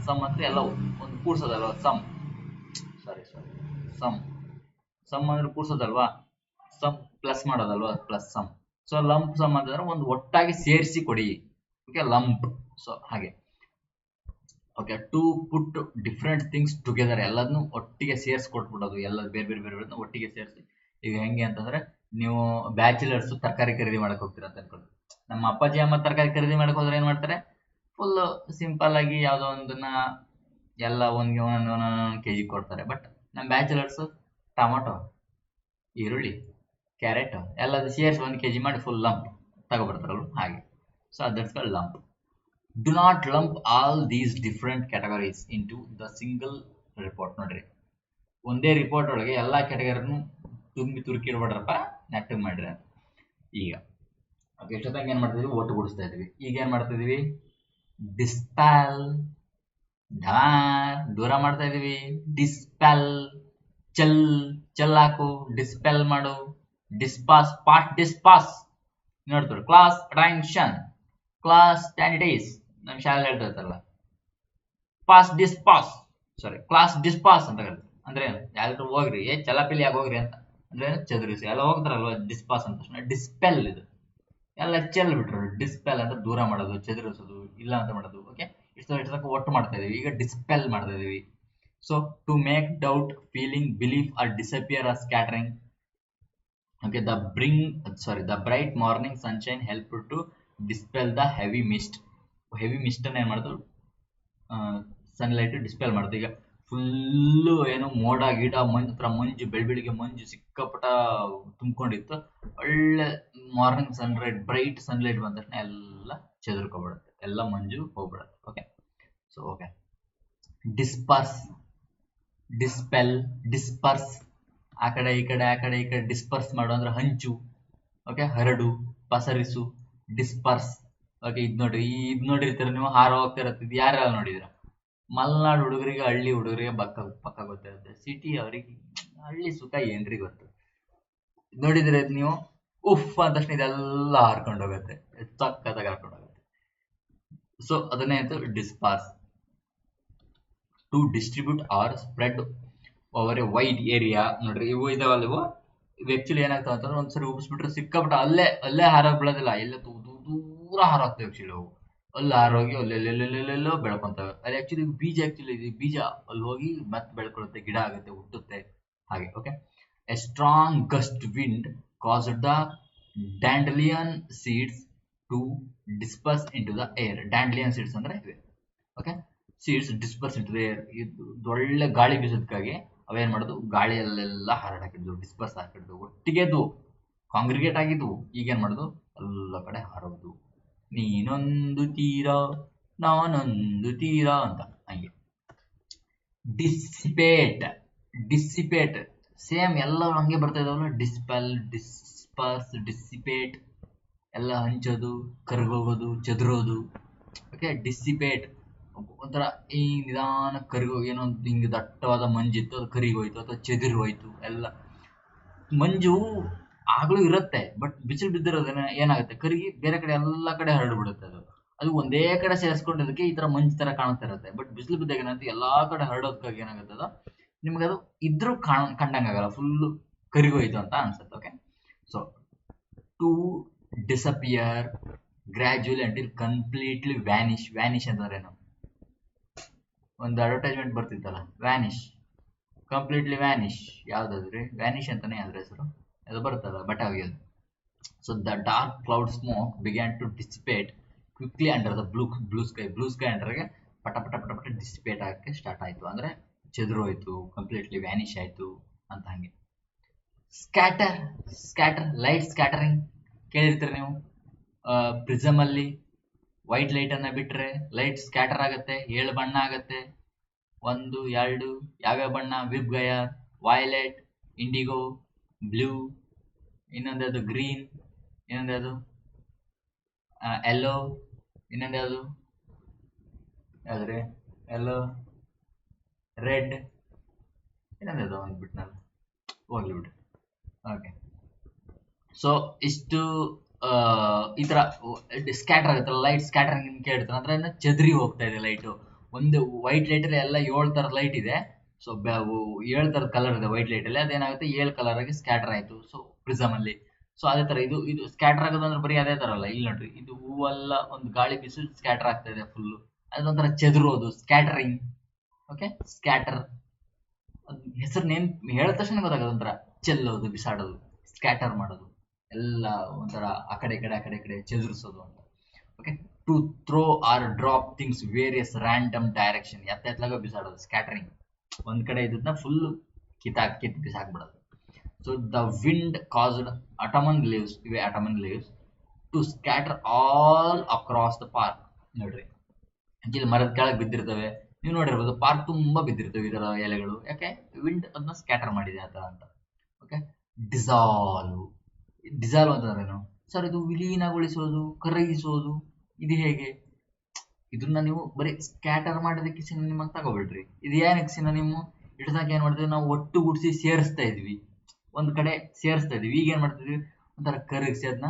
ಸಮ್ ಅಂದ್ರೆ ಎಲ್ಲ ಒಂದು ಕೂಡ್ಸೋದಲ್ವಾ? ಸಮ್ ಸಮ್ ಸಮ್ ಅಂದ್ರೆ ಕೂಡ್ಸೋದಲ್ವಾ? ಸಮ್ ಪ್ಲಸ್ ಮಾಡೋದಲ್ವಾ? Plus sum. So lump sum ಅಂತಂದ್ರೆ ಒಂದು ಒಟ್ಟಾಗಿ ಸೇರಿಸಿ ಕೊಡಿ. Okay, lump. ಸೊ ಹಾಗೆ. Okay, to put different things together, ಎಲ್ಲದನ್ನು ಒಟ್ಟಿಗೆ ಸೇರಿಸಿ ಕೊಟ್ಬಿಡೋದು. ಎಲ್ಲ ಬೇರೆ ಬೇರೆ ಬೇರೆ ಒಟ್ಟಿಗೆ ಸೇರಿಸಿ. ಈಗ ಹೆಂಗೆ ಅಂತಂದ್ರೆ, ನೀವು ಬ್ಯಾಚುಲರ್ಸ್ ತರಕಾರಿ ಖರೀದಿ ಮಾಡಕ್ ಹೋಗ್ತೀರ ಅಂತ ಅನ್ಕೊಳ್ಳಿ. ನಮ್ಮ ಅಪ್ಪಾಜಿ ಅಮ್ಮ ತರಕಾರಿ ಖರೀದಿ ಮಾಡಕ್ ಹೋದ್ರೆ ಏನ್ ಮಾಡ್ತಾರೆ? ಫುಲ್ ಸಿಂಪಲ್ ಆಗಿ ಯಾವ್ದೋ ಒಂದನ್ನ ಎಲ್ಲ ಒಂದೊಂದು ಕೆಜಿ ಕೊಡ್ತಾರೆ. ಬಟ್ ನಮ್ಮ ಬ್ಯಾಚುಲರ್ಸ್ ಟೊಮಾಟೊ, ಈರುಳ್ಳಿ, ಕ್ಯಾರೆಟ್ ಎಲ್ಲದು ಸೇರಿಸಿ 1 kg ಮಾಡಿ ಫುಲ್ ಲಂಪ್ ತಗೊಬರ್ತಾರಲ್ವ, ಹಾಗೆ. So that's called lump. Do not lump all these different categories into the single report. ನೋಡ್ರಿ, ಒಂದೇ ರಿಪೋರ್ಟ್ ಒಳಗೆ ಎಲ್ಲಾ ಕ್ಯಾಟಗರಿನೂ ತುಂಬಿ ತುರುಕಿಡ್ಬೇಡ್ರಪ್ಪ, ನೆಟ್ಟಗ್ ಮಾಡ್ರಿ ಅಂತ. ಈಗ ಎಷ್ಟೊತ್ತಂಗೆ ಏನ್ ಮಾಡ್ತಿದ್ವಿ? ಒಟ್ಟುಗೂಡಿಸ್ತಾ ಇದ್ವಿ. ಈಗ ಏನ್ ಮಾಡ್ತಿದ್ವಿ? ಡಿಸ್ಪೆಲ್, ದೂರ ಮಾಡ್ತಾ ಇದೀವಿ. ಡಿಸ್ಪೆಲ್, ಚೆಲ್ ಹಾಕು, ಡಿಸ್ಪೆಲ್ ಮಾಡು. ಡಿಸ್ಪಾಸ್, ಪಾರ್ಟ್ ಡಿಸ್ಪಾಸ್. ನೋಡ್ತಾರೆ, ಕ್ಲಾಸ್ ಅಟೆನ್ಷನ್, ಕ್ಲಾಸ್ ಸ್ಟ್ಯಾಂಡರ್ಡೈಸ್. ನಮ್ ಶಾಲೆ ಹೇಳ್ತಿರ್ತಾರಲ್ಲ, ಪಾಸ್ ಡಿಸ್ಪಾಸ್, ಸಾರಿ ಕ್ಲಾಸ್ ಡಿಸ್ಪಾಸ್ ಅಂತ ಕರೀತಾರೆ. ಅಂದ್ರೆ ಯಾರು ಹೋಗ್ರಿ, ಚಲಾಪಿಲಿ ಯಾಕೆ ಹೋಗ್ರಿ ಅಂತ ಅಂದ್ರೆ ಚದುರಿಸಿ ಎಲ್ಲ ಹೋಗ್ತಾರಲ್ವ. ಡಿಸ್ಪಾಸ್ ಅಂತ ತಕ್ಷಣ ಡಿಸ್ಪೆಲ್, ಇದು ಎಲ್ಲ ಚೆಲ್ ಬಿಟ್ರು. ಡಿಸ್ಪೆಲ್ ಅಂದ್ರೆ ದೂರ ಮಾಡೋದು, ಚದುರಿಸೋದು, ಇಲ್ಲ ಅಂತ ಮಾಡೋದು. ಓಕೆ, ಇಷ್ಟಕ್ಕೆ ಒಟ್ಟು ಮಾಡ್ತಾ ಇದೀವಿ. ಈಗ ಡಿಸ್ಪೆಲ್ ಮಾಡ್ತಾ ಇದೀವಿ. So to make doubt, feeling, belief or disappear or scattering. Okay, the bright morning sunshine helped to dispel the heavy mist. Heavy mist ಅನ್ನ ಏನ್ ಮಾಡೋದು? ಸನ್ಲೈಟ್ ಡಿಸ್ಪೆಲ್ ಮಾಡುತ್ತೆ. ಈಗ ಫುಲ್ಲು ಏನು ಮೋಡ ಗಿಡ ಮಂಜು, ಬೆಳಿಗ್ಗೆ ಮಂಜು ಸಿಕ್ಕಾಪಟ ತುಂಬಿಕೊಂಡಿತ್ತು. ಒಳ್ಳೆ ಮಾರ್ನಿಂಗ್ ಸನ್ಲೈಟ್, ಬ್ರೈಟ್ ಸನ್ಲೈಟ್ ಬಂದ ತಕ್ಷಣ ಎಲ್ಲ ಚೆದರ್ಕೊಬಿಡುತ್ತೆ, ಎಲ್ಲ ಮಂಜು ಹೋಗ್ಬಿಡುತ್ತೆ. Okay, so okay, disperse, dispel, disperse, ಆ ಕಡೆ ಈ ಕಡೆ ಡಿಸ್ಪರ್ಸ್ ಮಾಡು ಅಂದ್ರೆ ಹಂಚು. ಓಕೆ, ಹರಡು, ಪಸರಿಸು, ಡಿಸ್ಪರ್ಸ್. ಓಕೆ, ಇದ್ ನೋಡಿರ್ತೀರ ನೀವು, ಹಾರ ಹೋಗ್ತಿರತ್ತೆ. ಇದು ಯಾರೆಲ್ಲ ನೋಡಿದ್ರ? ಮಲೆನಾಡು ಹುಡುಗರಿಗೆ, ಹಳ್ಳಿ ಹುಡುಗರಿಗೆ ಪಕ್ಕ ಗೊತ್ತಿರುತ್ತೆ. ಸಿಟಿ ಅವರಿಗೆ ಹಳ್ಳಿ ಸುಖ ಏನ್ರಿ ಗೊತ್ತು. ನೋಡಿದ್ರೆ ನೀವು ಉಫ್ ಅಂದ ತಕ್ಷಣ ಇದೆಲ್ಲ ಹಾರ್ಕೊಂಡು ಹೋಗುತ್ತೆ, ಸಕ್ಕತ್ತಾಗಿ ಹಾರ್ಕೊಂಡು ಹೋಗುತ್ತೆ. ಸೊ ಅದನ್ನೇ ಆಯ್ತು disperse. To distribute or spread over a wide area. ನೋಡ್ರಿ, ಇವು ಇದಾವಲ್ಲ, ಇವು ಆಕ್ಚುಲಿ ಏನಾಗ್ತಾವ ಅಂತಂದ್ರೆ ಒಂದ್ಸರಿ ಉಬ್ಬಿಸ್ಬಿಟ್ರೆ ಸಿಕ್ಕಾಬಿಟ್ಟ ಅಲ್ಲೇ ಹಾರಾಗ್ ಬೀಳೋದಿಲ್ಲ, ಎಲ್ಲ ದೂರ ಹಾರಾಗ್ತವೆ. ಆಕ್ಚುಲಿ ಅವು ಅಲ್ಲಿ ಹಾರೋಗಿ ಅಲ್ಲೆಲ್ಲೆಲ್ಲೆಲ್ಲೆಲ್ಲೋ ಬೆಳ್ಕೊಂತವೆ. ಅದು ಆಕ್ಚುಲಿ ಬೀಜ ಅಲ್ಲಿ ಹೋಗಿ ಮತ್ತೆ ಬೆಳ್ಕೊಳ್ಳುತ್ತೆ, ಗಿಡ ಆಗುತ್ತೆ, ಹುಟ್ಟುತ್ತೆ, ಹಾಗೆ. Okay, a strong gust wind caused the dandelion seeds to disperse into the air. Dandelion seeds ಅಂದ್ರೆ ಇವೆ. Okay, seeds disperse into the air. ಇದು ಒಳ್ಳೆ ಗಾಳಿ ಬೀಸೋದಕ್ಕಾಗಿ ಅವೇನ್ ಮಾಡೋದು? ಗಾಳಿಯಲ್ಲೆಲ್ಲ ಹಾರಾಡಿದ್ವು, ಡಿಸ್ಪರ್ಸ್ ಹಾಕಿದ್ವು, ಒಟ್ಟಿಗೆ ಇದ್ವು, ಕಾಂಗ್ರಿಗೇಟ್ ಆಗಿದ್ವು. ಈಗೇನ್ ಮಾಡೋದು? ಎಲ್ಲ ಕಡೆ ಹಾರೋದು. ನೀನೊಂದು ತೀರ, ನಾನೊಂದು ತೀರ ಅಂತ, ಹಂಗೆ. ಡಿಸಿಪೇಟ್, ಡಿಸಿಪೇಟ್ ಸೇಮ್ ಎಲ್ಲ ಹಂಗೆ ಬರ್ತಾ ಇದಾವಲ್ಲ. ಡಿಸ್ಪೆಲ್, ಡಿಸ್ಪರ್ಸ್, ಡಿಸಿಪೇಟ್, ಎಲ್ಲ ಹಂಚೋದು, ಕರ್ಗೋಗೋದು, ಚದುರೋದು. ಓಕೆ, ಡಿಸಿಪೇಟ್ ಒಂಥರ ಈ ನಿಧಾನ ಏನೋ ಹಿಂಗೆ ದಟ್ಟವಾದ ಮಂಜಿತ್ತು, ಅದು ಕರಿಗೋಯ್ತು ಅಥವಾ ಚೆದಿರು ಹೋಯ್ತು. ಎಲ್ಲ ಮಂಜು ಆಗ್ಲೂ ಇರುತ್ತೆ, ಬಟ್ ಬಿಸಿಲು ಬಿದ್ದಿರೋದನ್ನ ಏನಾಗುತ್ತೆ? ಕರಿಗಿ ಬೇರೆ ಕಡೆ ಎಲ್ಲ ಕಡೆ ಹರಡ್ಬಿಡುತ್ತೆ. ಅದು ಒಂದೇ ಕಡೆ ಸೇರಿಸ್ಕೊಂಡಿದ್ದಕ್ಕೆ ಈ ತರ ಮಂಜು ತರ ಕಾಣ್ತಾ ಇರುತ್ತೆ. ಬಟ್ ಬಿಸಿಲು ಬಿದ್ದಾಗ ಏನಾಗುತ್ತೆ? ಎಲ್ಲಾ ಕಡೆ ಹರಡೋದಕ್ಕಾಗಿ ಏನಾಗುತ್ತೆ? ಅದು ನಿಮ್ಗೆ ಅದು ಇದ್ರೂ ಕಂಡಂಗಾಗಲ್ಲ, ಫುಲ್ ಕರಿಗೋಯ್ತು ಅಂತ ಅನ್ಸುತ್ತೆ. Okay, so to disappear gradually until completely vanish. Vanish ಅಂತಂದ್ರೆ ಏನು? ಒಂದು ಅಡ್ವರ್ಟೈಸ್ಮೆಂಟ್ ಬರ್ತಿತ್ತಲ್ಲ, ವ್ಯಾನಿಶ್, ಕಂಪ್ಲೀಟ್ಲಿ ವ್ಯಾನಿಶ್. ಯಾವ್ದಾದ್ರಿ? ವ್ಯಾನಿಶ್ ಅಂತಾನೆ ಅದ್ರ ಹೆಸರು, ಅದು ಬರುತ್ತಲ್ಲ ಬಟ್ಟೆ ಒಗೆಯೋದು. So the dark cloud smoke began to dissipate quickly under the blue sky. Blue sky ಅಂಡರ್ಗೆ ಪಟ ಪಟ ಪಟ ಪಟ ಡಿಸಿಪೇಟ್ ಆಗಕ್ಕೆ ಸ್ಟಾರ್ಟ್ ಆಯ್ತು, ಅಂದ್ರೆ ಚೆದ್ರು ಹೋಯ್ತು, ಕಂಪ್ಲೀಟ್ಲಿ ವ್ಯಾನಿಶ್ ಆಯ್ತು ಅಂತ. ಹಂಗೆ ಸ್ಕ್ಯಾಟರ್, ಲೈಟ್ ಸ್ಕ್ಯಾಟರಿಂಗ್ ಕೇಳಿರ್ತೀರಿ ನೀವು. ಪ್ರಿಸಮ್ ಅಲ್ಲಿ ವೈಟ್ ಲೈಟ್ ಅನ್ನ ಬಿಟ್ರೆ ಲೈಟ್ ಸ್ಕ್ಯಾಟರ್ ಆಗುತ್ತೆ, 7 ಬಣ್ಣ ಆಗುತ್ತೆ. 1 2 ಯಾವ್ಯಾವ ಬಣ್ಣ? ವಿಬ್ ಗಯರ್, ವೈಲೆಟ್, ಇಂಡಿಗೋ, ಬ್ಲೂ, ಇನ್ನೊಂದು ಗ್ರೀನ್, ಇನ್ನೊಂದು ಯೆಲ್ಲೋ, ಇನ್ನೊಂದು ಯಾವ್ದ್ರಿ ಯೆಲ್ಲೋ, ರೆಡ್, ಇನ್ನೊಂದು ಒಂದು ಬಿಟ್ನಲ್ಲ, ಹೋಗ್ಲಿ ಬಿಡ್ರಿ. ಓಕೆ, ಸೊ ಇಷ್ಟು ಈ ತರ ಸ್ಕ್ಯಾಟರ್ ಆಗುತ್ತಲ್ಲ, ಲೈಟ್ ಸ್ಕ್ಯಾಟರಿಂಗ್ ಕೇಳ್ತಾರೆ ಅಂದ್ರೆ ಚದ್ರಿ ಹೋಗ್ತಾ ಇದೆ ಲೈಟು. ಒಂದು ವೈಟ್ ಲೈಟ್ ಅಲ್ಲಿ ಎಲ್ಲ 7 ತರದ ಲೈಟ್ ಇದೆ. ಸೊ 7 ತರದ ಕಲರ್ ಇದೆ ವೈಟ್ ಲೈಟ್ ಅಲ್ಲಿ. ಅದೇನಾಗುತ್ತೆ 7 ಕಲರ್ ಆಗಿ ಸ್ಕ್ಯಾಟರ್ ಆಯ್ತು. ಸೊ ಪ್ರಿಸಮ್ ಅಲ್ಲಿ ಸೊ ಅದೇ ತರ ಇದು ಸ್ಕ್ಯಾಟರ್ ಆಗೋದಂದ್ರೆ ಬರೀ ಅದೇ ತರ ಅಲ್ಲ. ಇಲ್ಲಿ ನೋಡ್ರಿ, ಇದು ಹೂವೆಲ್ಲ ಒಂದು ಗಾಳಿ ಬೀಸು ಸ್ಕ್ಯಾಟರ್ ಆಗ್ತಾ ಇದೆ ಫುಲ್. ಅದೊಂಥರ ಚೆದರೋದು, ಸ್ಕ್ಯಾಟರಿಂಗ್. ಓಕೆ, ಸ್ಕ್ಯಾಟರ್ ಹೆಸರು ನೇಮ್ ಹೇಳಿದ ತಕ್ಷಣ ಗೊತ್ತಾಗೋದು. ಒಂಥರ ಚೆಲ್ಲೋದು, ಬಿಸಾಡೋದು, ಸ್ಕ್ಯಾಟರ್ ಮಾಡೋದು, ಎಲ್ಲ ಒಂಥರ ಆ ಕಡೆ ಈ ಕಡೆ ಚದುರಿಸೋದು ಅಂತ. Okay, to throw or drop things various random direction, ಎತ್ತಲಾಗ ಬಿಸಾಡೋದು, ಸ್ಕ್ಯಾಟರಿಂಗ್. ಒಂದ್ ಕಡೆ ಇದನ್ನ ಫುಲ್ ಕಿತ್ ಬಿಸಾಕ್ಬಿಡೋದು. So the wind caused autumn leaves, ಇವೆ autumn leaves, to scatter all across the park. ನೋಡ್ರಿ, ಇಲ್ಲಿ ಮರದ ಕೆಳಗೆ ಬಿದ್ದಿರ್ತವೆ, ನೀವು ನೋಡಿರ್ಬೋದು, ಪಾರ್ಕ್ ತುಂಬಾ ಬಿದ್ದಿರ್ತವೆ ಇದರ ಎಲೆಗಳು. ಯಾಕೆ? ವಿಂಡ್ ಅದನ್ನ ಸ್ಕ್ಯಾಟರ್ ಮಾಡಿದೆ ಆ ತರ ಅಂತ. ಓಕೆ, ಡಿಸಾಲ್ವ್ ಅಂತಂದ್ರೇನು ಸರ್? ಇದು ವಿಲೀನಗೊಳಿಸೋದು, ಕರಗಿಸೋದು. ಇದು ಹೇಗೆ? ಇದನ್ನ ನೀವು ಬರೀ ಸ್ಕ್ಯಾಟರ್ ಮಾಡೋದಕ್ಕೆ ಸಿನೋನಿಮ್ ಅಂತ ತಗೋಬಿಡ್ರಿ. ಇದು ಏನಕ್ಕೆ ಸಿನೋನಿಮ್? ಇಟ್ಟಾಗ ಏನ್ ಮಾಡ್ತೀವಿ ನಾವು? ಒಟ್ಟುಗೂಡಿಸಿ ಸೇರಿಸ್ತಾ ಇದ್ವಿ, ಒಂದ್ ಕಡೆ ಸೇರಿಸ್ತಾ ಇದೀವಿ. ಈಗ ಏನ್ ಮಾಡ್ತಿದ್ವಿ? ಒಂಥರ ಕರಗಿಸಿ ಅದನ್ನ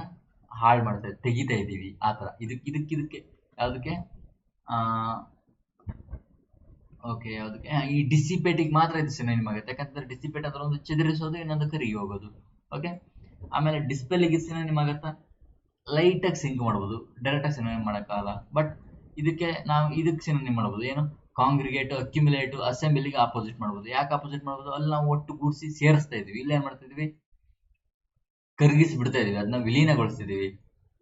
ಹಾಳು ಮಾಡ್ತಾ ಇದ್ವಿ, ತೆಗಿತಾ ಇದೀವಿ ಆ ತರ. ಇದಕ್ಕೆ ಯಾವ್ದಕ್ಕೆ? ಓಕೆ, ಯಾವ್ದಕ್ಕೆ? ಈ ಡಿಸಿಪೇಟಿಗೆ ಮಾತ್ರ ಇದು ಸಿನೋನಿಮ್ ಆಗುತ್ತೆ. ಯಾಕಂದ್ರೆ ಡಿಸಿಪೇಟ್ ಅಂದ್ರೆ ಒಂದು ಚದುರಿಸೋದು, ಇನ್ನೊಂದು ಕರಗಿ ಹೋಗೋದು. ಓಕೆ, ಆಮೇಲೆ ಡಿಸ್ಪೆಲ್ಗೆ ಸಿನೋನಿಮ್ ಆಗತ್ತಾ? ಲೈಟ್ ಆಗಿ ಸಿಂಕ್ ಮಾಡ್ಬೋದು, ಡೈರೆಕ್ಟ್ ಆಗಿ ಸಿನೋನಿಮ್ ಮಾಡಕ್ಕಾಗಲ್ಲ. ಬಟ್ ಇದಕ್ಕೆ ಸಿನೋನಿಮ್ ಮಾಡ್ಬೋದು. ಏನು? ಕಾಂಗ್ರಿಗೇಟ್, ಅಕ್ಯುಮುಲೇಟ್, ಅಸೆಂಬ್ಲಿಗೆ ಆಪೋಸಿಟ್ ಮಾಡ್ಬೋದು. ಯಾಕೆ ಆಪೋಸಿಟ್ ಮಾಡ್ಬೋದು? ಅಲ್ಲಿ ನಾವು ಒಟ್ಟು ಗೂಡಿಸಿ ಸೇರಿಸ್ತಾ ಇದೀವಿ. ಇಲ್ಲಿ ಏನ್ ಮಾಡ್ತಿದ್ವಿ? ಕರಗಿಸಿ ಬಿಡ್ತಾ ಇದೀವಿ, ಅದನ್ನ ವಿಲೀನಗೊಳಿಸ್ತಿದೀವಿ.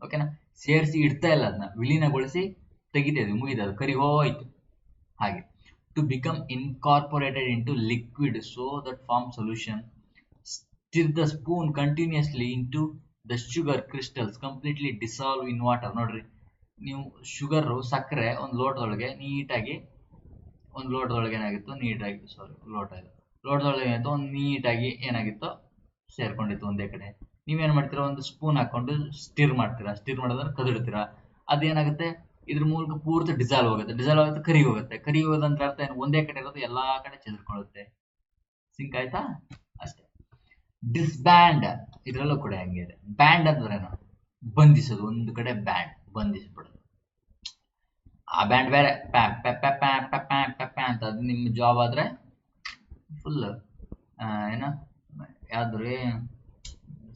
ಓಕೆನಾ? ಸೇರಿಸಿ ಇಡ್ತಾ ಇಲ್ಲ, ಅದನ್ನ ವಿಲೀನಗೊಳಿಸಿ ತೆಗಿತಾ ಇದೀವಿ, ಮುಗಿದ, ಅದು ಕರಿ ಹೋಯ್ತು. ಹಾಗೆ to become incorporated into liquid so that form solution. Stir the spoon continuously into the sugar crystals completely dissolve in water. ನೋಡ್ರಿ, ನೀವು ಶುಗರ್, ಸಕ್ಕರೆ ಒಂದು ಲೋಟದೊಳಗೆ ನೀಟಾಗಿ, ಏನಾಗಿತ್ತು ನೀಟಾಗಿ, ಲೋಟದೊಳಗೆ ಏನಾಯ್ತು, ಒಂದು ನೀಟಾಗಿ ಏನಾಗಿತ್ತು, ಸೇರ್ಕೊಂಡಿತ್ತು ಒಂದೇ ಕಡೆ. ನೀವೇನ್ ಮಾಡ್ತೀರಾ? ಒಂದು ಸ್ಪೂನ್ ಹಾಕೊಂಡು ಸ್ಟಿರ್ ಮಾಡ್ತೀರಾ. ಸ್ಟಿರ್ ಮಾಡೋದ್ರೆ ಕದಡ್ತೀರಾ. ಅದೇನಾಗುತ್ತೆ? ಇದ್ರ ಮೂಲಕ ಪೂರ್ತಿ ಡಿಸಾಲ್ವ್ ಆಗುತ್ತೆ, ಕರಿ ಹೋಗೋದಂತ ಅರ್ಥ ಏನು? ಒಂದೇ ಕಡೆ ಇರೋದು ಎಲ್ಲಾ ಕಡೆ ಚೆದರ್ಕೊಳ್ಳುತ್ತೆ. ಸಿಂಕ್ ಆಯ್ತಾ? ಅಷ್ಟೇ. ಡಿಸ್ಬ್ಯಾಂಡ್, ಇದ್ರಲ್ಲೂ ಕೂಡ ಹಂಗೆ ಇದೆ. ಬ್ಯಾಂಡ್ ಅಂದ್ರೇನು? ಬಂಧಿಸೋದು, ಒಂದು ಕಡೆ ಬ್ಯಾಂಡ್ ಬಂಧಿಸ್ಬಿಡೋದು. ಆ ಬ್ಯಾಂಡ್ ಬೇರೆ, ಅಂತ ಅದು ನಿಮ್ಮ ಜಾಬ್ ಆದ್ರೆ ಫುಲ್ ಏನ ಯಾವ್ದ್ರಿ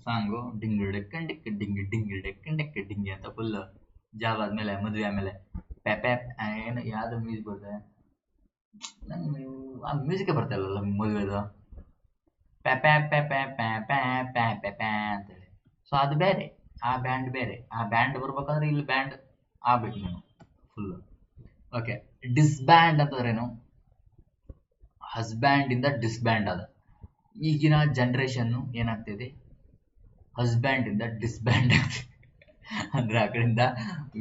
ಸಾಂಗು, ಡಿಂಗ್ ಡೆಕ್ ಡಿಂಗಿ ಅಂತ ಫುಲ್ ಜಾಬ್ ಆದ್ಮೇಲೆ, ಮದ್ವೆ ಆಮೇಲೆ ಏನು ಯಾವ್ದು ಮ್ಯೂಸಿಕ್ ಬರ್ತದೆ? ನಂಗೆ ಆ ಮ್ಯೂಸಿಕ್ ಬರ್ತಾ ಇಲ್ಲಲ್ಲ ಮದುವೆದು, ಅಂತೇಳಿ. ಸೊ ಅದು ಬೇರೆ, ಆ ಬ್ಯಾಂಡ್ ಬೇರೆ. ಆ ಬ್ಯಾಂಡ್ ಬರ್ಬೇಕಂದ್ರೆ ಇಲ್ಲಿ ಬ್ಯಾಂಡ್ ಆಗ್ಬೇಕು ನೀವು ಫುಲ್. ಓಕೆ, ಡಿಸ್ಬ್ಯಾಂಡ್ ಅಂತಂದ್ರೇನು? ಹಸ್ಬ್ಯಾಂಡ್ ಇಂದ ಡಿಸ್ಬ್ಯಾಂಡ್ ಆದ. ಈಗಿನ ಜನರೇಷನ್ ಏನಾಗ್ತಿದೆ? ಹಸ್ಬ್ಯಾಂಡ್ ಇಂದ ಡಿಸ್ಬ್ಯಾಂಡ್ ಅಂದ್ರೆ ಆ ಕಡೆಯಿಂದ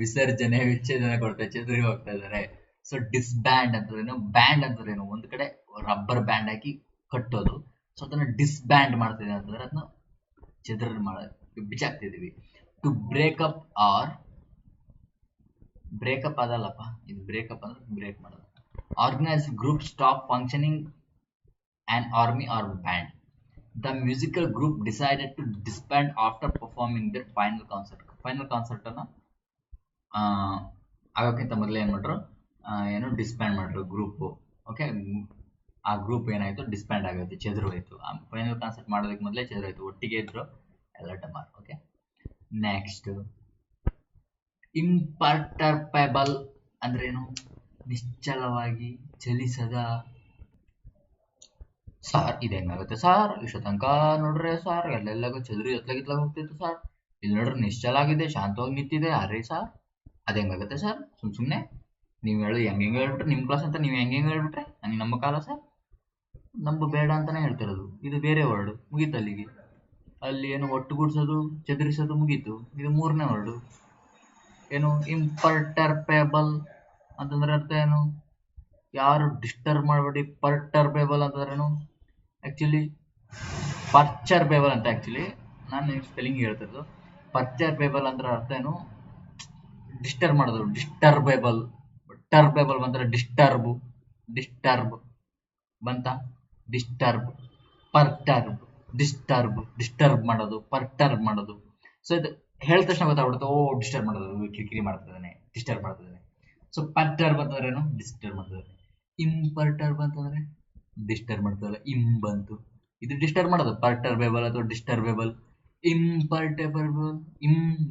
ವಿಸರ್ಜನೆ, ವಿಚ್ಛೇದನ ಕೊಡ್ತಾ ಚದುರಿ ಹೋಗ್ತಾ ಇದಾರೆ. ಸೊ ಡಿಸ್ಬ್ಯಾಂಡ್ ಅಂತಂದ್ರೇನು? ಬ್ಯಾಂಡ್ ಅಂತಂದ್ರೇನು? ಒಂದ್ ಕಡೆ ರಬ್ಬರ್ ಬ್ಯಾಂಡ್ ಹಾಕಿ ಕಟ್ಟೋದು. ಸೊ ಅದನ್ನ ಡಿಸ್ಬ್ಯಾಂಡ್ ಮಾಡ್ತಿದೆ ಅಂತಂದ್ರೆ ಅದನ್ನ ಬಿಚ್ಚಾಕ್ತಿದೀವಿ. ಟು ಬ್ರೇಕಪ್ ಅದಲ್ಲಪ್ಪ, ಇದು ಬ್ರೇಕಪ್ ಅಂದ್ರೆ ಬ್ರೇಕ್ ಮಾಡೋದು. Organise group stop functioning an army or band. The musical group decided to disband after performing their final concert. Final concert ಅನ್ನ ಆಗೋಕ್ಕಿಂತ ಮೊದಲು ಏನ್ ಮಾಡ್ರು? ಏನು ಡಿಸ್ಬ್ಯಾಂಡ್ ಮಾಡ್ರು ಗ್ರೂಪ್. ಓಕೆ, ಆ ಗ್ರೂಪ್ ಏನಾಯ್ತು? ಡಿಸ್ಬ್ಯಾಂಡ್ ಆಗೋಯ್ತು, ಚೆದರು ಹೋಯ್ತು. ಫೈನಲ್ ಕಾನ್ಸರ್ಟ್ ಮಾಡೋದಕ್ಕೆ ಮೊದಲೇ ಚೆದರು ಹೋಯ್ತು. ಒಟ್ಟಿಗೆ ಇದ್ರು ಎಲ್ಲ ಡಮಾರ್. ಓಕೆ, ನೆಕ್ಸ್ಟ್ ಇಂಪರ್ಟರ್ಪೆಬಲ್ ಅಂದ್ರೇನು? ನಿಶ್ಚಲವಾಗಿ ಚಲಿಸದ. ಸಾರ್ ಇದು ಹೆಂಗಾಗುತ್ತೆ ಸಾರ್? ಇಷ್ಟ ತನಕ ನೋಡ್ರೆ ಸಾರ್ ಎಲ್ಲೆಲ್ಲಾಗ ಚದುರಿ ಎತ್ಲಾಗ ಹೋಗ್ತಿತ್ತು ಸಾರ್. ಇಲ್ಲಿ ನೋಡ್ರಿ ನಿಶ್ಚಲ ಆಗಿದೆ, ಶಾಂತವಾಗಿ ನಿಂತಿದೆ. ಅರೆ ಸಾರ್, ಅದ್ ಹೆಂಗಾಗುತ್ತೆ ಸರ್? ಸುಮ್ನೆ ನೀವ್ ಹೆಂಗ್ ಹೇಳ್ಬಿಟ್ರೆ, ನಿಮ್ ಕ್ಲಾಸ್ ಅಂತ ನೀವ್ ಹೆಂಗ್ ಹೇಳ್ಬಿಟ್ರೆ ನನಗೆ ನಮ್ಮ ಕಾಲ ಸರ್, ನಂಬ ಬೇಡ ಅಂತಾನೆ ಹೇಳ್ತಿರೋದು. ಇದು ಬೇರೆ ವರ್ಡ್, ಮುಗೀತು ಅಲ್ಲಿಗೆ. ಅಲ್ಲಿ ಏನು ಒಟ್ಟುಗೂಡ್ಸೋದು, ಚದುರಿಸೋದು ಮುಗೀತು. ಇದು 3ನೇ ವರ್ಡ್. ಏನು ಇಂಪರ್ಟರ್ಪೇಬಲ್ ಅಂತಂದ್ರೆ ಅರ್ಥ ಏನು? ಯಾರು ಡಿಸ್ಟರ್ಬ್ ಮಾಡಬೇಡಿ. ಪರ್ಟರ್ಬೇಬಲ್ ಅಂತಂದ್ರೇನು? ಆಕ್ಚುಲಿ ಪರ್ಚರ್ಬೇಬಲ್ ಅಂತ. ಆಕ್ಚುಲಿ ನಾನು ಸ್ಪೆಲ್ಲಿಂಗ್ ಹೇಳ್ತಿರೋದು. ಪರ್ಚರ್ಬೇಬಲ್ ಅಂದ್ರೆ ಅರ್ಥ ಏನು? ಡಿಸ್ಟರ್ಬ್ ಮಾಡೋದು. ಡಿಸ್ಟರ್ಬೇಬಲ್. ಟರ್ಬೇಬಲ್ ಬಂದ್ರೆ ಡಿಸ್ಟರ್ಬ್. ಡಿಸ್ಟರ್ಬ್ ಬಂತ? ಡಿಸ್ಟರ್ಬ್, ಪರ್ಟರ್ಬ್, ಡಿಸ್ಟರ್ಬ್ ಮಾಡೋದು, ಪರ್ಟರ್ಬ್ ಮಾಡೋದು. ಸೊ ಇದು ಹೇಳಿದ ತಕ್ಷಣ ಗೊತ್ತಾಗ್ಬಿಡುತ್ತೆ, ಓ ಡಿಸ್ಟರ್ಬ್ ಮಾಡೋದು, ಕಿರಿಕಿರಿ ಮಾಡ್ತಿದ್ದಾನೆ, ಡಿಸ್ಟರ್ಬ್ ಮಾಡ್ತಿದ್ದಾನೆ. ಸೊ ಪರ್ಟರ್ಬ್ ಅಂತಂದ್ರೆ ಏನು? ಡಿಸ್ಟರ್ಬ್ ಮಾಡ್ತಿದ್ದಾನೆ. ಇಂಪರ್ಟರ್ಬ್ ಅಂತಂದ್ರೆ ಡಿಸ್ಟರ್ಬ್ ಮಾಡ್ತದಲ್ಲ, ಬಂತು. ಇದು ಡಿಸ್ಟರ್ಬ್ ಮಾಡೋದು, ಪರ್ಟರ್ಬೇಬಲ್ ಅಥವಾ ಡಿಸ್ಟರ್ಬೇಬಲ್. ಇಂಪರ್ಟರ್ಬಲ್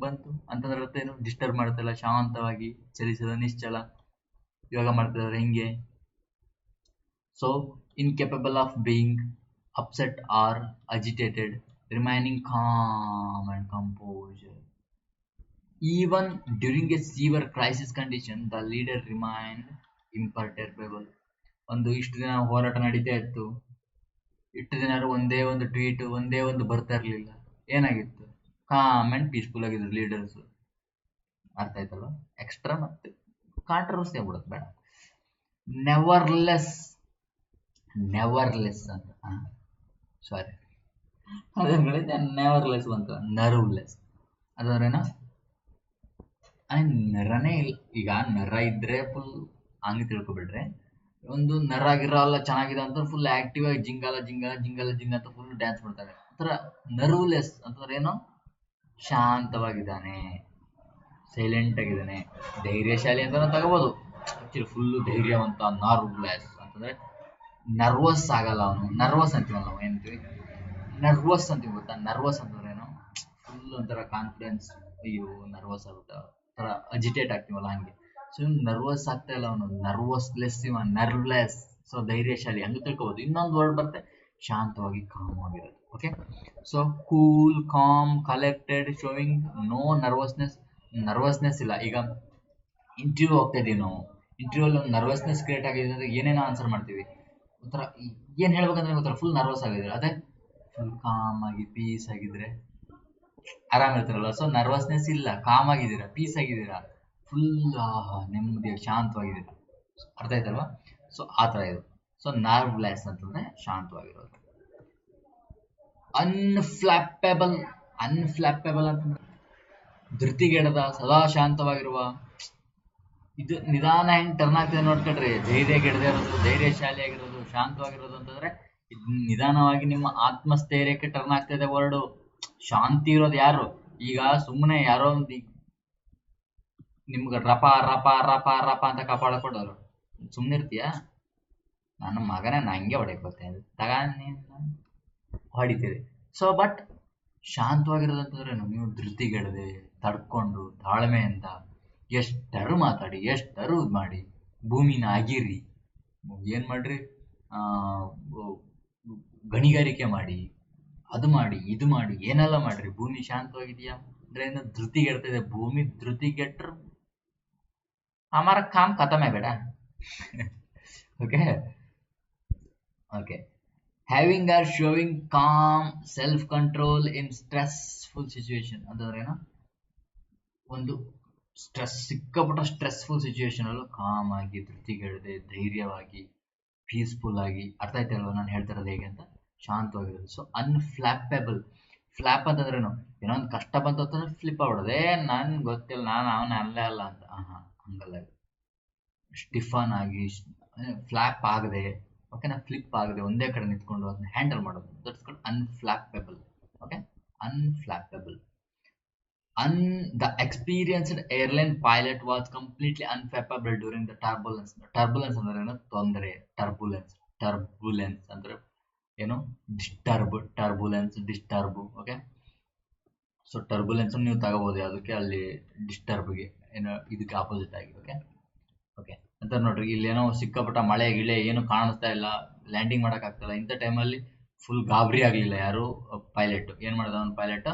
ಬಂತು ಅಂತಂದ್ರೆ ಅರ್ಥ ಏನು? ಡಿಸ್ಟರ್ಬ್ ಮಾಡ್ತಲ್ಲ, ಶಾಂತವಾಗಿ ಚಲಿಸದ, ನಿಶ್ಚಲ ಯೋಗ ಮಾಡ್ತಿದ್ದಾರೆ ಹಿಂಗೆ. So incapable of being upset or agitated, remaining calm and composure. Even during a severe crisis condition, the leader remained imperturbable. ಒಂದು ಇಷ್ಟು ದಿನ ಹೋರಾಟ ನಡೀತಾ ಇತ್ತು, ಇಷ್ಟು ದಿನ ಒಂದೇ ಒಂದು ಟ್ವೀಟ್, ಒಂದೇ ಒಂದು ಬರ್ತಾ ಇರಲಿಲ್ಲ. ಏನಾಗಿತ್ತು? ಕಾಮ್ ಅಂಡ್ ಪೀಸ್ಫುಲ್ ಆಗಿದ್ರು ಲೀಡರ್ಸ್. ಅರ್ಥ ಆಯ್ತಲ್ವ? ಎಕ್ಸ್ಟ್ರಾ ಮತ್ತೆ ಕಾಂಟ್ರವರ್ಸಿ ಆಗ್ಬಿಡುತ್ತೆ, ಬೇಡ. ನೆವರ್ಲೆಸ್ ಅಂತ ಸಾರಿ, ಅದೇನು ನೆವರ್ಲೆಸ್ ಬಂತು. ನರ್ವ್ಲೆಸ್ ಅದೇನೋ ನರನೇ ಇಲ್ಲ. ಈಗ ನರ ಇದ್ರೆ ಫುಲ್ ಹಂಗೆ ತಿಳ್ಕೊಬಿಡ್ರೆ, ಒಂದು ನರ ಗಿರ ಎಲ್ಲ ಚೆನ್ನಾಗಿದೆ ಅಂತ ಫುಲ್ ಆಕ್ಟಿವ್ ಆಗಿ ಜಿಂಗಾಲ ಅಂತ ಫುಲ್ ಡ್ಯಾನ್ಸ್ ಮಾಡ್ತಾರೆ. ಆತರ ನರ್ವ್ಲೆಸ್ ಅಂತಂದ್ರೆ ಏನೋ? ಶಾಂತವಾಗಿದ್ದಾನೆ, ಸೈಲೆಂಟ್ ಆಗಿದ್ದಾನೆ, ಧೈರ್ಯಶಾಲಿ ಅಂತ ತಗೋಬಹುದು. Actually full ಧೈರ್ಯವಂತ. ನರ್ವ್ಲೆಸ್ ಅಂತಂದ್ರೆ ನರ್ವಸ್ ಆಗಲ್ಲ ಅವನು. ನರ್ವಸ್ ಅಂತೀವಲ್ಲ ನಾವು, ಏನಂತೀವಿ? ನರ್ವಸ್ ಅಂತೀವಿ, ಗೊತ್ತಾ? ನರ್ವಸ್ ಅಂತಂದ್ರೆ ಏನು? ಫುಲ್ ಒಂಥರ ಕಾನ್ಫಿಡೆನ್ಸ್, ಅಯ್ಯೋ ನರ್ವಸ್ ಆಗುತ್ತೆ, ಒಂಥರ ಅಜಿಟೇಟ್ ಆಗ್ತೀವಲ್ಲ ಹಂಗೆ. ಸೊ ನರ್ವಸ್ ಆಗ್ತಾ ಇಲ್ಲ ಅವನು, ನರ್ವಸ್ಲೆಸ್ ಇವ, ನರ್ವ್ಲೆಸ್. ಸೊ ಧೈರ್ಯಶಾಲಿ ಹಂಗೆ ತಿಳ್ಕೊಬೋದು. ಇನ್ನೊಂದು ವರ್ಡ್ ಬರುತ್ತೆ, ಶಾಂತವಾಗಿ, ಕಾಮ್ ಆಗಿರೋದು. Okay, so cool, calm, collected, showing no nervousness ಇಲ್ಲ. ಈಗ ಇಂಟರ್ವ್ಯೂ ಹೋಗ್ತಾ ಇದೀವಿ ನಾವು, ಇಂಟರ್ವ್ಯೂ ಅಲ್ಲಿ ಒಂದು ನರ್ವಸ್ನೆಸ್ ಕ್ರಿಯೇಟ್ ಆಗಿದೆ ಅಂದ್ರೆ ಏನೇನೋ ಆನ್ಸರ್ ಮಾಡ್ತೀವಿ, ಒಂಥರ ಏನ್ ಹೇಳ್ಬೇಕಂದ್ರೆ ಗೊತ್ತರ, ಫುಲ್ ನರ್ವಸ್ ಆಗಿದ್ರೆ. ಅದೇ ಫುಲ್ ಕಾಮ್ ಆಗಿ ಪೀಸ್ ಆಗಿದ್ರೆ ಆರಾಮ್ ಇರ್ತಾರಲ್ಲ. ಸೊ ನರ್ವಸ್ನೆಸ್ ಇಲ್ಲ, ಕಾಮ್ ಆಗಿದ್ದೀರಾ, ಪೀಸ್ ಆಗಿದ್ದೀರಾ, ಫುಲ್ ನೆಮ್ಮದಿಯಾಗಿ ಶಾಂತವಾಗಿದ್ದೀರಾ. ಅರ್ಥ ಆಯ್ತಲ್ವಾ? ಸೊ ಆ ತರ ಇದು. ಸೊ ನರ್ವ್ಲೆಸ್ ಅಂತಂದ್ರೆ ಶಾಂತವಾಗಿರೋದು. ಅನ್ಫ್ಲಾಪೇಬಲ್ ಅಂತಂದ್ರೆ ಧೃತಿಗೆಡದ, ಸದಾ ಶಾಂತವಾಗಿರುವ. ಇದು ನಿಧಾನ ಹೆಂಗ್ ಟರ್ನ್ ಆಗ್ತದೆ ನೋಡ್ಕೊಳ್ರಿ. ಧೈರ್ಯಗೆಡದೆ ಇರೋದು, ಧೈರ್ಯಶಾಲಿಯಾಗಿರೋದು, ಶಾಂತವಾಗಿರೋದು ಅಂತಂದ್ರೆ ನಿಧಾನವಾಗಿ ನಿಮ್ಮ ಆತ್ಮಸ್ಥೈರ್ಯಕ್ಕೆ ಟರ್ನ್ ಆಗ್ತದೆ ವರ್ಡು. ಶಾಂತಿ ಇರೋದು ಯಾರು? ಈಗ ಸುಮ್ಮನೆ ಯಾರೋ ಒಂದು ನಿಮ್ಗೆ ರಪ ರಪ ರಪ ರಪ ಅಂತ ಕಾಪಾಡಕೊಡೋರು, ಸುಮ್ಮನೆ ಇರ್ತೀಯಾ? ನನ್ನ ಮಗನೇ ನಾ ಹಂಗೆ ಹೊಡೆಯಕ್ ಬರ್ತೇನೆ, ಹೊಡಿತೀರಿ. ಸೊ ಬಟ್ ಶಾಂತವಾಗಿರೋದು ಅಂತಂದ್ರೆ ನೀವು ಧೃತಿಗೆಡದೆ, ತಡ್ಕೊಂಡು, ತಾಳ್ಮೆಯಿಂದ ಎಷ್ಟರು ಮಾತಾಡಿ, ಎಷ್ಟರು ಇದು ಮಾಡಿ, ಭೂಮಿನ ಅಗಿರಿ, ಏನ್ ಮಾಡ್ರಿ, ಗಣಿಗಾರಿಕೆ ಮಾಡಿ, ಅದು ಮಾಡಿ, ಇದು ಮಾಡಿ, ಏನೆಲ್ಲ ಮಾಡ್ರಿ, ಭೂಮಿ ಶಾಂತವಾಗಿದೆಯಾ ಅಂದ್ರೆ ಏನು? ಧೃತಿಗೆಡ್ತಿದೆ ಭೂಮಿ. ಧೃತಿಗೆಟ್ರು ಹಮಾರ ಕಾಮ್ ಖತಮ್ ಬೇಡ. Okay having or showing calm self control in stressful situation ಅಂತಂದ್ರೆ ಏನು? ಒಂದು ಸಿಕ್ಕಾಪಟ್ಟ ಸ್ಟ್ರೆಸ್ಫುಲ್ ಸಿಚುವೇಶನ್ ಅಲ್ಲೂ ಕಾಮ್ ಆಗಿ, ಧೃತಿಗೆಡದೆ, ಧೈರ್ಯವಾಗಿ, ಪೀಸ್ಫುಲ್ ಆಗಿ. ಅರ್ಥ ಆಯ್ತಲ್ವ ನಾನು ಹೇಳ್ತಿರೋದು ಹೇಗೆ ಅಂತ? ಶಾಂತವಾಗಿರೋದು. ಸೊ ಅನ್ಫ್ಲಾಪೇಬಲ್. ಫ್ಲಾಪ್ ಅಂತಂದ್ರೇನು? ಏನೋ ಒಂದು ಕಷ್ಟ ಬಂತು ಅಂತಂದ್ರೆ ಫ್ಲಿಪ್ ಆಗ್ಬಿಡೋದು. ನನ್ ಗೊತ್ತಿಲ್ಲ, ನಾನು ಅವನ ಅಲ್ಲೇ ಅಲ್ಲ ಅಂತ. ಹಂಗಲ್ಲ. ಸ್ಟಿಫನ್ ಆಗಿ, ಫ್ಲಾಪ್ ಆಗದೆ, ಓಕೆನಾ, ಫ್ಲಿಪ್ ಆಗದೆ, ಒಂದೇ ಕಡೆ ನಿಂತ್ಕೊಂಡು ಅದನ್ನ ಹ್ಯಾಂಡಲ್ ಮಾಡೋದು. That's called unflappable. Okay, unflappable. The experienced airline pilot was completely unflappable during the turbulence. Turbulence ಅಂದ್ರೆ ಏನು? ತೊಂದರೆ. ಟರ್ಬುಲೆನ್ಸ್ ಅಂದ್ರೆ ಏನು? ಡಿಸ್ಟರ್ಬ್. ಓಕೆ, ಸೊ ಟರ್ಬುಲೆನ್ಸ್ ನೀವು ತಗೋಬಹುದು ಅದಕ್ಕೆ, ಅಲ್ಲಿ ಡಿಸ್ಟರ್ಬ್ಗೆ ಏನೋ ಇದಕ್ಕೆ ಆಪೋಸಿಟ್ ಆಗಿ. ಓಕೆ ಅಂತ ನೋಡ್ರಿ, ಇಲ್ಲಿ ಏನೋ ಸಿಕ್ಕಾಪಟ್ಟ ಮಳೆ ಗಿಳೆ ಏನು ಕಾಣಿಸ್ತಾ ಇಲ್ಲ, ಲ್ಯಾಂಡಿಂಗ್ ಮಾಡಕ್ ಆಗ್ತಿಲ್ಲ. ಇಂಥ ಟೈಮಲ್ಲಿ ಫುಲ್ ಗಾಬರಿ ಆಗ್ಲಿಲ್ಲ ಯಾರು? ಪೈಲಟ್ ಏನ್ ಮಾಡ್ದ? ಅವ್ನು ಪೈಲಟ್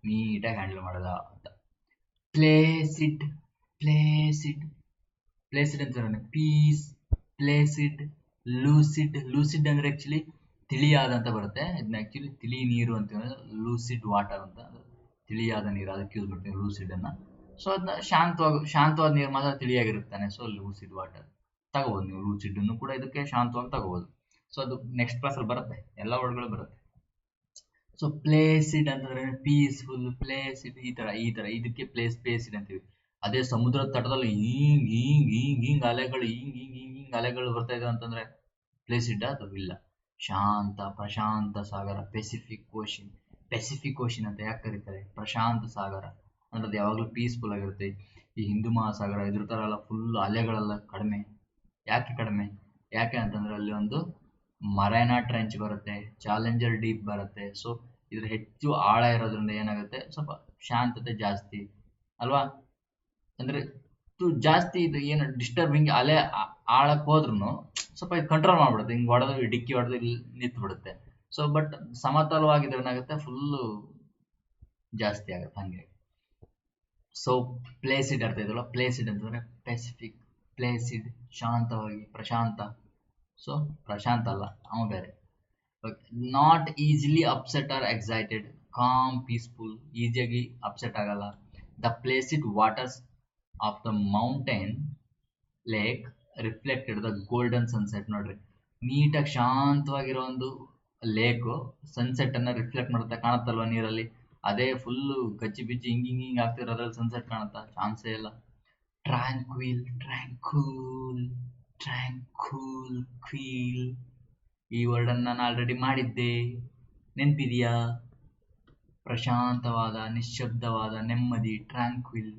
ನೀಟಾಗಿ ಹ್ಯಾಂಡಲ್ ಮಾಡದ ಅಂತ. ಪ್ಲೇಸಿಡ್ ಅಂತ ಪೀಸ್, ಪ್ಲೇಸಿಡ್, ಲೂಸಿಡ್ ಅಂದ್ರೆ ಆಕ್ಚುಲಿ ತಿಳಿಯಾದ ಅಂತ ಬರುತ್ತೆ. ಇದನ್ನ ಆಕ್ಚುಲಿ ತಿಳಿ ನೀರು ಅಂತ, ಲೂಸಿಡ್ ವಾಟರ್ ಅಂತ, ತಿಳಿಯಾದ ನೀರು, ಅದಕ್ಕೆ ಯೂಸ್ ಮಾಡ್ತೀವಿ ಲೂಸಿಡ್ ಅನ್ನ. ಸೊ ಅದನ್ನ ಶಾಂತವಾದ ನೀರು ಮಾತ್ರ ತಿಳಿಯಾಗಿರುತ್ತಾನೆ. ಸೊ ಲೂಸಿಡ್ ವಾಟರ್ ತಗೋಬಹುದು ನೀವು. ಲೂಸಿಡ್ ಅನ್ನು ಕೂಡ ಇದಕ್ಕೆ ಶಾಂತವಾಗಿ ತಗೋಬಹುದು. ಸೊ ಅದು ನೆಕ್ಸ್ಟ್ ಕ್ಲಾಸ್ ಅಲ್ಲಿ ಬರುತ್ತೆ, ಎಲ್ಲ ವರ್ಡ್ಗಳು ಬರುತ್ತೆ. ಸೊ ಪ್ಲೇಸಿಡ್ ಅಂತಂದ್ರೆ ಪೀಸ್ಫುಲ್, ಪ್ಲೇಸಿಡ್ ಈ ತರ ಇದಕ್ಕೆ ಪ್ಲೇಸಿಡ್ ಅಂತೀವಿ. ಅದೇ ಸಮುದ್ರದ ತಟದಲ್ಲಿ ಹಿಂಗ್ ಅಲೆಗಳು ಹಿಂಗ್ ಅಲೆಗಳು ಬರ್ತಾ ಇದಾವೆ ಅಂತಂದ್ರೆ ಪ್ಲೇಸಿಡ್ ಅದು ಇಲ್ಲ. ಶಾಂತ ಪ್ರಶಾಂತ ಸಾಗರ, ಪೆಸಿಫಿಕ್ ಓಷನ್ ಅಂತ ಯಾಕೆ ಕರೀತಾರೆ? ಪ್ರಶಾಂತ ಸಾಗರ ಅಂದ್ರೆ ಅದು ಯಾವಾಗಲೂ ಪೀಸ್ಫುಲ್ ಆಗಿರುತ್ತೆ. ಈ ಹಿಂದೂ ಮಹಾಸಾಗರ ಇದ್ರ ತರ ಎಲ್ಲ ಫುಲ್ ಅಲೆಗಳೆಲ್ಲ ಕಡಿಮೆ. ಯಾಕೆ ಅಂತಂದ್ರೆ ಅಲ್ಲಿ ಒಂದು ಮರೈನಾ ಟ್ರೆಂಚ್ ಬರುತ್ತೆ, ಚಾಲೆಂಜರ್ ಡೀಪ್ ಬರುತ್ತೆ. ಸೊ ಇದ್ರ ಹೆಚ್ಚು ಆಳ ಇರೋದ್ರಿಂದ ಏನಾಗುತ್ತೆ, ಸ್ವಲ್ಪ ಶಾಂತತೆ ಜಾಸ್ತಿ ಅಲ್ವಾ? ಅಂದ್ರೆ ಜಾಸ್ತಿ ಇದು ಏನು ಡಿಸ್ಟರ್ಬಿಂಗ್ ಅಲೆ ಆಳಕ್ ಹೋದ್ರು ಸ್ವಲ್ಪ ಇದು ಕಂಟ್ರೋಲ್ ಮಾಡ್ಬಿಡುತ್ತೆ. ಹಿಂಗ್ ಹೊಡೆದು ಡಿಕ್ಕಿ ಹೊಡೆದು ಇಲ್ಲಿ ನಿಂತು ಬಿಡುತ್ತೆ. ಸೊ ಬಟ್ ಸಮತಲವಾಗಿದ್ರೆ ಏನಾಗುತ್ತೆ, ಫುಲ್ಲು ಜಾಸ್ತಿ ಆಗುತ್ತೆ ಹಂಗೆ. ಸೊ ಪ್ಲೇಸಿಡ್ ಅರ್ಥ ಇದಲ್ಲ, ಪ್ಲೇಸಿಡ್ ಅಂತಂದ್ರೆ ಪೆಸಿಫಿಕ್, ಪ್ಲೇಸಿಡ್ ಶಾಂತವಾಗಿ, ಪ್ರಶಾಂತ. ಸೊ ಪ್ರಶಾಂತ ಅಲ್ಲ, ಅವ ಬೇರೆ. Not easily upset or excited, calm peaceful, ಈಸಿಯಾಗಿ ಅಪ್ಸೆಟ್ ಆಗಲ್ಲ. The placid waters of the mountain lake reflected the golden sunset. ನೋಡ್ರಿ, ನೀಟಾಗಿ ಶಾಂತವಾಗಿರೋ ಒಂದು ಲೇಕು ಸನ್ಸೆಟ್ ಅನ್ನ ರಿಫ್ಲೆಕ್ಟ್ ಮಾಡುತ್ತೆ, ಕಾಣುತ್ತಲ್ವಾ ನೀರಲ್ಲಿ? ಅದೇ ಫುಲ್ಲು ಗಚ್ಚಿ ಬಿಚ್ಚಿ ಹಿಂಗ್ ಆಗ್ತಿರೋ ಅದ್ರಲ್ಲಿ ಸನ್ಸೆಟ್ ಕಾಣುತ್ತಾ? ಚಾನ್ಸೇ ಇಲ್ಲ. ಟ್ರ್ಯಾಂಕ್ವಿಲ್, ಕ್ವೀಲ್, ಈ ವರ್ಡ್ ಅನ್ನು ನಾನು ಆಲ್ರೆಡಿ ಮಾಡಿದ್ದೆ, ನೆನ್ಪಿದೆಯಾ? ಪ್ರಶಾಂತವಾದ, ನಿಶ್ಶಬ್ದವಾದ, ನೆಮ್ಮದಿ, ಟ್ರ್ಯಾಂಕ್ವಿಲ್,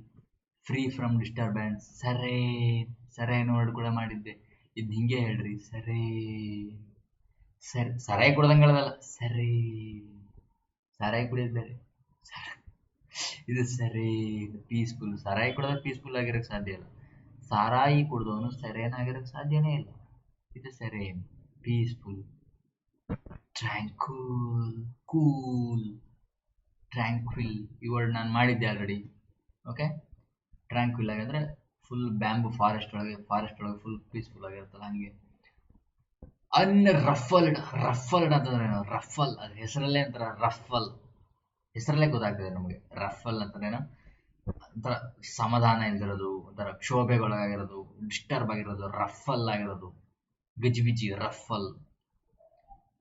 ಫ್ರೀ ಫ್ರಮ್ ಡಿಸ್ಟರ್ಬೆನ್ಸ್. ಸರೇನ್ ವರ್ಡ್ ಕೂಡ ಮಾಡಿದ್ದೆ. ಇದು ಹಿಂಗೆ ಹೇಳ್ರಿ, ಸರಾಯಿ ಕುಡ್ದಂಗೆ ಹೇಳೋದಲ್ಲ, ಸರಾಯಿ ಕುಡಿಯೋದು ಬೇರೆ, ಇದು ಪೀಸ್ಫುಲ್. ಸರಾಯಿ ಕುಡಿದ ಪೀಸ್ಫುಲ್ ಆಗಿರಕ್ಕೆ ಸಾಧ್ಯ ಇಲ್ಲ. ಸಾರಾಯಿ ಕುಡ್ದವನು ಸರೇನ್ ಆಗಿರಕ್ಕೆ ಸಾಧ್ಯನೇ ಇಲ್ಲ. ಇದು ಸರೇನ್, ಪೀಸ್ಫುಲ್, ಟ್ರ್ಯಾಂಕ್ವಿಲ್. ಈ ವರ್ಡ್ ನಾನು ಮಾಡಿದ್ದೆ ಆಲ್ರೆಡಿ. ಓಕೆ, ಟ್ರ್ಯಾಂಕ್ವಿಲ್ ಆಗಿದ್ರೆ ಫುಲ್ ಬ್ಯಾಂಬು ಫಾರೆಸ್ಟ್ ಒಳಗೆ ಫುಲ್ ಪೀಸ್ಫುಲ್ ಆಗಿರುತ್ತಲ್ಲ ಹಂಗೆ. ರಫಲ್ಡ್ ಅಂತಂದ್ರೆ ಏನು? ರಫಲ್, ಅದು ಹೆಸರಲ್ಲೇ ಅಂತಾರ, ಹೆಸರಲ್ಲೇ ಗೊತ್ತಾಗ್ತದೆ ನಮಗೆ. ರಫಲ್ ಅಂತಂದ್ರೇನು? ಒಂಥರ ಸಮಾಧಾನ ಇಲ್ದಿರೋದು, ಒಂಥರ ಕ್ಷೋಭೆಗೊಳಗಾಗಿರೋದು, ಡಿಸ್ಟರ್ಬ್ ಆಗಿರೋದು, ರಫಲ್ ಆಗಿರೋದು, ಗಜಿಬಿಜಿ, ರಫಲ್.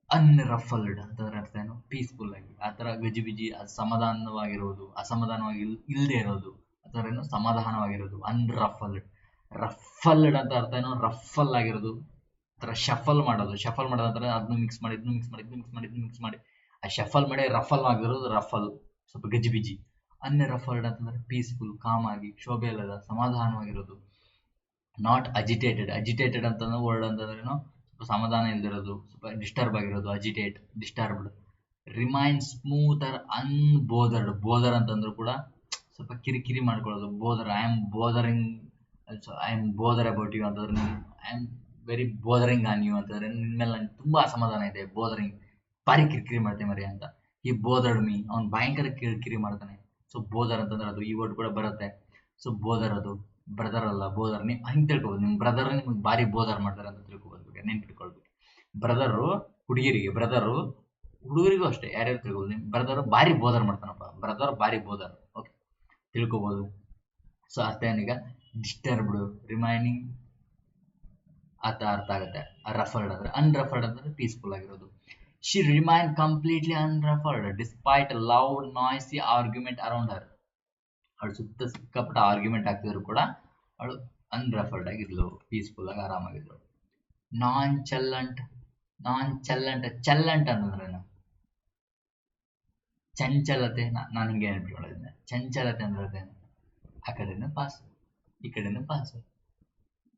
ಅನ್ರಫಲ್ಡ್ ಅಂತಂದ್ರೆ ಅರ್ಥ ಏನು? ಪೀಸ್ಫುಲ್ ಆಗಿ. ಆ ತರ ಗಜಿಬಿಜಿ, ಅಸಮಾಧಾನವಾಗಿರುವುದು, ಅಸಮಾಧಾನವಾಗಿ ಇಲ್ಲದೆ ಇರೋದು, ಅಥವಾ ಏನು ಸಮಾಧಾನವಾಗಿರೋದು. ರಫಲ್ಡ್ ಅಂತ ಅರ್ಥ ಏನು? ರಫಲ್ ಆಗಿರೋದು, ತರ ಶಫಲ್ ಮಾಡೋದು ಅಂದ್ರೆ ಅದನ್ನು ಮಿಕ್ಸ್ ಮಾಡಿ ಆ ಶಫಲ್ ಮಾಡಿ ರಫಲ್ ಆಗಿರೋದು ರಫಲ್, ಸ್ವಲ್ಪ ಗಜಿಬಿಜಿ. ಅನ್ರಫಲ್ಡ್ ಅಂತಂದ್ರೆ ಪೀಸ್ಫುಲ್, ಕಾಮ್ ಆಗಿ, ಶೋಭೆ ಇಲ್ಲದ, ಸಮಾಧಾನವಾಗಿರೋದು. ನಾಟ್ ಅಜಿಟೇಟೆಡ್ ಅಂತಂದ್ರೆ ವರ್ಡ್ ಅಂತಂದ್ರೇನು? ಸ್ವಲ್ಪ ಸಮಾಧಾನ ಇಲ್ದಿರೋದು, ಸ್ವಲ್ಪ ಡಿಸ್ಟರ್ಬ್ ಆಗಿರೋದು, disturbed. Remain smooth or bother ಅಂತಂದ್ರು ಕೂಡ ಸ್ವಲ್ಪ ಕಿರಿಕಿರಿ ಮಾಡ್ಕೊಳ್ಳೋದು. I am bother about you ಅಂತಂದ್ರೆ, I am very bothering on you ಅಂತಂದ್ರೆ ನಿನ್ಮೇಲೆ ನಂಗೆ ತುಂಬಾ ಅಸಮಾಧಾನ ಇದೆ. ಬೋದರಿಂಗ್, ಭಾರಿ ಕಿರಿಕಿರಿ ಮಾಡ್ತೇನೆ ಮರಿ ಅಂತ. ಈ ಬೋದರ್ಡ್ ಮೀ, ಅವ್ನು ಭಯಂಕರ ಕಿರಿಕಿರಿ ಮಾಡ್ತಾನೆ. ಸೊ ಬೋದರ್ ಅಂತಂದ್ರೆ ಅದು. ಈ ವರ್ಡ್ ಕೂಡ ಬರುತ್ತೆ. ಸೊ ಬೋದರ್, ಅದು ಬ್ರದರ್ ಅಲ್ಲ, ಬೋದರ್. ನೀವು ಹಂಗೆ ತಿಳ್ಕೊಬೋದು, ನಿಮ್ಮ ಬ್ರದರ್ ನಿಮ್ಗೆ ಭಾರಿ ಬೋದರ್ ಮಾಡ್ತಾರೆ ಅಂತ ತಿಳ್ಕೊಬೋದು. ನೆನ್ಪಿಟ್ಕೊಳ್ಬೇಕು. ಬ್ರದರು ಹುಡುಗಿರಿಗೆ, ಹುಡುಗರಿಗೂ ಅಷ್ಟೇ, ಯಾರ್ಯಾರು ತಿಳ್ಕೊಬೋದು. ನಿಮ್ ಬ್ರದರ್ ಭಾರಿ ಬೋದರ್ ಮಾಡ್ತಾನಪ್ಪ, ಭಾರಿ ಬೋದರ್. ಓಕೆ, ತಿಳ್ಕೊಬೋದು. ಸೊ ಅರ್ಥ ಏನೀಗ? ಡಿಸ್ಟರ್ಬ್ಡ್, ರಿಮೈನಿಂಗ್ ಅರ್ಥ ಆಗುತ್ತೆ. ರಫಲ್ಡ್ ಅಂದ್ರೆ, ಅನ್ರಫಲ್ಡ್ ಅಂದ್ರೆ ಪೀಸ್ಫುಲ್ ಆಗಿರೋದು. She remain completely unruffled despite loud noisy argument around her. ಅವಳು ಸುತ್ತ ಸಿಕ್ಕಾಪಟ್ಟ ಆರ್ಗ್ಯುಮೆಂಟ್ ಆಗ್ತಿದ್ರು ಕೂಡ ಅವಳು ಅನ್ರಫಲ್ಡ್ ಆಗಿದ್ಲು, ಪೀಸ್ಫುಲ್ ಆಗಿ ಆರಾಮಾಗಿದ್ಲು. ನಾನ್ ಚಲ್ಲಂಟ್ ಅಂತಂದ್ರೇನು? ಚಂಚಲತೆ. ನಾನು ಹಿಂಗೆ ನೆನ್ಪಿಟ್ಕೊಳ್ಳೋದಿಲ್ಲ. ಚಂಚಲತೆ ಅಂದ್ರೆ ಆ ಕಡೆನೂ ಪಾಸ್, ಈ ಕಡೆನೂ ಪಾಸ್.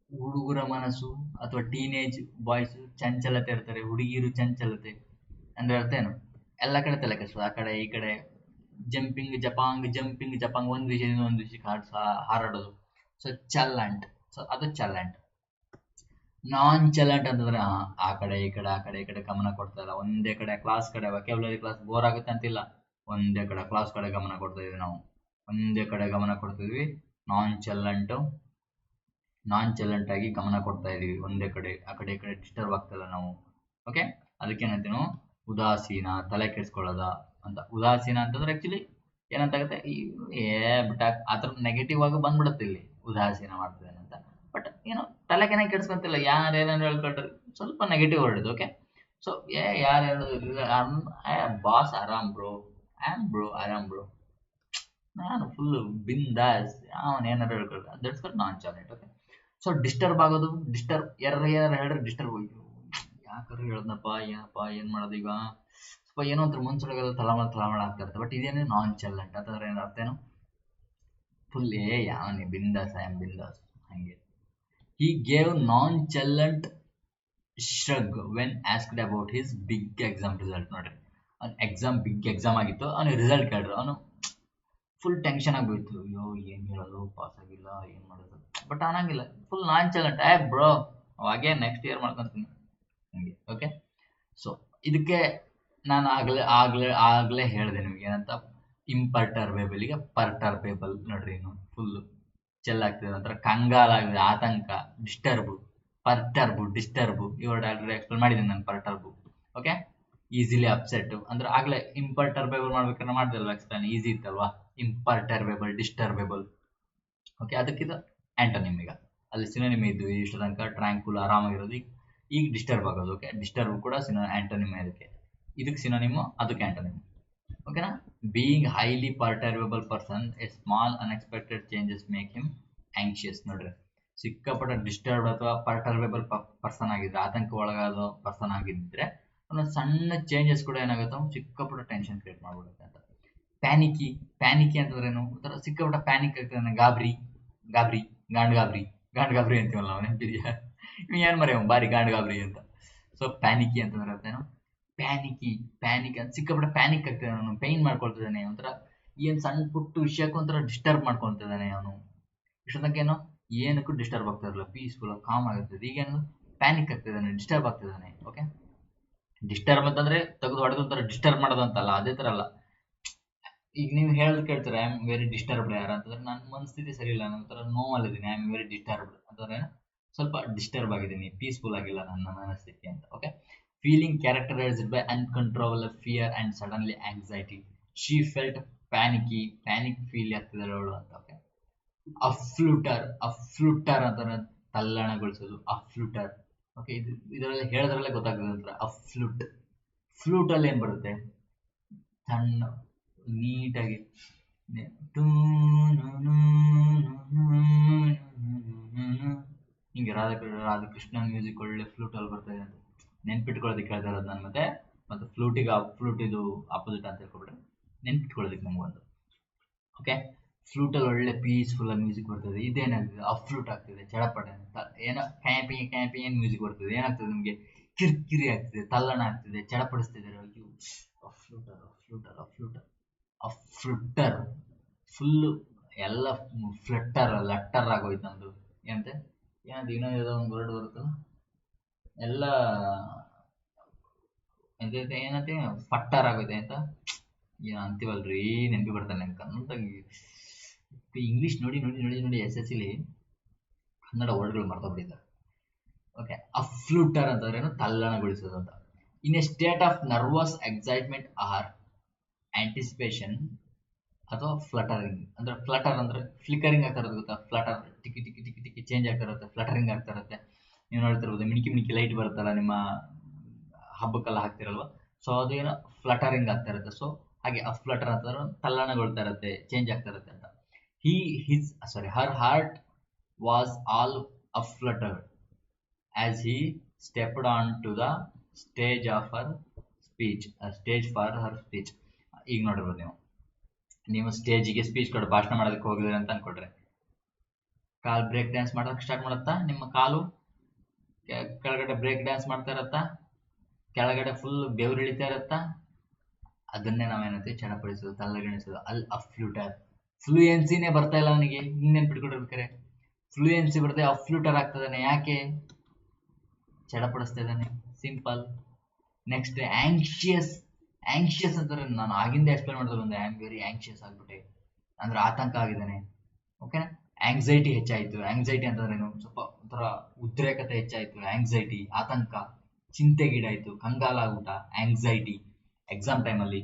ಹುಡುಗರ ಮನಸ್ಸು ಅಥವಾ ಟೀನೇಜ್ ಬಾಯ್ಸ್ ಚಂಚಲತೆ ಇರ್ತಾರೆ, ಹುಡುಗಿರು ಚಂಚಲತೆ ಅಂದ್ರೆ ಅರ್ಥ ಏನು? ಎಲ್ಲ ಕಡೆ ತಲೆ ಕೆಡಿಸೋದು, ಆ ಕಡೆ ಈ ಕಡೆ, ಜಂಪಿಂಗ್ ಜಪಾಂಗ್, ಒಂದ್ ವಿಷಯದಿಂದ ಒಂದ್ ವಿಷಯಕ್ಕೆ ಹಾರಾಡೋದು. ಸೊ ಚಲ್ಲಂಟ್. ಸೊ ಅದು ಚಲ್ಲಂಟ್. ನಾನ್ ಚಲಂಟ್ ಅಂತಂದ್ರೆ ಆ ಕಡೆ ಈ ಕಡೆ ಗಮನ ಕೊಡ್ತಾ ಇಲ್ಲ, ಒಂದೇ ಕಡೆ ಕ್ಲಾಸ್ ಕಡೆ. ವೊಕ್ಯಾಬ್ಯುಲರಿ ಕ್ಲಾಸ್ ಬೋರ್ ಆಗುತ್ತೆ ಅಂತಿಲ್ಲ, ಒಂದೇ ಕಡೆ ಕ್ಲಾಸ್ ಕಡೆ ಗಮನ ಕೊಡ್ತಾ ಇದೀವಿ ನಾವು, ಒಂದೇ ಕಡೆ ಗಮನ ಕೊಡ್ತಿದ್ವಿ. ನಾನ್ ಚಲಂಟ್ ಆಗಿ ಗಮನ ಕೊಡ್ತಾ ಇದೀವಿ ಒಂದೇ ಕಡೆ, ಆ ಕಡೆ ಈ ಕಡೆ ಡಿಸ್ಟರ್ಬ್ ಆಗ್ತಿಲ್ಲ ನಾವು. ಓಕೆ, ಅದಕ್ಕೇನಂತೀವಿ ನಾವು? ಉದಾಸೀನ, ತಲೆ ಕೆಡಿಸ್ಕೊಳ್ಳೋದ ಅಂತ. ಉದಾಸೀನ ಅಂತಂದ್ರೆ ಆಕ್ಚುಲಿ ಏನಂತಾಗುತ್ತೆ ಬಿಟ್ಟ ಆ ಥರ ನೆಗೆಟಿವ್ ಆಗಿ ಬಂದ್ಬಿಡುತ್ತೆ ಇಲ್ಲಿ ಉದಾಸೀನ ಮಾಡ್ತಿದ್ದೇನೆ ಅಂತ. ಬಟ್ ಏನೋ ತಲೆಗೆನೆ ಕೆಡ್ಸ್ಕೊಂತಿಲ್ಲ, ಯಾರು ಏನೇನು ಹೇಳ್ಕೊಳ್ರಿ ಸ್ವಲ್ಪ ನೆಗೆಟಿವ್ ಹೊರಡಿದು. ಓಕೆ, ಸೊ ಯಾರು ಹೇಳಿದ್ರು ಬಾಸ್ ಆರಾಮ್ ಬ್ರೋ, ಆರಾಮ್ ಬ್ರೋ, ನಾನು ಫುಲ್ ಬಿಂದಾಸ್, ಅವನ್ ಏನಾರು ಹೇಳ್ಕೊಳ್ತಾರೆ that's called nonchalant. Okay, so disturb ಆಗೋದು, ಯಾರು ಹೇಳಿದ್ರೆ ಡಿಸ್ಟರ್ಬ್ ಹೋಯ್ತು, ಯಾಕಂದ್ರೆ ಹೇಳ್ದಪ್ಪ ಏನಪ್ಪ ಏನ್ ಮಾಡೋದು ಈಗ, ಸ್ವಲ್ಪ ಏನೋ ಒಂಥರ ಮನ್ಸೊಳಗೆಲ್ಲ ತಳಮಳ ಆಗ್ತಾ ಇರುತ್ತೆ. ಬಟ್ ಇದೇನು ನಾನ್ ಚಾಲೆಂಟ್ ಅಂತಂದ್ರೆ ಏನು ಅರ್ಥ ಏನು, ಫುಲ್ ಯಾವನೇ ಬಿಂದಾಸ್, ಐ ಆಮ್ ಬಿಂದಾಸ್ ಹಂಗೆ. He gave nonchalant shrug when asked about his big exam result. ನೋಡ್ರಿ, ಅವ್ನ ಬಿಗ್ ಎಕ್ಸಾಮ್ ಆಗಿತ್ತು, ಅವನು ರಿಸಲ್ಟ್ ಕೇಳ್ರು, ಅವನು ಫುಲ್ ಟೆನ್ಷನ್ ಆಗೋಯ್ತು, ಅಯ್ಯೋ ಏನ್ ಹೇಳೋದು, ಪಾಸ್ ಆಗಿಲ್ಲ ಏನ್ ಮಾಡೋದು. ಬಟ್ ಅನ್ನಂಗಿಲ್ಲ, ಫುಲ್ ನಾನ್ ಚಾಲೆಂಟ್, ಬ್ರೋ ಅವಾಗೆ ನೆಕ್ಸ್ಟ್ ಇಯರ್ ಮಾಡ್ಕೊಂತೀನಿ ಹಂಗೆ. ಓಕೆ, ಸೊ ಇದಕ್ಕೆ ನಾನು ಆಗ್ಲೇ ಹೇಳಿದೆ ನಿಮ್ಗೆ ಏನಂತ, ಇಂಪರ್ಟರ್ಬೇಬಲ್ ಈಗ ಪರ್ಟರ್ಬೇಬಲ್ ನೋಡ್ರಿ, ಇನ್ನು ಫುಲ್ ಚೆಲ್ಲಾಗ್ತದೆ, ಒಂಥರ ಕಂಗಾಲಾಗಿದೆ, ಆತಂಕ, ಡಿಸ್ಟರ್ಬ್ ಇವಾಗ ಆಲ್ರೆಡಿ ಎಕ್ಸ್ಪ್ಲೇನ್ ಮಾಡಿದ್ದೀನಿ ನಾನು ಪರ್ಟರ್ಬು. ಓಕೆ, ಈಸಿಲಿ ಅಪ್ಸೆಟ್ ಅಂದ್ರೆ ಆಗ್ಲೇ ಇಂಪರ್ಟರ್ಬೇಬಲ್ ಮಾಡ್ಬೇಕಾದ್ರೆ ಮಾಡ್ದಲ್ವಾ ಎಕ್ಸ್ಪ್ಲೇನ್, ಈಸಿ ಇತ್ತಲ್ವಾ, ಇಂಪರ್ಟರ್ಬೇಬಲ್, ಡಿಸ್ಟರ್ಬೇಬಲ್. ಓಕೆ, ಅದಕ್ಕಿದು ಆಂಟೋನಿಮ್. ಈಗ ಅಲ್ಲಿ ಸಿನೋನಿಮ್ ಇದ್ವಿ ಇಷ್ಟು ತನಕ, ಟ್ರ್ಯಾಂಕ್ಫುಲ್ ಆರಾಮಾಗಿರೋದು, ಈಗ ಡಿಸ್ಟರ್ಬ್ ಆಗೋದು. ಓಕೆ, ಡಿಸ್ಟರ್ಬ್ ಕೂಡ ಆಂಟೋನಿಮ್, ಇದಕ್ಕೆ ಸಿನೋನಿಮ್, ಅದಕ್ಕೆ ಆಂಟೋನಿಮ್. ಓಕೆನಾ, being highly perturbable person, a small unexpected changes make him anxious. ನೋಡ್ರಿ, ಸಿಕ್ಕಾಪಟ್ಟ ಡಿಸ್ಟರ್ಬ್ ಅಥವಾ ಪರ್ಟರ್ಬೇಬಲ್ ಪರ್ಸನ್ ಆಗಿದ್ರೆ, ಆತಂಕ ಒಳಗಾದ ಪರ್ಸನ್ ಆಗಿದ್ರೆ, ಒಂದೊಂದು ಸಣ್ಣ ಚೇಂಜಸ್ ಕೂಡ ಏನಾಗುತ್ತೆ, ಸಿಕ್ಕಾಪಟ್ಟ ಟೆನ್ಷನ್ ಕ್ರಿಯೇಟ್ ಮಾಡ್ಬಿಡುತ್ತೆ ಅಂತ. ಪ್ಯಾನಿಕಿ ಅಂತಂದ್ರೇನು, ಒಂಥರ ಸಿಕ್ಕಾಪಟ್ಟ ಪ್ಯಾನಿಕ್ ಆಗ್ತದೆ, ಗಾಬರಿ, ಗಾಂಡ್ ಗಾಬರಿ ಅಂತೀವಲ್ಲ ನಾವು, ನೆನಪಿದೆಯಾ? ಏನ್ ಮರೆ ಬಾರಿ ಗಾಂಡ್ ಅಂತ. ಸೊ ಪ್ಯಾನಿಕಿ ಅಂತಂದ್ರೆ ಅರ್ಥೇನು, ಪ್ಯಾನಿಕ್ ಅಂತ ಸಿಕ್ಕಾಪಟ್ಟ ಪ್ಯಾನಿಕ್ ಆಗ್ತದೆ, ಅವನು ಪೈನ್ ಮಾಡ್ಕೊಳ್ತಿದ್ದಾನೆ, ಒಂಥರ ಏನ್ ಸಣ್ಣ ಪುಟ್ಟ ವಿಷಯಕ್ಕೂ ಒಂಥರ ಡಿಸ್ಟರ್ಬ್ ಮಾಡ್ಕೊಳ್ತಿದ್ದಾನೆ ಅವನು. ಇಷ್ಟೊತ್ತನಕ ಏನೋ ಏನಕ್ಕೂ ಡಿಸ್ಟರ್ಬ್ ಆಗ್ತಾ ಇರಲ್ಲ, ಪೀಸ್ಫುಲ್ ಕಾಮ್ ಆಗಿರ್ತದೆ, ಈಗೇನು ಪ್ಯಾನಿಕ್ ಆಗ್ತಿದ್ದಾನೆ, ಡಿಸ್ಟರ್ಬ್ ಆಗ್ತಿದ್ದಾನೆ. ಓಕೆ, ಡಿಸ್ಟರ್ಬ್ ಅಂತಂದ್ರೆ ತೆಗೆದು ಹೊಡೆದು ಒಂಥರ ಡಿಸ್ಟರ್ಬ್ ಮಾಡೋದು ಅಂತಲ್ಲ, ಅದೇ ತರ ಅಲ್ಲ. ಈಗ ನೀವು ಹೇಳೋದು ಕೇಳ್ತಾರೆ, ಐ ಆಮ್ ವೆರಿ ಡಿಸ್ಟರ್ಬ್ಡ್ ಯಾರು ಅಂತಂದ್ರೆ, ನನ್ನ ಮನಸ್ಥಿತಿ ಸರಿ ಇಲ್ಲ, ನಾನು ಒಂಥರ ನೋವಲ್ಲಿದ್ದೀನಿ, ಐ ಆಮ್ ವೆರಿ ಡಿಸ್ಟರ್ಬ್ಡ್ ಅಂತಂದ್ರೆ ಸ್ವಲ್ಪ ಡಿಸ್ಟರ್ಬ್ ಆಗಿದ್ದೀನಿ, ಪೀಸ್ಫುಲ್ ಆಗಿಲ್ಲ ನನ್ನ ಮನಸ್ಥಿತಿ ಅಂತ. Okay, feeling characterised by uncontrollable fear and suddenly anxiety, she felt panic feel ಆಗ್ತಿದೆ ಅವಳು ಅಂತ. ಓಕೆ, ಅಫ್ಲೂಟರ್ ಅಂತಾರೆ, ತಲ್ಲಣಗೊಳಿಸೋದು, ಅಫ್ಲೂಟರ್. ಓಕೆ, ಇದರಲ್ಲಿ ಹೇಳೋದ್ರಲ್ಲೇ ಗೊತ್ತಾಗ್ತದೆ ಅಂತ. ಫ್ಲೂಟ್ ಅಲ್ಲಿ ಏನ್ ಬರುತ್ತೆ, ಸಣ್ಣ ನೀಟಾಗಿ ಹಿಂಗೆ ರಾಧಾಕೃಷ್ಣ ಮ್ಯೂಸಿಕ್ ಒಳ್ಳೆ ಫ್ಲೂಟ್ ಅಲ್ಲಿ ಬರ್ತದೆ ಅಂತ ನೆನ್ಪಿಟ್ಕೊಳ್ಳೋದಕ್ಕೆ ಹೇಳ್ತಾ ಇರೋದು ನಾನು. ಮತ್ತೆ ಫ್ಲೂಟ್ ಇದು ಆಪೋಸಿಟ್ ಅಂತ ಹೇಳ್ಕೊಬಿಟ್ರೆ ನೆನ್ಪಿಟ್ಕೊಳ್ಳೋದಕ್ಕೆ ನಮಗೊಂದು. ಓಕೆ, ಫ್ಲೂಟಲ್ಲಿ ಒಳ್ಳೆ ಪೀಸ್ಫುಲ್ ಆಗಿ ಮ್ಯೂಸಿಕ್ ಬರ್ತದೆ, ಇದೇನಾಗ್ತದೆ, ಅಫ್ಲೂಟ್ ಆಗ್ತದೆ, ಚಡಪಟ ಅಂತ ಏನೋ ಕ್ಯಾಂಪಿ ಏನ್ ಮ್ಯೂಸಿಕ್ ಬರ್ತದೆ, ಏನಾಗ್ತದೆ ನಿಮಗೆ, ಕಿರಿಕಿರಿ ಆಗ್ತದೆ, ತಲ್ಲಣ ಆಗ್ತದೆ, ಚಡಪಡಿಸ್ತಿದ್ದಾರೆ, ಅಯ್ಯೋ ಅಫ್ಲೂಟರ್ ಫುಲ್ಲು ಎಲ್ಲ ಲಟ್ಟರ್ ಆಗೋಯ್ತು ನಮ್ದು. ಏನಂತೆ ಇನ್ನೊಂದು ಒಂದು ವರ್ಡ್ ಬರುತ್ತಲ್ಲ, ಎಲ್ಲ ಏನಂತೆ ಫಟ್ಟರ್ ಆಗೋಯ್ತೆ ಅಂತ ಅಂತೀವಲ್ರಿ, ನೆನಪಿ ಬರ್ತಾನೆ ಕನ್ನಡದಾಗ. ಇಂಗ್ಲಿಷ್ ನೋಡಿ SSLC ಕನ್ನಡ ವರ್ಡ್ಗಳು ಮರ್ತೋಗ್ಬಿಟ್ಟಿದ್ದಾರೆ. ಓಕೆ, ಅಫ್ಲೂಟರ್ ಅಂತಂದ್ರೆ ತಲ್ಲಣಗೊಳಿಸೋದು ಅಂತ. In a state of nervous excitement or anticipation ಅಥವಾ ಫ್ಲಟರಿಂಗ್. ಅಂದ್ರೆ ಫ್ಲಟರ್ ಅಂದ್ರೆ ಫ್ಲಿಕರಿಂಗ್ ಆಗ್ತಾ ಇರೋದು ಗೊತ್ತಾ, ಫ್ಲಟರ್ ಟಿಕಿ ಚೇಂಜ್ ಆಗ್ತಾ ಇರುತ್ತೆ, ಫ್ಲಟರಿಂಗ್ ಆಗ್ತಾ ಇರುತ್ತೆ. ನೀವು ನೋಡ್ತಿರ್ಬೋದು, ಮಿಣಿಕಿ ಲೈಟ್ ಬರುತ್ತಲ್ಲ ನಿಮ್ಮ ಹಬ್ಬಕ್ಕೆಲ್ಲ ಹಾಕ್ತಿರಲ್ವ, ಸೊ ಅದೇನೋ ಫ್ಲಟರಿಂಗ್ ಆಗ್ತಾ ಇರುತ್ತೆ. ಸೊ ಹಾಗೆ ಅಫ್ಲಟರ್ ಅಂತಂದ್ರೆ ತಲ್ಲಣಗೊಳ್ತಾ ಇರುತ್ತೆ, ಚೇಂಜ್ ಆಗ್ತಾ ಇರುತ್ತೆ ಅಂತ. Her heart was all aflutter as he stepped on to the stage for her speech. ಈಗ ನೋಡಿರ್ಬೋದು, ನೀವು ಸ್ಟೇಜಿಗೆ ಸ್ಪೀಚ್ ಕೊಡು, ಭಾಷಣ ಮಾಡೋದಕ್ಕೆ ಹೋಗಿದ್ರೆ ಅಂತ ಅನ್ಕೊಡ್ರೆ, ಕಾಲ್ ಬ್ರೇಕ್ ಡ್ಯಾನ್ಸ್ ಮಾಡೋದಕ್ಕೆ ಸ್ಟಾರ್ಟ್ ಮಾಡುತ್ತಾ, ನಿಮ್ಮ ಕಾಲು ಕೆಳಗಡೆ ಬ್ರೇಕ್ ಡ್ಯಾನ್ಸ್ ಮಾಡ್ತಾ ಇರತ್ತಾ, ಕೆಳಗಡೆ ಫುಲ್ ಬೆವರು ಇಳಿತಾ ಇರತ್ತಾ, ಅದನ್ನೇ ನಾವೇನಂತೀವಿ ಚಡಪಡಿಸೋದು, ತಲ್ಲಗಣಿಸೋದು. ಅಲ್ಲಿ ಅಫ್ಲೂಟರ್, ಫ್ಲೂಯೆನ್ಸಿನೇ ಬರ್ತಾ ಇಲ್ಲ ಅವನಿಗೆ, ಇನ್ನೇನ್ ಬಿಟ್ಕೊಟ್ಟಿರ್ಬೇಕಾರೆ ಫ್ಲೂಯೆನ್ಸಿ ಬರ್ತದೆ, ಅಫ್ಲೂಟರ್ ಆಗ್ತದಾನೆ, ಯಾಕೆ ಚಡಪಡಿಸ್ತಾ ಇದ್ದಾನೆ, ಸಿಂಪಲ್. ನೆಕ್ಸ್ಟ್ ಆಂಕ್ಷಿಯಸ್ ಅಂತಾರೆ, ನಾನು ಆಗಿಂದ ಎಕ್ಸ್ಪ್ಲೇನ್ ಮಾಡಿದ್ರು ಒಂದು, ಐ ಆಮ್ ವೆರಿ ಆಂಕ್ಷಿಯಸ್ ಆಗ್ಬಿಟ್ಟೆ ಅಂದ್ರೆ ಆತಂಕ ಆಗಿದ್ದಾನೆ. ಓಕೆನಾ, ಆಂಗ್ಸೈಟಿ ಹೆಚ್ಚಾಯ್ತು. ಆಂಗ್ಸೈಟಿ ಅಂತಂದ್ರೆ ಸ್ವಲ್ಪ ಒಂಥರ ಉದ್ರೇಕತೆ ಹೆಚ್ಚಾಯ್ತು, ಆಂಗ್ಸೈಟಿ ಆತಂಕ, ಚಿಂತೆಗೀಡಾಯ್ತು, ಕಂಗಾಲಾಗ್ಬಿಟ್ಟ, ಆಂಗ್ಸೈಟಿ ಎಕ್ಸಾಮ್ ಟೈಮಲ್ಲಿ.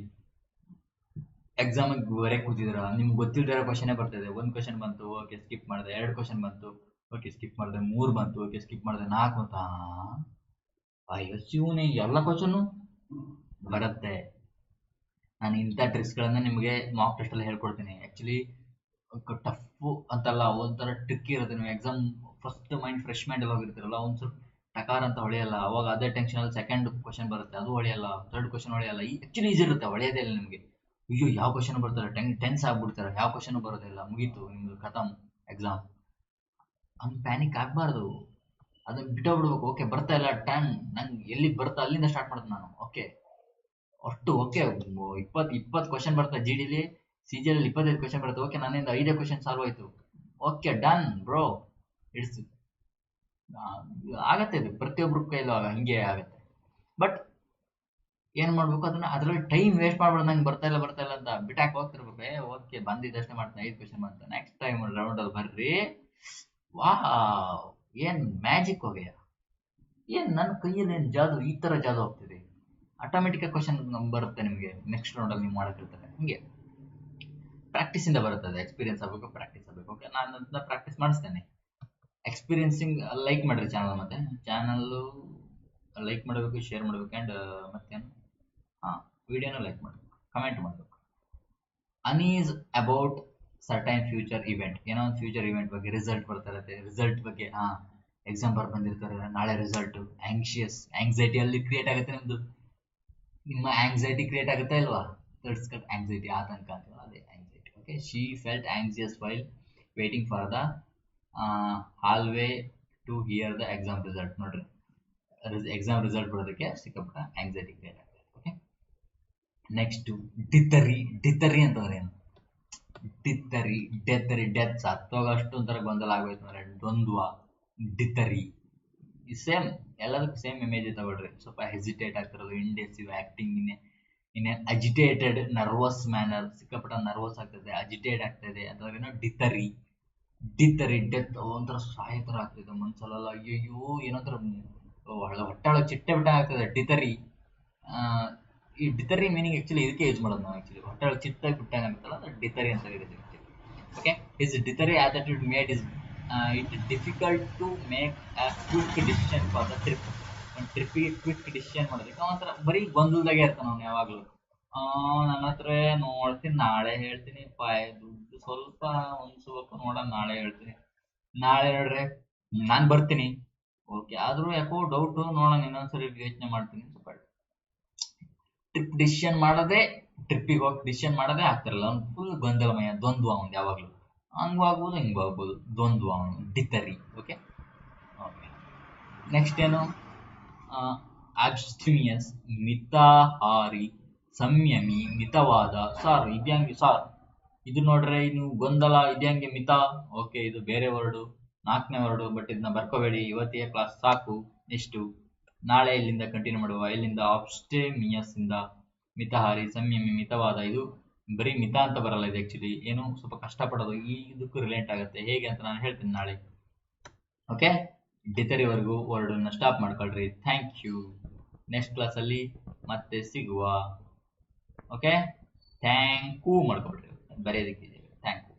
ಎಕ್ಸಾಮಿಗೆ ಬರೆಯಕ್ ಕೂತಿದ್ದೀರಾ, ನಿಮ್ಗೆ ಗೊತ್ತಿಲ್ದಿರೋ ಕ್ವಶನೇ ಬರ್ತದೆ. ಒಂದು ಕ್ವಶನ್ ಬಂತು, ಓಕೆ ಸ್ಕಿಪ್ ಮಾಡಿದೆ. 2 ಕ್ವಶನ್ ಬಂತು, ಓಕೆ ಸ್ಕಿಪ್ ಮಾಡಿದೆ. 3 ಬಂತು, ಓಕೆ ಸ್ಕಿಪ್ ಮಾಡಿದೆ. 4 ಬಂತು, ಅಯ್ಯೋ ಶಿವನೇ, ಎಲ್ಲ ಕ್ವಶನ್ನು ಬರುತ್ತೆ. ನಾನು ಇಂಥ ಟ್ರಿಕ್ಸ್ಗಳನ್ನ ನಿಮಗೆ ಮಾಕ್ ಟೆಸ್ಟ್ ಅಲ್ಲಿ ಹೇಳ್ಕೊಡ್ತೀನಿ. ಆಕ್ಚುಲಿ ಟಫ್ ಅಂತಲ್ಲ, ಒಂಥರ ಟ್ರಿಕ್ ಇರುತ್ತೆ. ನೀವು exam first mind fresh mind ಅಲ್ಲಿ ಹೋಗಿರ್ತೀರಲ್ಲ, ಒಂದ್ ಸ್ವಲ್ಪ ಟಕಾರ ಅಂತ ಹೊಳೆಯಲ್ಲ. ಅವಾಗ ಅದೇ ಟೆನ್ಷನ್ ಅಲ್ಲಿ ಸೆಕೆಂಡ್ ಕ್ವಶನ್ ಬರುತ್ತೆ, ಅದು ಹೊಳೆಯಲ್ಲ. ಥರ್ಡ್ ಕ್ವಶನ್ ಹೊಳೆಯಲ್ಲ. ಆಕ್ಚುಲಿ ಈಸಿ ಇರುತ್ತೆ, ಹೊಳೆಯೋದೇ ಇಲ್ಲ ನಿಮಗೆ. ಅಯ್ಯೋ ಯಾವ ಕ್ವಶನ್ ಬರ್ತಾರೆ, ಟೆನ್ಸ್ ಆಗ್ಬಿಡ್ತಾರೆ, ಯಾವ ಕ್ವಶನ್ ಬರೋದಿಲ್ಲ, ಮುಗೀತು ನಿಮ್ದು ಖತಮ್ ಎಕ್ಸಾಮ್. ಹಂಗ್ ಪ್ಯಾನಿಕ್ ಆಗ್ಬಾರ್ದು, ಅದನ್ನ ಬಿಟ್ಟೋಗ್ಬಿಡ್ಬೇಕು. ಓಕೆ ಬರ್ತಾ ಇಲ್ಲ ಟೈಮ್, ನಂಗೆ ಎಲ್ಲಿಗೆ ಬರ್ತಾ ಅಲ್ಲಿಂದ ಸ್ಟಾರ್ಟ್ ಮಾಡ್ತೀನಿ ನಾನು. ಓಕೆ ಅಷ್ಟು ಓಕೆ, 20 ಕ್ವಶನ್ ಬರ್ತದೆ. ಜಿ ಡಿಲಿ ಸಿ ಜಿ ಅಲ್ಲಿ 25 ಕ್ವಶನ್ ಬರುತ್ತೆ. ಓಕೆ ನನ್ನಿಂದ 5 ಕ್ವಶನ್ ಸಾಲ್ವ್ ಆಯ್ತು. Okay done bro. ಇಟ್ಸ್ ಆಗತ್ತೆ, ಇದು ಪ್ರತಿಯೊಬ್ರು ಕೈಲೂ ಹಿಂಗೆ ಆಗತ್ತೆ. ಬಟ್ ಏನ್ ಮಾಡ್ಬೇಕು, ಅದನ್ನ ಅದ್ರಲ್ಲಿ ಟೈಮ್ ವೇಸ್ಟ್ ಮಾಡ್ಬಾರ್ದು. ನಂಗೆ ಬರ್ತಾ ಇಲ್ಲ ಅಂತ ಬಿಟ್ಟಾಕ್ ಹೋಗ್ತಿರ್ಬೇಕು. ಓಕೆ ಬಂದಿದ್ದಷ್ಟೇ ಮಾಡ್ತೀನಿ, 5 ಕ್ವಶನ್ ಮಾಡ್ತೀನಿ, ನೆಕ್ಸ್ಟ್ ಟೈಮ್ ರೌಂಡ್ ಅಲ್ಲಿ ಬರ್ರಿ. ವಾ, ಏನ್ ಮ್ಯಾಜಿಕ್ ಹೋಗ್ಯ, ಏನ್ ನನ್ನ ಕೈಯಲ್ಲಿ ಏನ್ ಜಾದು, ಈ ತರ ಜಾದು ಹೋಗ್ತಿದೆ. ಆಟೋಮೆಟಿಕ್ ಕ್ವಶನ್ ಬರುತ್ತೆ ನಿಮಗೆ ನೆಕ್ಸ್ಟ್ ರೌಂಡ್ ಅಲ್ಲಿ ನೀವು ಮಾಡಕ್ಕಿರ್ತಾರೆ. ಹಿಂಗೆ ಪ್ರಾಕ್ಟೀಸ್ ಇಂದ ಬರುತ್ತೆ, ಎಕ್ಸ್ಪೀರಿಯನ್ಸ್ ಆಗಬೇಕು, ಪ್ರಾಕ್ಟೀಸ್ ಆಗಬೇಕು. ಓಕೆ ನಾನು ಅದನ್ನ ಪ್ರಾಕ್ಟೀಸ್ ಮಾಡಿಸ್ತೇನೆ. ಎಕ್ಸ್ಪೀರಿಯನ್ಸಿಂಗ್ ಲೈಕ್ ಮಾಡ್ರಿ ಚಾನಲ್, ಮತ್ತೆ ಚಾನಲ್ ಲೈಕ್ ಮಾಡಬೇಕು, ಶೇರ್ ಮಾಡಬೇಕು, ಅಂಡ್ ಮತ್ತೇನು, ವಿಡಿಯೋನ ಲೈಕ್ ಮಾಡಬೇಕು, ಕಮೆಂಟ್ ಮಾಡಬೇಕು. Anees about certain future event, ಏನೋ ಒಂದು ಫ್ಯೂಚರ್ ಇವೆಂಟ್ ಬಗ್ಗೆ, ರಿಸಲ್ಟ್ ಬರ್ತಾ ಇರುತ್ತೆ, ರಿಸಲ್ಟ್ ಬಗ್ಗೆ. ಎಕ್ಸಾಮ್ ಬಂದಿರ್ತಾರೆ, ನಾಳೆ ರಿಸಲ್ಟ್, ಆಂಗ್ಸೈಟಿ ಅಲ್ಲಿ ಕ್ರಿಯೇಟ್ ಆಗುತ್ತೆ ನಿಮ್ದು. ನಿಮ್ಮ ಆಂಗ್ಸೈಟಿ ಕ್ರಿಯೇಟ್ ಆಗುತ್ತಾ ಇಲ್ವಾ? ದಟ್ಸ್ ಆಂಗ್ಸೈಟಿ, ಆತಂಕ ಅಂತ ಅದೇ anxiety. Okay, she felt anxious while waiting for the hallway to hear the exam result. ನೋಡ್ರಿ, ಎಕ್ಸಾಮ್ ರಿಸಲ್ಟ್ ಬರೋದಕ್ಕೆ ಸಿಕ್ಕಾಪಟ್ಟ ಆಂಗ್ಸೈಟಿ ಕ್ರಿಯೇಟ್ ಆಗ್ತದೆ. ಓಕೆ ನೆಕ್ಸ್ಟ್, ಡಿತರಿ ಅಂತಂದ್ರೆ ಏನು? ಡೆತ್ ಸತ್ತೋಗಷ್ಟು ಒಂಥರ ಗೊಂದಲ ಆಗೋಯ್ತು ಅಂದ್ರೆ ದ್ವಂದ್ವ, ಡಿತರಿ. ಸೇಮ್, ಎಲ್ಲದಕ್ಕೂ ಸೇಮ್ ಇಮೇಜ್ ತಗೊಳ್ರಿ. ಸ್ವಲ್ಪ ಹೆಸಿಟೇಟ್ ಆಗ್ತಿರೋದು, indecisive acting in agitated nervous manner, ಸಿಕ್ಕಾಪಟ್ಟ ನರ್ವಸ್ ಆಗ್ತದೆ, ಅಜಿಟೇಟ್ ಆಗ್ತದೆ ಅಂತಂದ್ರೆ ಡಿತರಿ ಡೆತ್, ಒಂಥರ ಸಾಯ ತರ ಆಗ್ತದೆ ಮನ್ಸಲ್ಲ. ಅಯ್ಯಯ್ಯೋ ಏನಂತರ ಹೊಟ್ಟಾಳ ಚಿಟ್ಟೆ ಬಿಟ್ಟ ಆಗ್ತದೆ ಡಿತರಿ. ಈ ಡಿತರಿ ಮೀನಿಂಗ್ ಆಕ್ಚುಲಿ ಇದಕ್ಕೆ ಯೂಸ್ ಮಾಡೋದು ನಾವು. ಆಕ್ಚುಲಿ ಹೊಟ್ಟಾಳ ಚಿಟ್ಟ ಬಿಟ್ಟಾಗ ಆಗುತ್ತಲ್ಲ, ಅದು ಡಿತರಿ ಅಂತ ಕರೀತೀವಿ. Okay, his dithery attitude made it difficult to make a quick decision for the trip. ಒಂದು ಟ್ರಿಪ್ಪಿಗೆ ಕ್ವಿಕ್ ಡಿಸಿಷನ್ ಮಾಡೋದಕ್ಕೆ ಒಂಥರ ಬರೀ ಗೊಂದಲದಾಗೆ ಇರ್ತಾನೆ ಅವ್ನು ಯಾವಾಗಲೂ. ನನ್ನ ಹತ್ರ ನೋಡ್ತೀನಿ, ನಾಳೆ ಹೇಳ್ತೀನಿ, ದುಡ್ಡು ಸ್ವಲ್ಪ ಹೊಂದ್ಸ್ಬೇಕು, ನೋಡೋಣ ನಾಳೆ ಹೇಳ್ತೀನಿ. ನಾಳೆ ನೋಡ್ರೆ ನಾನು ಬರ್ತೀನಿ, ಓಕೆ ಆದ್ರೂ ಯಾಕೋ ಡೌಟು, ನೋಡೋಣ ಇನ್ನೊಂದ್ಸರಿ ಯೋಚನೆ ಮಾಡ್ತೀನಿ. ಸ್ವಲ್ಪ ಟ್ರಿಪ್ಪಿಗೆ ಹೋಗಿ ಡಿಸಿಷನ್ ಮಾಡೋದೇ ಆಗ್ತಿರಲ್ಲ, ಅವ್ನು ಫುಲ್ ಗೊಂದಲಮಯ, ದ್ವಂದ್ವ ಅವ್ನು ಯಾವಾಗಲೂ. ಹಂಗೂ ಆಗ್ಬೋದು, ಹಿಂಗೂ ಆಗ್ಬೋದು, ದ್ವಂದ್ವ ಅವನು, ಡಿತರಿ. ಓಕೆ ಓಕೆ ನೆಕ್ಸ್ಟ್ ಏನು? ಅಬ್ಸ್ಟಿಮಿಯಸ್, ಮಿತಾಹಾರಿ, ಸಂಯಮಿ, ಮಿತವಾದ. ಸಾರ್ ಇದ್ಯಾಂಗೆ ಸಾರ್, ಇದು ನೋಡ್ರೆ ನೀವು ಗೊಂದಲ, ಇದ್ಯಾಂಗೆ ಮಿತ. ಓಕೆ ಇದು ಬೇರೆ ವರ್ಡು, 4ನೇ ವರ್ಡು, ಬಟ್ ಇದನ್ನ ಬರ್ಕೋಬೇಡಿ. ಇವತ್ತಿಗೆ ಕ್ಲಾಸ್ ಸಾಕು. ನೆಕ್ಸ್ಟು ನಾಳೆ ಇಲ್ಲಿಂದ ಕಂಟಿನ್ಯೂ ಮಾಡುವ. ಇಲ್ಲಿಂದ ಅಬ್ಸ್ಟೆಮಿಯಸ್ ಇಂದ ಮಿತಹಾರಿ, ಸಂಯಮಿ, ಮಿತವಾದ. ಇದು ಬರೀ ಮಿತ ಅಂತ ಬರಲ್ಲ, ಇದು ಆಕ್ಚುಲಿ ಏನು ಸ್ವಲ್ಪ ಕಷ್ಟಪಡೋದು, ಇದಕ್ಕೂ ರಿಲೇಟ್ ಆಗುತ್ತೆ. ಹೇಗೆ ಅಂತ ನಾನು ಹೇಳ್ತೀನಿ ನಾಳೆ. ಓಕೆ, ಡಿತರಿವರೆಗೂ ವರ್ಡನ್ನ ಸ್ಟಾಪ್ ಮಾಡ್ಕೊಳ್ರಿ. Thank you. ನೆಕ್ಸ್ಟ್ ಕ್ಲಾಸಲ್ಲಿ ಮತ್ತೆ ಸಿಗುವ. ಓಕೆ, ಥ್ಯಾಂಕ್ ಯು ಮಾಡ್ಕೊಬಿಡ್ರಿ, ಬರೆಯೋದಕ್ಕೆ ಥ್ಯಾಂಕ್ ಯು.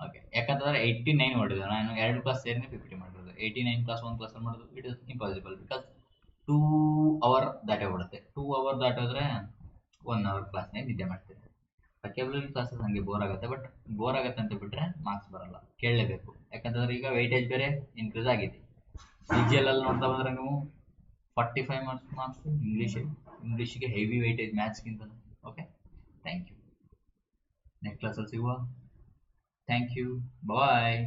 ಓಕೆ, ಯಾಕಂತಂದ್ರೆ 89 ಮಾಡಿದ್ರು, ನಾನು 2 ಕ್ಲಾಸ್ ಸೇರಿ 50 ಮಾಡಿರೋದು. 89 ಕ್ಲಾಸ್ 1 ಕ್ಲಾಸ್ ಮಾಡೋದು it is impossible, because 2 hour ದಾಟೋಗ್ಬಿಡುತ್ತೆ. 2 ಅವರ್ ದಾಟೋದ್ರೆ 1 ಅವರ್ ಕ್ಲಾಸ್ನಾಗ ನಿದ್ದೆ ಮಾಡ್ತೀನಿ. ವೊಕ್ಯಾಬ್ಯುಲರಿ ಕ್ಲಾಸಸ್ ಹಂಗೆ ಬೋರ್ ಆಗುತ್ತೆ, ಬಟ್ ಬೋರ್ ಆಗುತ್ತೆ ಅಂತ ಬಿಟ್ರೆ ಮಾರ್ಕ್ಸ್ ಬರಲ್ಲ, ಕೇಳಲೇಬೇಕು. ಯಾಕಂತಂದ್ರೆ ಈಗ ವೈಟೇಜ್ ಬೇರೆ ಇನ್ಕ್ರೀಸ್ ಆಗಿದೆ. CGL ಅಲ್ಲಿ ನೋಡ್ತಾ ಬಂದ್ರೆ ನೀವು 45 ಮಾರ್ಕ್ಸ್ ಇಂಗ್ಲೀಷ್ಗೆ ಹೆವಿ ವೈಟೇಜ್, ಮ್ಯಾಥ್ಸ್ಗಿಂತ. Okay, thank you. ನೆಕ್ಸ್ಟ್ ಕ್ಲಾಸಲ್ಲಿ ಸಿಗುವ. Thank you, bye.